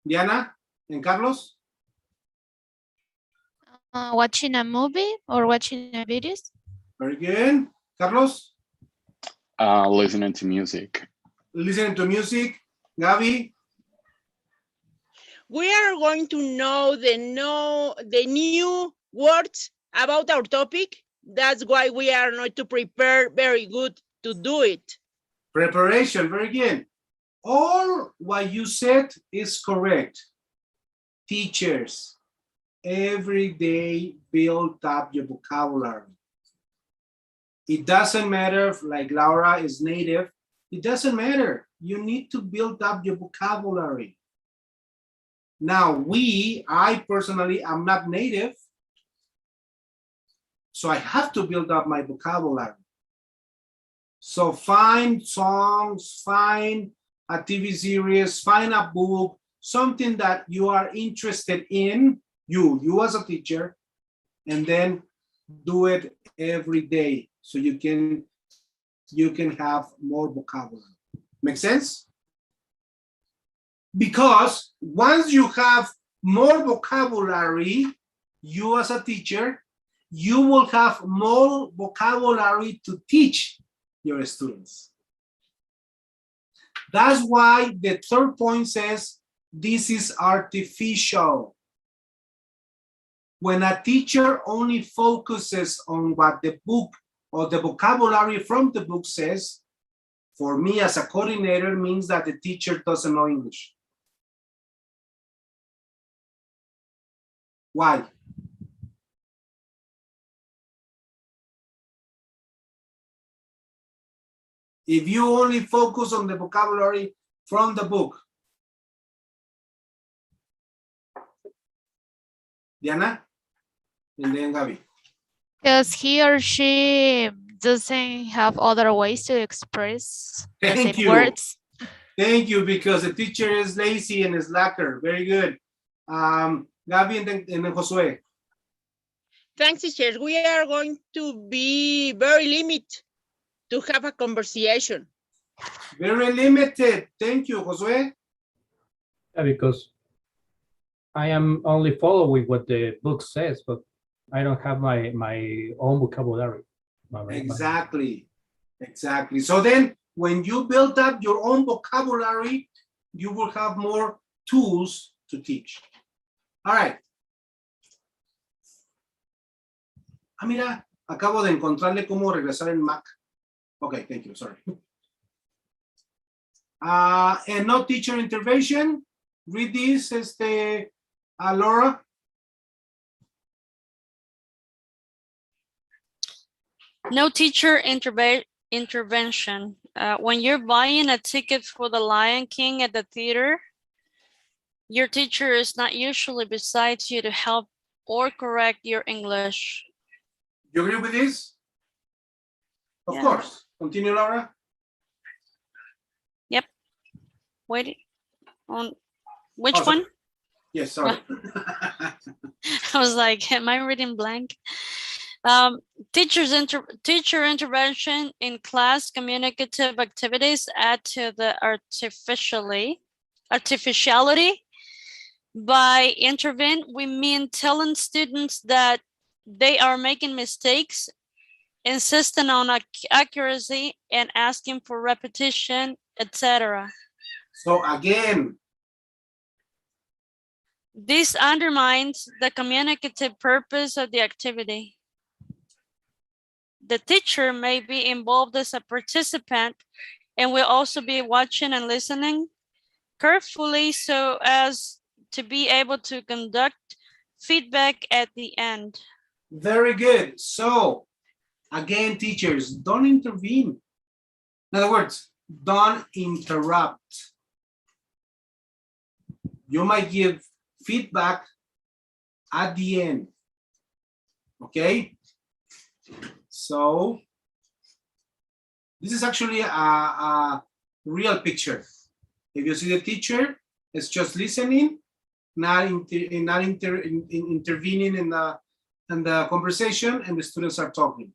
[SPEAKER 1] Diana and Carlos?
[SPEAKER 4] Watching a movie or watching a videos.
[SPEAKER 1] Very good. Carlos?
[SPEAKER 12] Listening to music.
[SPEAKER 1] Listening to music. Gabi?
[SPEAKER 2] We are going to know the new words about our topic. That's why we are not to prepare very good to do it.
[SPEAKER 1] Preparation, very good. All what you said is correct. Teachers, every day build up your vocabulary. It doesn't matter if, like Laura is native. It doesn't matter. You need to build up your vocabulary. Now, I personally am not native, so I have to build up my vocabulary. So find songs, find a TV series, find a book, something that you are interested in, you as a teacher, and then do it every day so you can have more vocabulary. Make sense? Because once you have more vocabulary, you as a teacher, you will have more vocabulary to teach your students. That's why the third point says this is artificial. When a teacher only focuses on what the book or the vocabulary from the book says, for me as a coordinator means that the teacher doesn't know English. Why? If you only focus on the vocabulary from the book. Diana? And then Gabi.
[SPEAKER 4] Because he or she doesn't have other ways to express the
[SPEAKER 1] Thank
[SPEAKER 4] same
[SPEAKER 1] you.
[SPEAKER 4] words.
[SPEAKER 1] Thank you, because the teacher is lazy and is slacker. Very good. Gabi and then Josue.
[SPEAKER 2] Thanks, teacher. We are going to be very limited to have a conversation.
[SPEAKER 1] Very limited. Thank you, Josue.
[SPEAKER 7] Yeah, because I am only following what the book says, but I don't have my own vocabulary.
[SPEAKER 1] Exactly. Exactly. So then when you build up your own vocabulary, you will have more tools to teach. All right. Ah, mira, acabo de encontrarle cómo regresar en Mac. Okay, thank you, sorry. And no teacher intervention. Read this, Laura.
[SPEAKER 8] No teacher intervention. When you're buying a ticket for the Lion King at the theater, your teacher is not usually beside you to help or correct your English.
[SPEAKER 1] You agree with this? Of
[SPEAKER 8] Yeah.
[SPEAKER 1] course. Continue, Laura.
[SPEAKER 8] Yep. Wait. On which
[SPEAKER 1] Oh, sorry.
[SPEAKER 8] one?
[SPEAKER 1] Yes, sorry.
[SPEAKER 8] I was like, am I reading blank? Teacher intervention in class communicative activities add to the artificiality. By intervene, we mean telling students that they are making mistakes, insisting on accuracy, and asking for repetition, etc.
[SPEAKER 1] So again,
[SPEAKER 8] this undermines the communicative purpose of the activity. The teacher may be involved as a participant and will also be watching and listening carefully so as to be able to conduct feedback at the end.
[SPEAKER 1] very good. So again, teachers, don't intervene. In other words, don't interrupt. You might give feedback at the end. Okay? So this is actually a real picture. If you see the teacher, it's just listening, not intervening in the conversation, and the students are talking.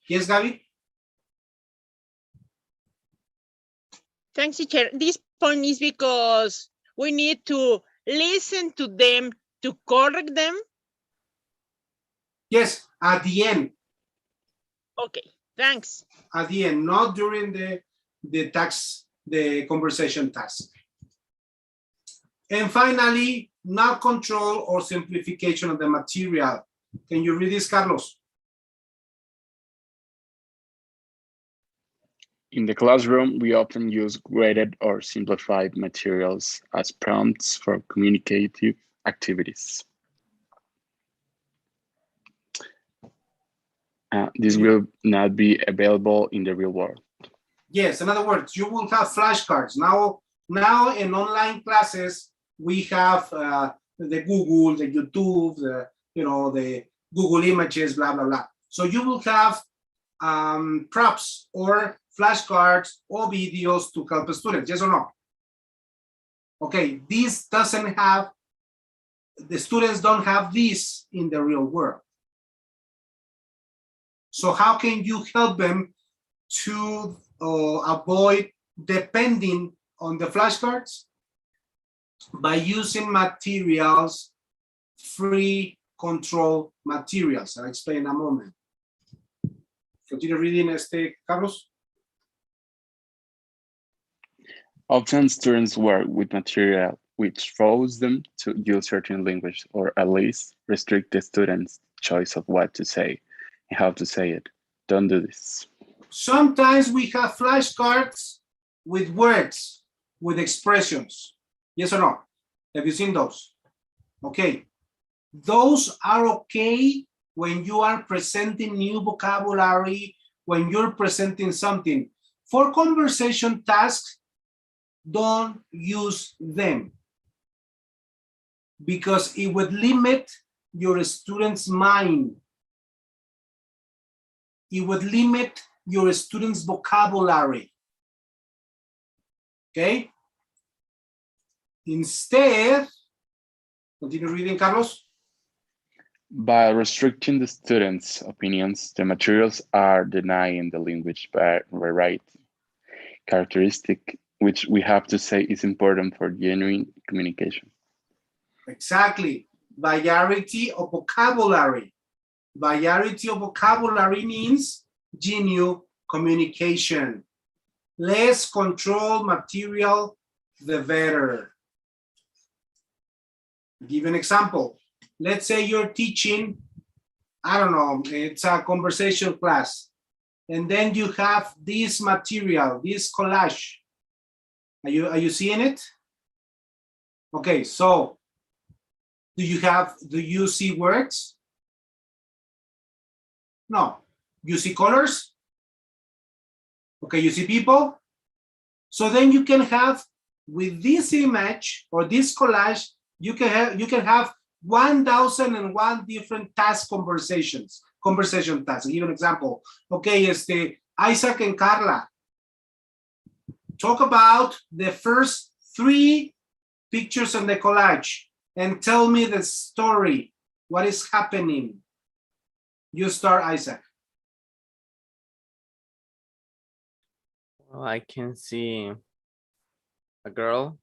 [SPEAKER 1] Yes, Gabi?
[SPEAKER 2] Thanks, teacher. This point is because we need to listen to them to correct them.
[SPEAKER 1] Yes, at the end.
[SPEAKER 2] Okay, thanks.
[SPEAKER 1] At the end, not during the conversation task. And finally, not control or simplification of the material. Can you read this, Carlos?
[SPEAKER 12] In the classroom, we often use graded or simplified materials as prompts for communicative activities. This will not be available in the real world.
[SPEAKER 1] Yes, in other words, you will have flashcards. Now in online classes, we have the Google, the YouTube, the Google Images, blah, blah, blah. So you will have props or flashcards or videos to help the students, yes or no? Okay, this doesn't have, the students don't have this in the real world. So how can you help them to avoid depending on the flashcards? By using materials, free control materials. I'll explain in a moment. Continue reading, Carlos.
[SPEAKER 12] Often students work with material which forces them to use certain language or at least restrict the student's choice of what to say and how to say it. Don't do this.
[SPEAKER 1] Sometimes we have flashcards with words, with expressions. Yes or no? Have you seen those? Okay. Those are okay when you are presenting new vocabulary, when you're presenting something. For conversation tasks, don't use them because it would limit your student's mind. It would limit your student's vocabulary. Okay? Instead, continue reading, Carlos.
[SPEAKER 12] By restricting the students' opinions, the materials are denying the language variety characteristic, which we have to say is important for genuine communication.
[SPEAKER 1] Exactly. Variety of vocabulary. Variety of vocabulary means genuine communication. Less control material, the better. I'll give you an example. Let's say you're teaching, I don't know, it's a conversation class. And then you have this material, this collage. Are you seeing it? Okay, so do you see words? No. You see colors? Okay, you see people? So then you can have, with this image or this collage, you can have 1,001 different conversation tasks. I'll give you an example. Okay, Isaac and Carla, talk about the first 3 pictures on the collage and tell me the story. What is happening? You start, Isaac.
[SPEAKER 11] Well, I can see a girl.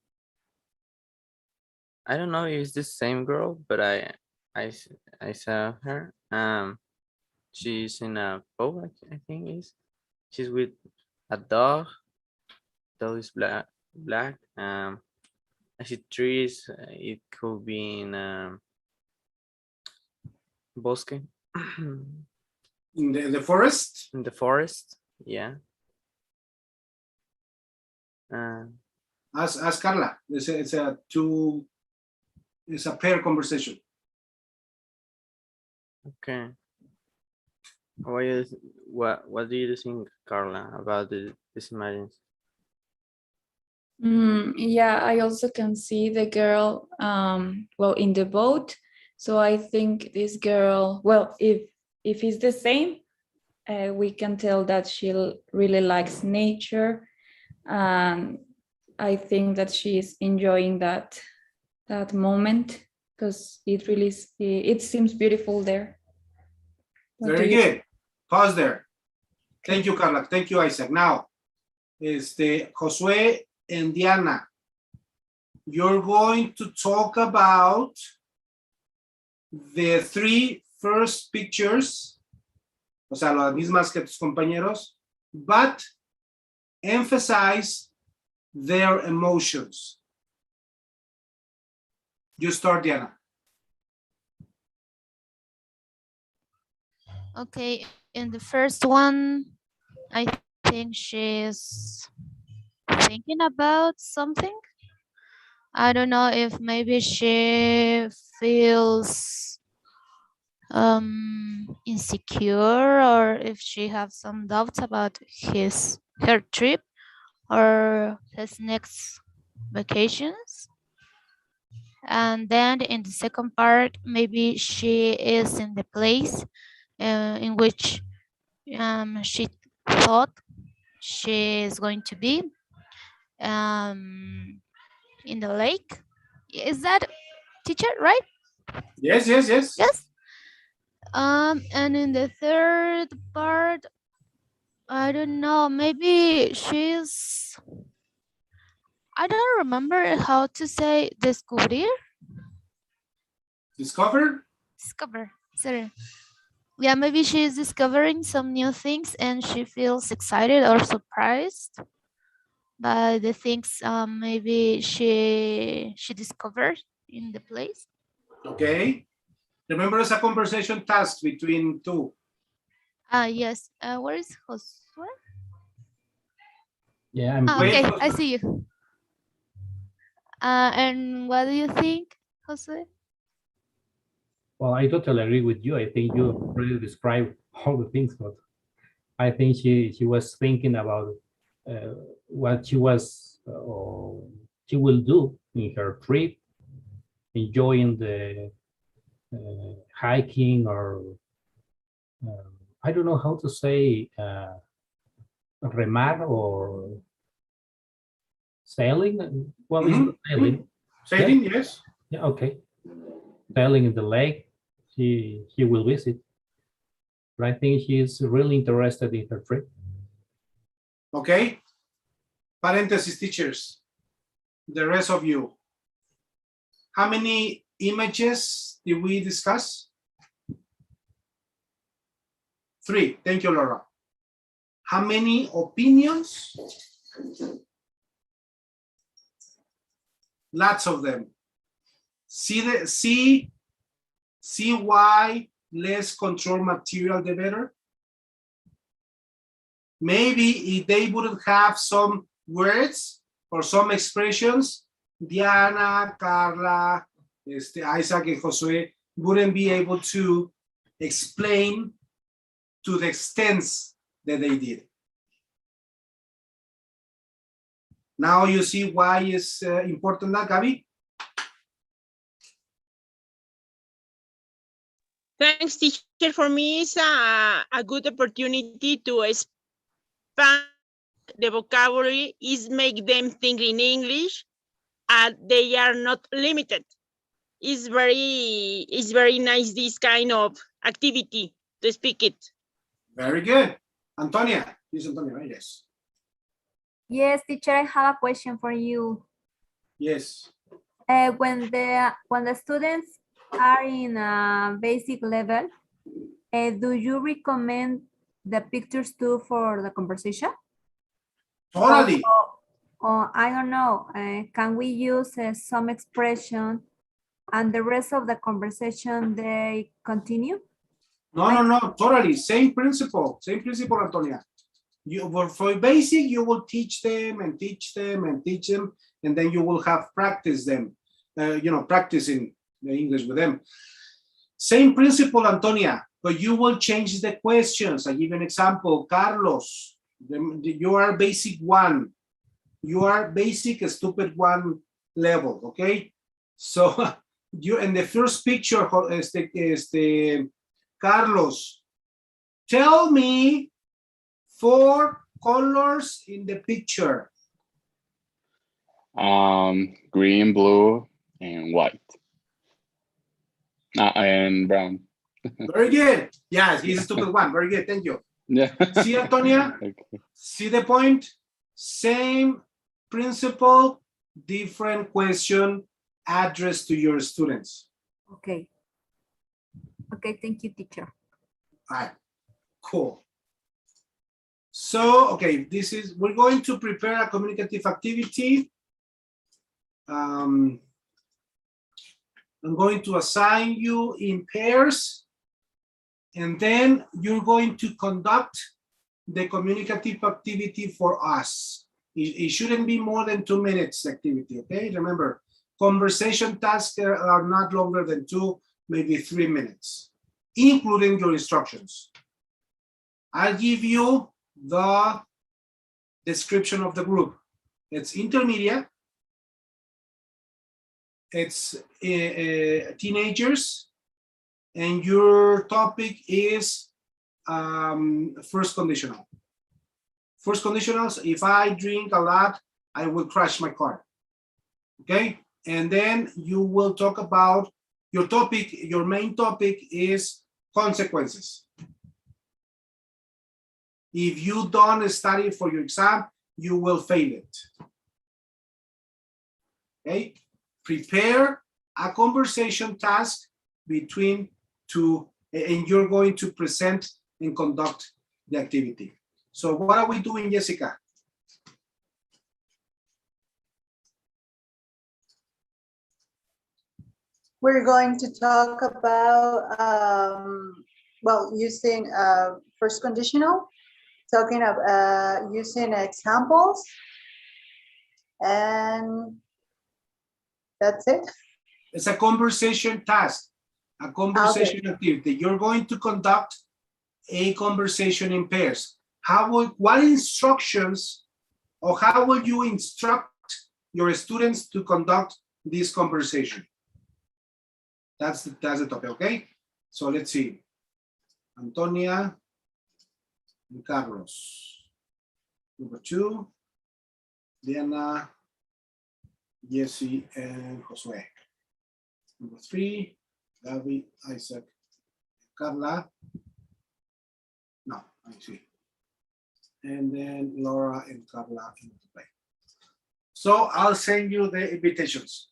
[SPEAKER 11] I don't know if it's the same girl, but I saw her. She's in a boat, I think is. She's with a dog. Dog is black. I see trees. It could be in bosque.
[SPEAKER 1] In the forest?
[SPEAKER 11] In the forest, yeah.
[SPEAKER 1] Ask Carla. It's a pair conversation.
[SPEAKER 11] Okay. What do you think, Carla, about these images?
[SPEAKER 3] Yeah, I also can see the girl, well, in the boat. So I think this girl, well, if it's the same, we can tell that she really likes nature. And I think that she is enjoying that moment because it seems beautiful there.
[SPEAKER 1] Very good. Pause there. Thank you, Carla. Thank you, Isaac. Now, Josue and Diana, you're going to talk about the 3 first pictures, o sea, las mismas que tus compañeros, but emphasize their emotions. You start, Diana.
[SPEAKER 4] Okay, in the first one, I think she's thinking about something. I don't know if maybe she feels insecure, or if she has some doubts about her trip or his next vacations. And then in the second part, maybe she is in the place in which she thought she is going to be, in the lake. Is that, teacher, right?
[SPEAKER 1] Yes, yes, yes.
[SPEAKER 4] Yes. And in the third part, I don't know, maybe I don't remember how to say descubrir.
[SPEAKER 1] Discover?
[SPEAKER 4] Discover, sorry. Yeah, maybe she is discovering some new things and she feels excited or surprised by the things maybe she discovered in the place.
[SPEAKER 1] Okay. Remember, it's a conversation task between two.
[SPEAKER 4] Yes. Where is Josue?
[SPEAKER 7] Yeah, I'm
[SPEAKER 4] Okay, I see you. And what do you think, Josue?
[SPEAKER 7] Well, I totally agree with you. I think you really described all the things, but I think she was thinking about what she was or she will do in her trip, enjoying the hiking, or I don't know how to say remar or sailing. Well, it's not sailing.
[SPEAKER 1] Sailing, yes.
[SPEAKER 7] Yeah, okay. Sailing in the lake, she will visit. But I think she is really interested in her trip.
[SPEAKER 1] Okay. Parenthesis, teachers. The rest of you. How many images did we discuss? 3. Thank you, Laura. How many opinions? Lots of them. See why less control material, the better? Maybe if they wouldn't have some words or some expressions, Diana, Carla, Isaac, and Josue wouldn't be able to explain to the extent that they did. Now you see why it's important, that, Gabi?
[SPEAKER 2] Thanks, teacher. For me, it's a good opportunity to expand the vocabulary, is make them think in English, and they are not limited. It's very nice, this kind of activity, to speak it.
[SPEAKER 1] Very good. Antonia. Yes, Antonia, yes.
[SPEAKER 9] Yes, teacher, I have a question for you.
[SPEAKER 1] Yes.
[SPEAKER 9] When the students are in a basic level, do you recommend the pictures too for the conversation?
[SPEAKER 1] Totally.
[SPEAKER 9] Or I don't know, can we use some expression and the rest of the conversation they continue?
[SPEAKER 1] No, totally. Same principle, Antonia. For basic, you will teach them and teach them and teach them, and then you will have practice them, practicing the English with them. Same principle, Antonia, but you will change the questions. I give an example. Carlos, you are basic 1. You are basic stupid 1 level, okay? So you in the first picture, Carlos, tell me 4 colors in the picture.
[SPEAKER 12] Green, blue, and white. And brown.
[SPEAKER 1] Very good. Yes, he's a stupid 1. Very good. Thank you.
[SPEAKER 12] Yeah.
[SPEAKER 1] See, Antonia? Okay. See the point? Same principle, different question addressed to your students.
[SPEAKER 9] Okay. Okay, thank you, teacher.
[SPEAKER 1] All right, cool. So, okay, we're going to prepare a communicative activity. I'm going to assign you in pairs, and then you're going to conduct the communicative activity for us. It shouldn't be more than 2 minutes activity, okay? Remember, conversation tasks are not longer than 2, maybe 3 minutes. including your instructions. I'll give you the description of the group. It's intermediate. It's teenagers, and your topic is first conditional. First conditionals, if I drink a lot, I will crash my car. Okay, and then you will talk about your topic. Your main topic is consequences. If you don't study for your exam, you will fail it. Okay, prepare a conversation task between two, and you're going to present and conduct the activity. So what are we doing, Jessica?
[SPEAKER 10] We're going to talk about, well, using first conditional, talking about using examples, and that's it.
[SPEAKER 1] It's a conversation task, a conversation activity. You're going to conduct a conversation in pairs. What instructions, or how will you instruct your students to conduct this conversation? That's the topic, okay? So let's see. Antonia and Carlos. Number 2, Diana, Jesse, and Josue. Number 3, Gaby, Isaac, Carla. No, I see. And then Laura and Carla in the play. So I'll send you the invitations.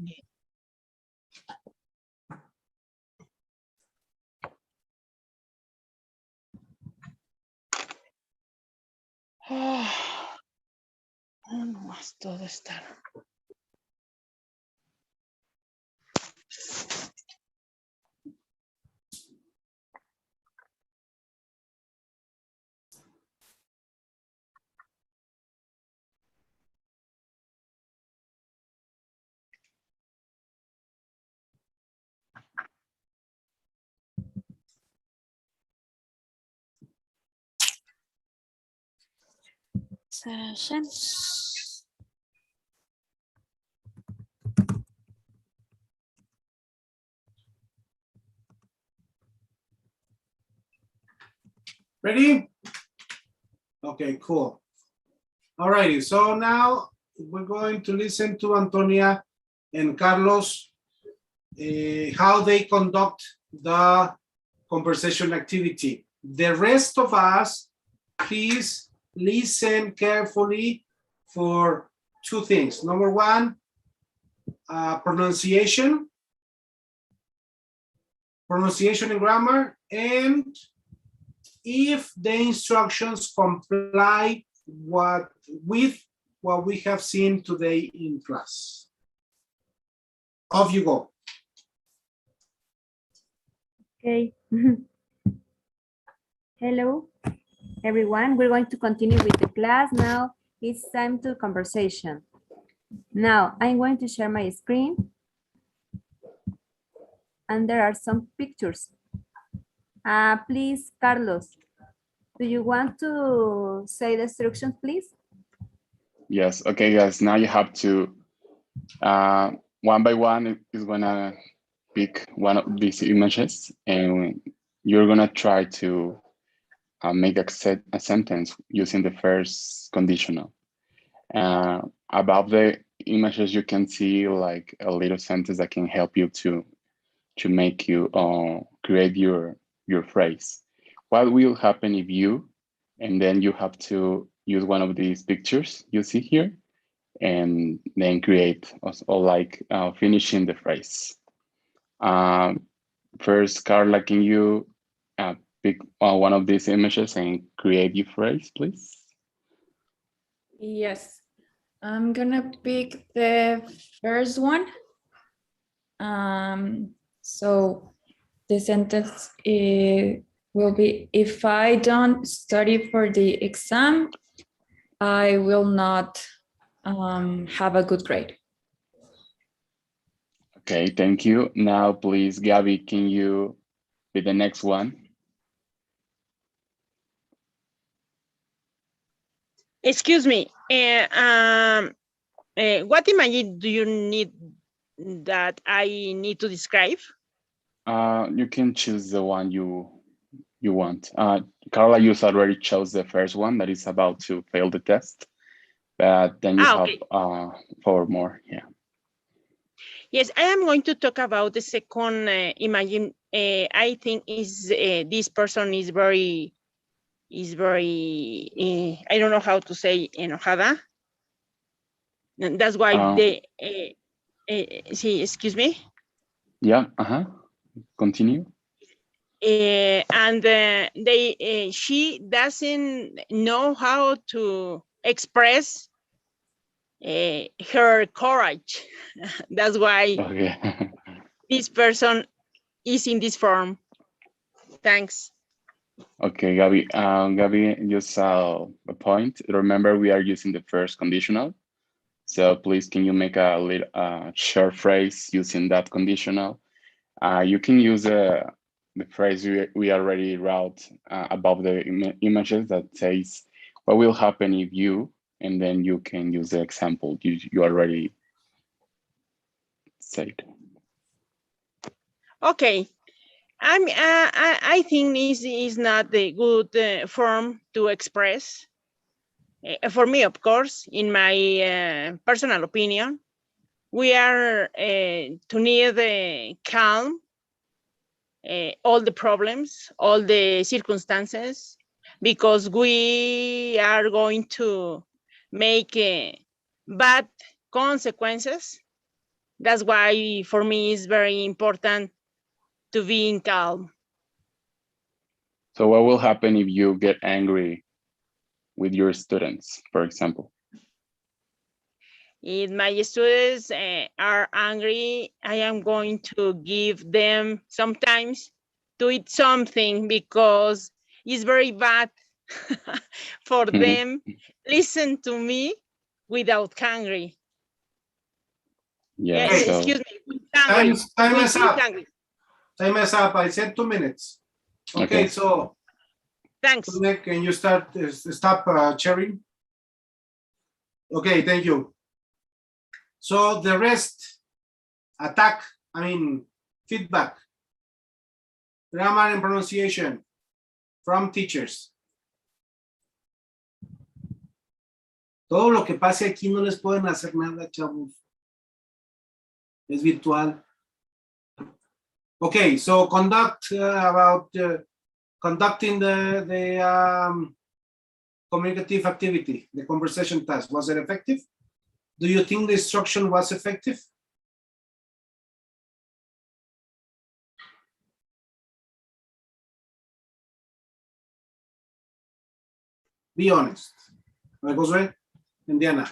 [SPEAKER 2] No más todo está.
[SPEAKER 8] Session.
[SPEAKER 1] Ready? Okay, cool. All righty, so now we're going to listen to Antonia and Carlos, how they conduct the conversation activity. The rest of us, please listen carefully for two things. Number one, pronunciation and grammar, and if the instructions comply with what we have seen today in class. Off you go.
[SPEAKER 9] Okay. Hello, everyone. We're going to continue with the class now. It's time to conversation. Now, I'm going to share my screen. And there are some pictures. Please, Carlos, do you want to say the instructions, please?
[SPEAKER 12] Yes. Okay, guys. Now you have to, one by one, is gonna pick one of these images, and you're gonna try to make a sentence using the first conditional. Above the images, you can see like a little sentence that can help you to make you create your phrase. What will happen if you, and then you have to use one of these pictures you see here, and then create or like finishing the phrase. First, Carla, can you pick one of these images and create your phrase, please?
[SPEAKER 3] Yes, I'm gonna pick the first one. So the sentence will be, if I don't study for the exam, I will not have a good grade.
[SPEAKER 12] Okay, thank you. Now, please, Gabby, can you be the next one?
[SPEAKER 2] Excuse me. What image do you need that I need to describe?
[SPEAKER 12] You can choose the one you want. Carla, you already chose the first one that is about to fail the test, but then you have
[SPEAKER 2] okay.
[SPEAKER 12] 4 more. Yeah.
[SPEAKER 2] Yes, I am going to talk about the second image. I think is this person is very, I don't know how to say enojada. And that's why they, see, excuse me.
[SPEAKER 12] Yeah, continue.
[SPEAKER 2] And she doesn't know how to express her courage. That's why this person is in this form. Thanks.
[SPEAKER 12] Okay, Gabby. Gabby, just a point. Remember, we are using the first conditional. So please, can you make a little short phrase using that conditional? You can use the phrase we already wrote above the images that says, what will happen if you, and then you can use the example you already said.
[SPEAKER 2] Okay. I think this is not the good form to express. For me, of course, in my personal opinion, we are to need calm, all the problems, all the circumstances, because we are going to make bad consequences That's why for me it's very important to be in calm.
[SPEAKER 12] So what will happen if you get angry with your students, for example?
[SPEAKER 2] If my students are angry, I am going to give them sometimes to eat something because it's very bad for them listen to me without hungry.
[SPEAKER 12] Yeah,
[SPEAKER 1] Okay.
[SPEAKER 12] so
[SPEAKER 2] Excuse me, with hungry.
[SPEAKER 1] Time
[SPEAKER 2] With
[SPEAKER 1] is up.
[SPEAKER 2] hungry.
[SPEAKER 1] Time is up. I said 2 minutes. Okay,
[SPEAKER 12] Okay.
[SPEAKER 1] so
[SPEAKER 2] Thanks.
[SPEAKER 1] can you stop sharing? Okay, thank you. So the rest, feedback, grammar and pronunciation from teachers. Todo lo que pase aquí no les pueden hacer nada, chavos. Es virtual. Okay, so conducting the communicative activity, the conversation task, was it effective? Do you think the instruction was effective? Be honest. Josue and Diana.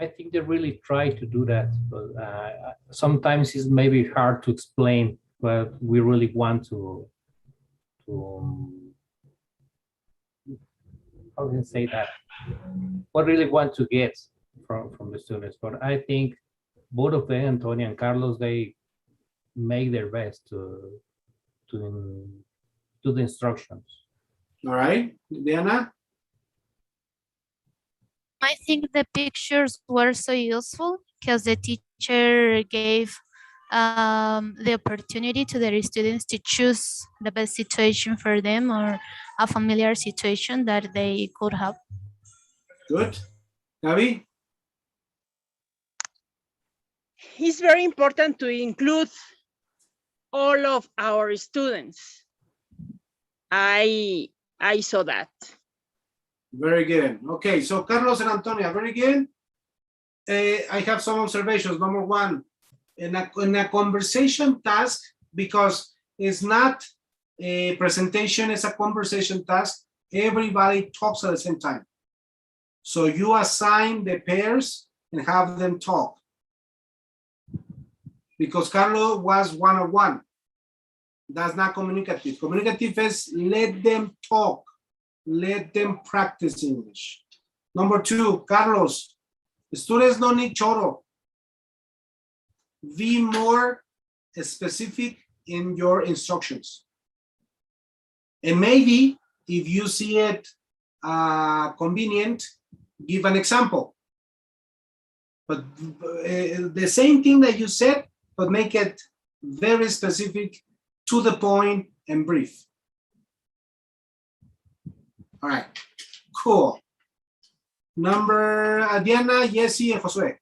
[SPEAKER 7] I think they really try to do that, but sometimes it's maybe hard to explain, but we really want to how can I say that? What really want to get from the students, but I think both of them, Antonio and Carlos, they make their best to do the instructions.
[SPEAKER 1] All right, Diana?
[SPEAKER 4] I think the pictures were so useful because the teacher gave the opportunity to their students to choose the best situation for them or a familiar situation that they could have.
[SPEAKER 1] Good. Gabi?
[SPEAKER 2] It's very important to include all of our students. I saw that.
[SPEAKER 1] Very good. Okay, so Carlos and Antonia, very good. I have some observations. Number one, in a conversation task, because it's not a presentation, it's a conversation task, everybody talks at the same time. So you assign the pairs and have them talk. Because Carlos was one-on-one. That's not communicative. Communicative is let them talk. Let them practice English. Number two, Carlos, students don't need choro. Be more specific in your instructions. And maybe if you see it convenient, give an example. But the same thing that you said, but make it very specific, to the point, and brief. All right, cool. Number Diana, Yesi, and Josue.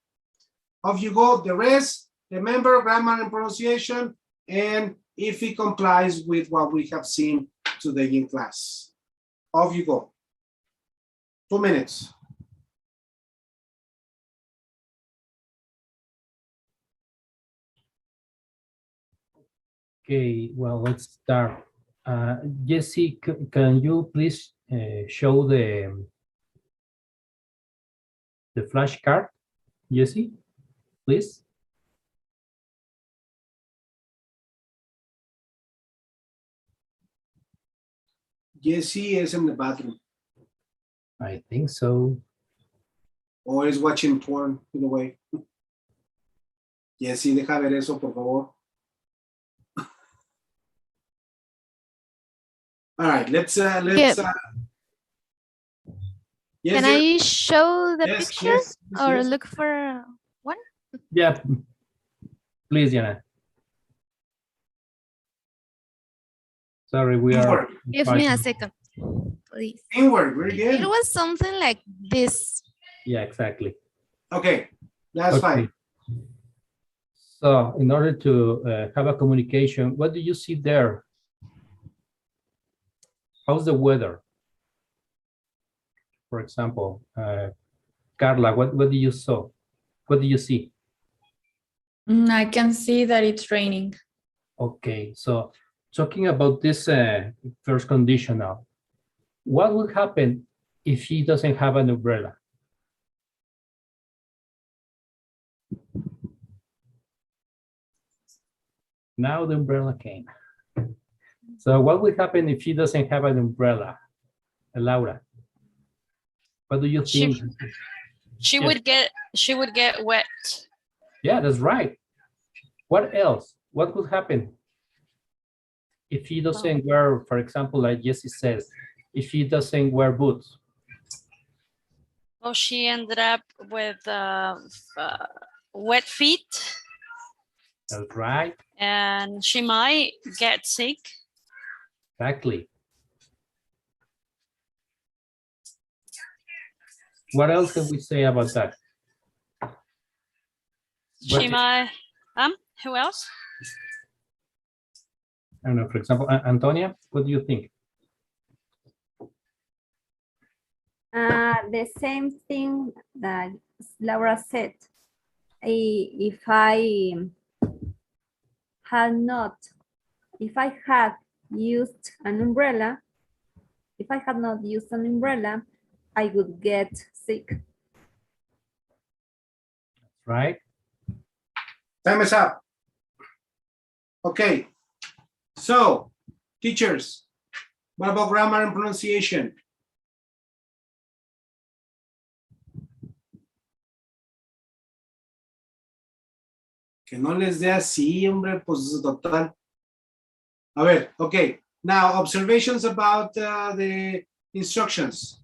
[SPEAKER 1] Off you go. The rest, remember grammar and pronunciation, and if it complies with what we have seen today in class. Off you go. 2 minutes.
[SPEAKER 7] Okay, well, let's start. Jesse, can you please show the flashcard, Jesse, please?
[SPEAKER 1] Jesse is in the bathroom.
[SPEAKER 7] I think so.
[SPEAKER 1] Or is watching porn, in a way. Jesse, deja ver eso, por favor. All right, let's
[SPEAKER 4] Can I show the pictures or look for one?
[SPEAKER 7] Yeah, please, Diana. Sorry, we are.
[SPEAKER 4] Give me a second, please.
[SPEAKER 1] Inward, very good.
[SPEAKER 4] It was something like this.
[SPEAKER 7] Yeah, exactly.
[SPEAKER 1] Okay, that's fine.
[SPEAKER 7] So in order to have a communication, what do you see there? How's the weather? For example, Carla, what do you saw? What do you see?
[SPEAKER 3] I can see that it's raining.
[SPEAKER 7] Okay, so talking about this first conditional, what would happen if he doesn't have an umbrella? Now the umbrella came. So what would happen if he doesn't have an umbrella? Laura, what do you think?
[SPEAKER 8] She
[SPEAKER 7] Yes.
[SPEAKER 8] would get wet.
[SPEAKER 7] Yeah, that's right. What else? What could happen if he doesn't wear, for example, like Jessie says, if he doesn't wear boots?
[SPEAKER 8] Well, she ended up with wet feet.
[SPEAKER 7] That's right.
[SPEAKER 8] And she might get sick.
[SPEAKER 7] Exactly. What else can we say about that?
[SPEAKER 8] She might, who else?
[SPEAKER 7] I don't know, for example, Antonia, what do you think?
[SPEAKER 9] The same thing that Laura said. If I had used an umbrella, I would get sick.
[SPEAKER 7] Right.
[SPEAKER 1] Time is up. Okay. So, teachers, what about grammar and pronunciation? Que no les dé así, hombre, pues total. A ver, okay. Now, observations about the instructions.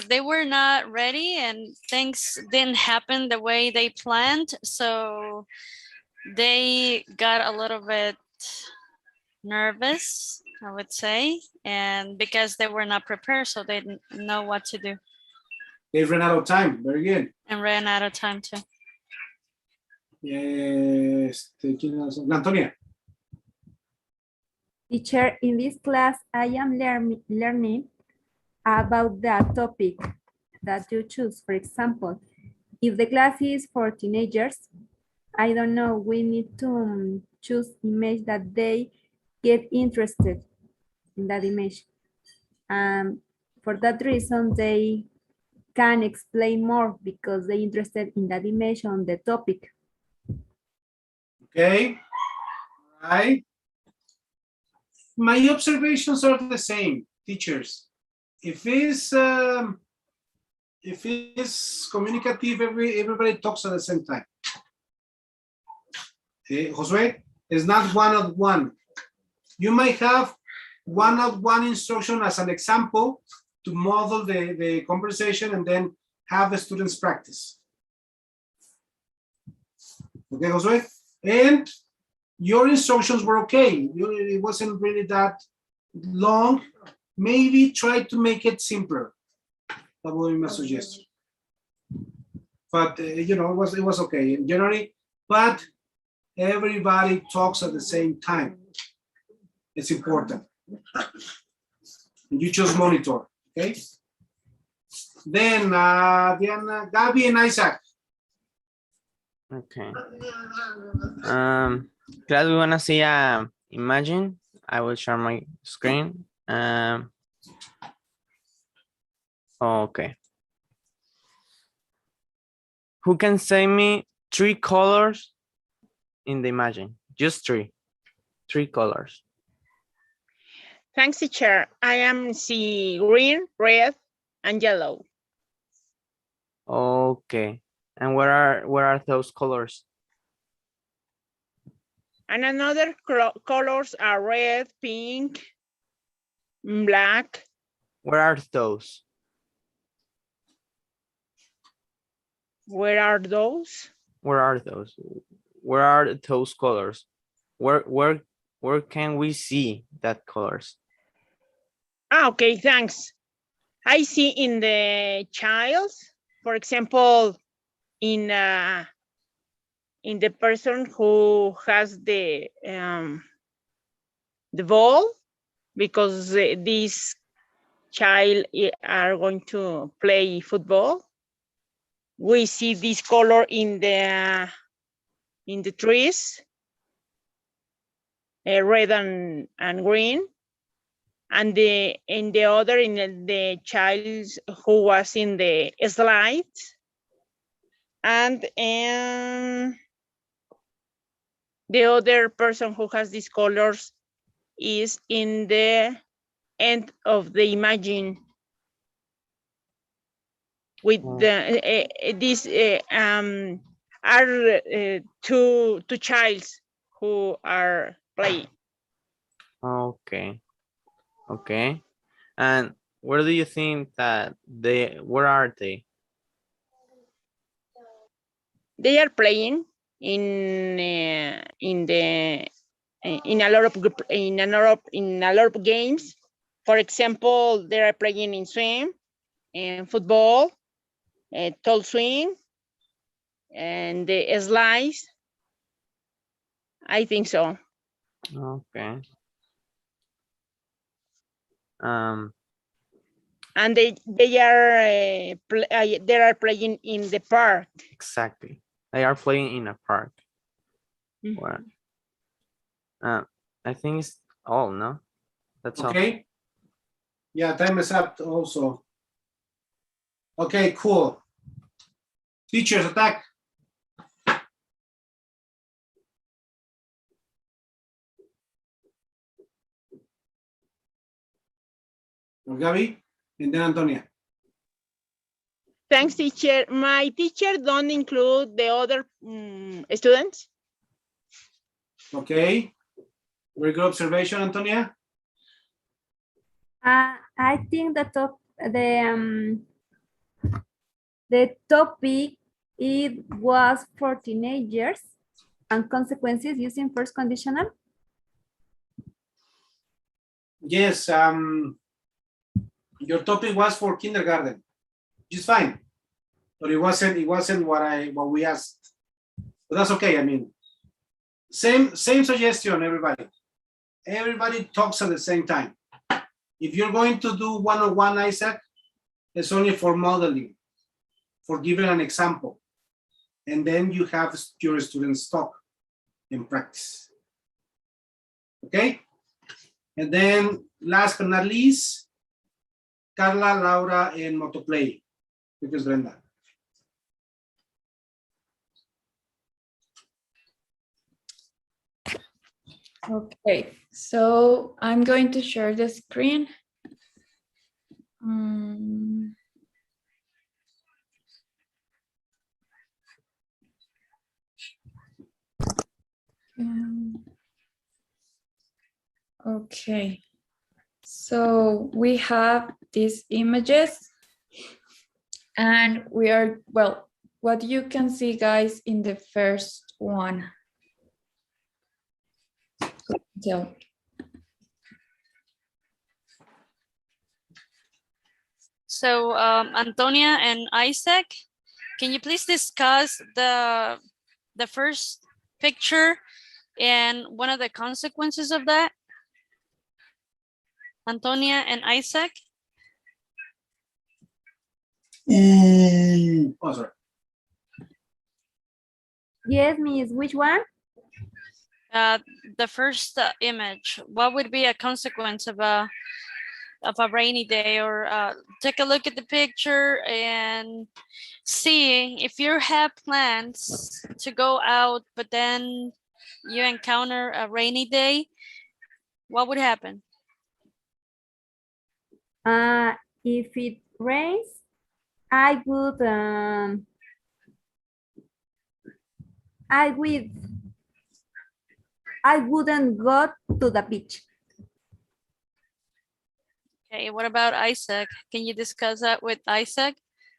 [SPEAKER 8] They were not ready and things didn't happen the way they planned. So they got a little bit nervous, I would say. And because they were not prepared, so they didn't know what to do.
[SPEAKER 1] They ran out of time. Very good.
[SPEAKER 8] And ran out of time too.
[SPEAKER 1] Yes. Antonia.
[SPEAKER 9] Teacher, in this class, I am learning about that topic that you choose. For example, if the class is for teenagers, I don't know, we need to choose image that they get interested in that image. For that reason, they can explain more because they're interested in that image on the topic.
[SPEAKER 1] Okay. All right. My observations are the same, teachers. If it's communicative, everybody talks at the same time. Josue, it's not one-on-one. You might have one-on-one instruction as an example to model the conversation and then have the students practice. Okay, Josue? And your instructions were okay. It wasn't really that long. Maybe try to make it simpler. That would be my suggestion. But you know, it was okay in generally. But everybody talks at the same time. It's important. You just monitor, okay? Then Diana, Gabby, and Isaac.
[SPEAKER 11] Okay. Class, we wanna see imagine. I will share my screen. Okay. Who can say me 3 colors in the imagine? Just 3 colors.
[SPEAKER 2] Thanks, teacher. I am see green, red, and yellow.
[SPEAKER 11] Okay. And where are those colors?
[SPEAKER 2] And another colors are red, pink, black.
[SPEAKER 11] Where are those?
[SPEAKER 2] Where are those?
[SPEAKER 11] Where are those? Where are those colors? Where can we see that colors?
[SPEAKER 2] Okay, thanks. I see in the child, for example, in the person who has the ball, because this child are going to play football. We see this color in the trees, red and green. And in the child who was in the slide. And the other person who has these colors is in the end of the imagine with these are two childs who are playing.
[SPEAKER 11] Okay. Okay. And where do you think that where are they?
[SPEAKER 2] They are playing in a lot of games. For example, they are playing in swim, in football, tall swing, and the slides. I think so.
[SPEAKER 11] Okay.
[SPEAKER 2] And they are playing in the park.
[SPEAKER 11] Exactly. They are playing in a park. Well, I think it's all, no? That's all.
[SPEAKER 1] Okay. Yeah, time is up also. Okay, cool. Teachers, attack. Gabi, and then Antonia.
[SPEAKER 2] Thanks, teacher. My teacher don't include the other students.
[SPEAKER 1] Okay. Very good observation, Antonia.
[SPEAKER 5] I think the topic it was for teenagers and consequences using first conditional.
[SPEAKER 1] Yes, your topic was for kindergarten, which is fine, but it wasn't what we asked. But that's okay. I mean, same suggestion, everybody. Everybody talks at the same time. If you're going to do one-on-one, Isaac, it's only for modeling, for giving an example. And then you have your students talk in practice. Okay? And then last but not least, Carla, Laura, and Motoplay. Because Brenda.
[SPEAKER 3] Okay, so I'm going to share the screen. Okay, so we have these images and we are, well, what you can see, guys, in the first one.
[SPEAKER 8] So Antonia and Isaac, can you please discuss the first picture and one of the consequences of that? Antonia and Isaac?
[SPEAKER 1] Oh, sorry.
[SPEAKER 5] Yes, Miss, which one?
[SPEAKER 8] The first image. What would be a consequence of a rainy day? Or take a look at the picture and see if you have plans to go out, but then you encounter a rainy day, what would happen?
[SPEAKER 5] If it rains, I wouldn't go to the beach.
[SPEAKER 8] Okay, what about Isaac? Can you discuss that with Isaac?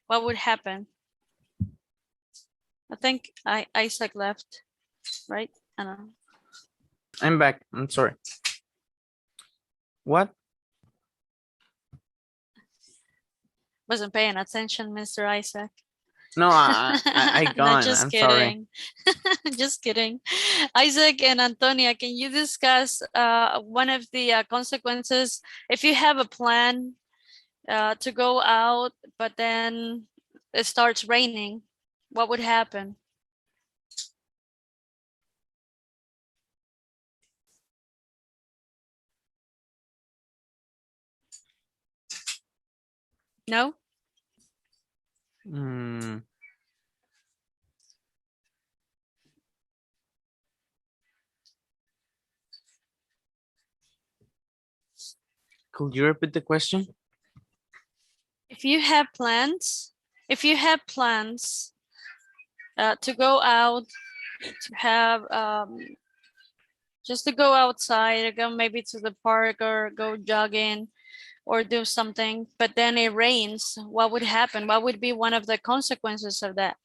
[SPEAKER 8] What would happen? I think Isaac left, right? I don't know.
[SPEAKER 11] I'm back. I'm sorry. What?
[SPEAKER 8] Wasn't paying attention, Mr. Isaac.
[SPEAKER 11] No, I gone.
[SPEAKER 8] No, just
[SPEAKER 11] I'm
[SPEAKER 8] kidding.
[SPEAKER 11] sorry.
[SPEAKER 8] Just kidding. Isaac and Antonia, can you discuss one of the consequences if you have a plan to go out, but then it starts raining, what would happen? No?
[SPEAKER 11] Mm, could you repeat the question?
[SPEAKER 8] If you have plans, to go out, to have just to go outside, or go maybe to the park, or go jogging, or do something, but then it rains, what would happen? What would be one of the consequences of that?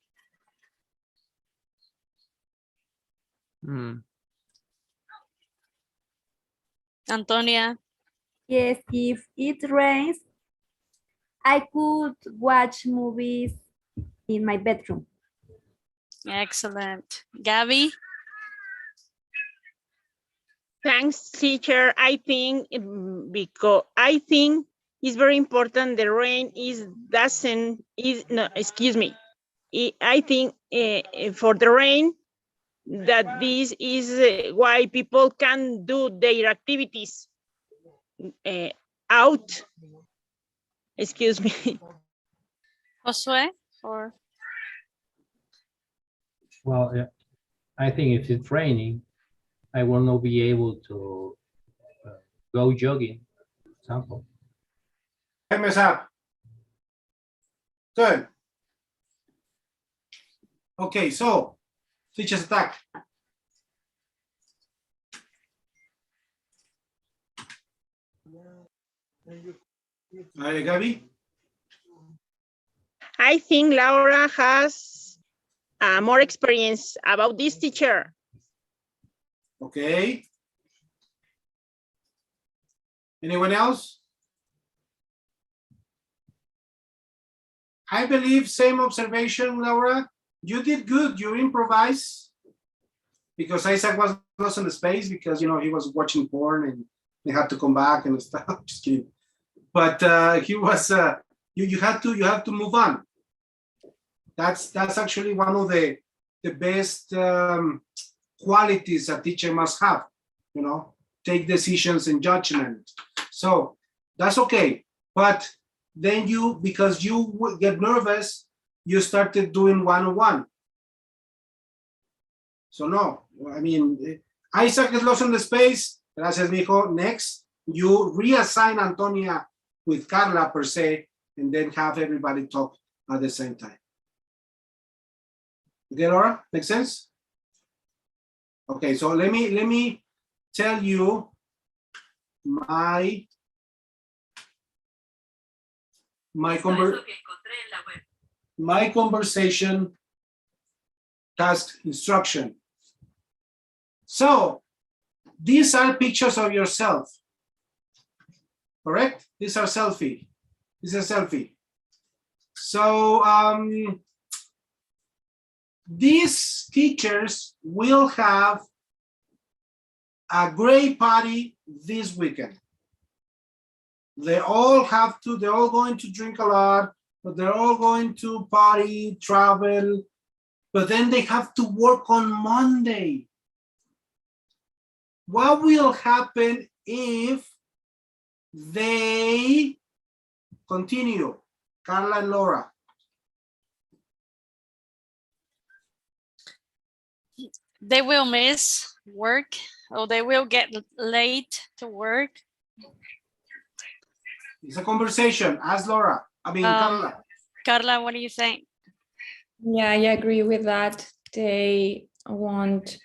[SPEAKER 8] Antonia?
[SPEAKER 5] Yes, if it rains, I could watch movies in my bedroom.
[SPEAKER 8] Excellent. Gabby?
[SPEAKER 2] Thanks, teacher. I think because I think it's very important. The rain I think for the rain that this is why people can do their activities out. Excuse me.
[SPEAKER 8] Josue? Or
[SPEAKER 7] Well, yeah, I think if it's raining, I will not be able to go jogging, for example.
[SPEAKER 1] Time is up. Good. Okay, so teacher's attack. Gabby?
[SPEAKER 2] I think Laura has more experience about this teacher.
[SPEAKER 1] Okay. Anyone else? I believe same observation, Laura. You did good. You improvised because Isaac was lost in the space because he was watching porn and they had to come back and stuff. Just kidding. But he was. You have to move on. That's actually one of the best qualities a teacher must have. Take decisions and judgment. So that's okay. But then because you get nervous, you started doing one-on-one. So no, I mean, Isaac is lost in the space. Gracias, mijo. Next, you reassign Antonia with Carla per se, and then have everybody talk at the same time. Okay, Laura, make sense? Okay, so let me tell you my conversation task instruction. So these are pictures of yourself, correct? These are selfie. This is a selfie. So these teachers will have a great party this weekend. They're all going to drink a lot, but they're all going to party, travel, but then they have to work on Monday. What will happen if they continue? Carla and Laura.
[SPEAKER 8] they will miss work, or they will get late to work.
[SPEAKER 1] It's a conversation. Ask Laura. Carla.
[SPEAKER 8] Carla, what do you think?
[SPEAKER 3] Yeah, I agree with that. They won't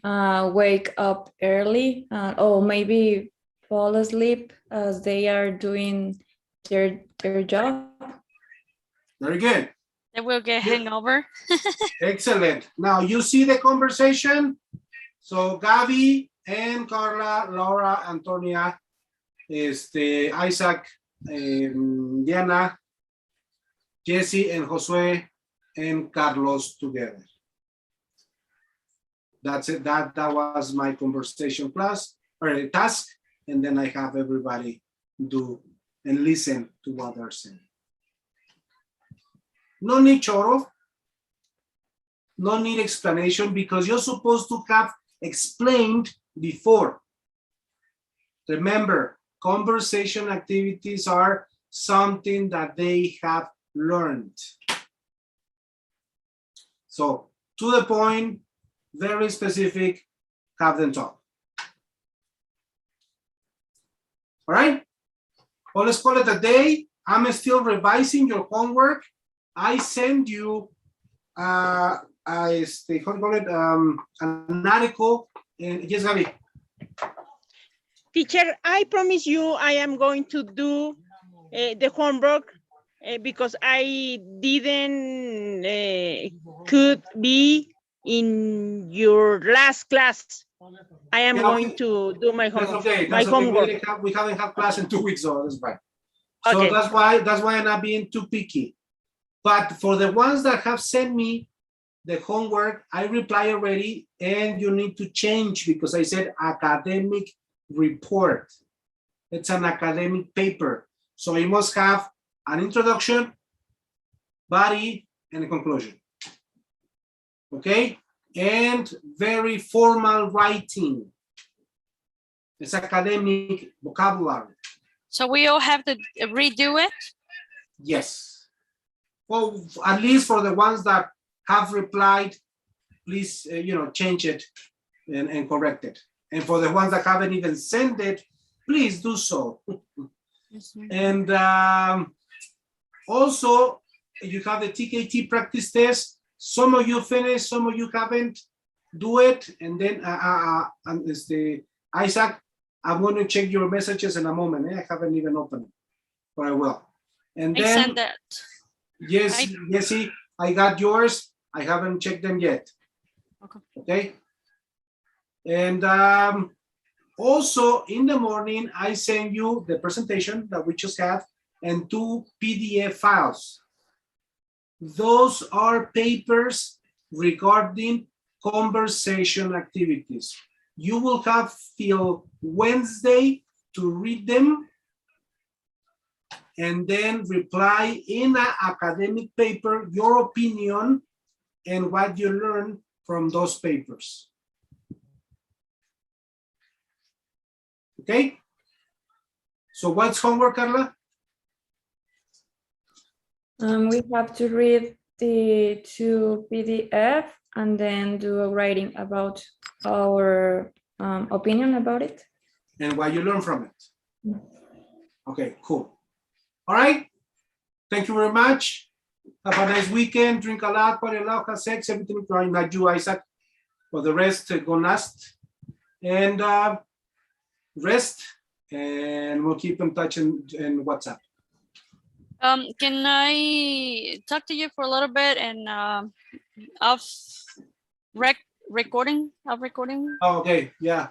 [SPEAKER 3] wake up early or maybe fall asleep as they are doing their job.
[SPEAKER 1] Very good.
[SPEAKER 8] They will get hangover.
[SPEAKER 1] Excellent. Now you see the conversation. So Gabby and Carla, Laura, Antonia, Isaac, Diana, Jesse, and Josue, and Carlos together. That's it. That was my conversation class or task, and then I have everybody do and listen to what they're saying. No need choro. No need explanation because you're supposed to have explained before. Remember, conversation activities are something that they have learned. So, to the point, very specific, have them talk. All right? Well, let's call it a day. I'm still revising your homework. I send you how do you call it, an article. Yes, Gabi.
[SPEAKER 2] Teacher, I promise you I am going to do the homework because I didn't could be in your last class. I am going to do my homework.
[SPEAKER 1] That's okay.
[SPEAKER 2] My homework.
[SPEAKER 1] We haven't had class in 2 weeks, so that's fine. So
[SPEAKER 2] Okay.
[SPEAKER 1] that's why I'm not being too picky. But for the ones that have sent me the homework, I reply already, and you need to change because I said academic report. It's an academic paper. So you must have an introduction, body, and a conclusion. Okay? And very formal writing. It's academic vocabulary.
[SPEAKER 8] So we all have to redo it?
[SPEAKER 1] Yes. Well, at least for the ones that have replied, please, change it and correct it. And for the ones that haven't even sent it, please do so. And also, you have the TKT practice test. Some of you finished, some of you haven't. Do it, and then Isaac, I'm going to check your messages in a moment. I haven't even opened it, but I will. And
[SPEAKER 8] I
[SPEAKER 1] then,
[SPEAKER 8] sent that.
[SPEAKER 1] yes, Jesse, I got yours. I haven't checked them yet. Okay. And also in the morning, I send you the presentation that we just have and 2 PDF files. Those are papers regarding conversation activities. You will have till Wednesday to read them and then reply in an academic paper your opinion and what you learned from those papers. Okay? So what's homework, Carla?
[SPEAKER 3] We have to read the 2 PDF and then do a writing about our opinion about it.
[SPEAKER 1] And what you learn from it. Okay, cool. All right. Thank you very much. Have a nice weekend. Drink a lot, party a lot, have sex, everything going like you, Isaac. For the rest, go nast. And rest. And we'll keep in touch in WhatsApp.
[SPEAKER 8] Can I talk to you for a little bit and recording?
[SPEAKER 1] Oh, okay, yeah.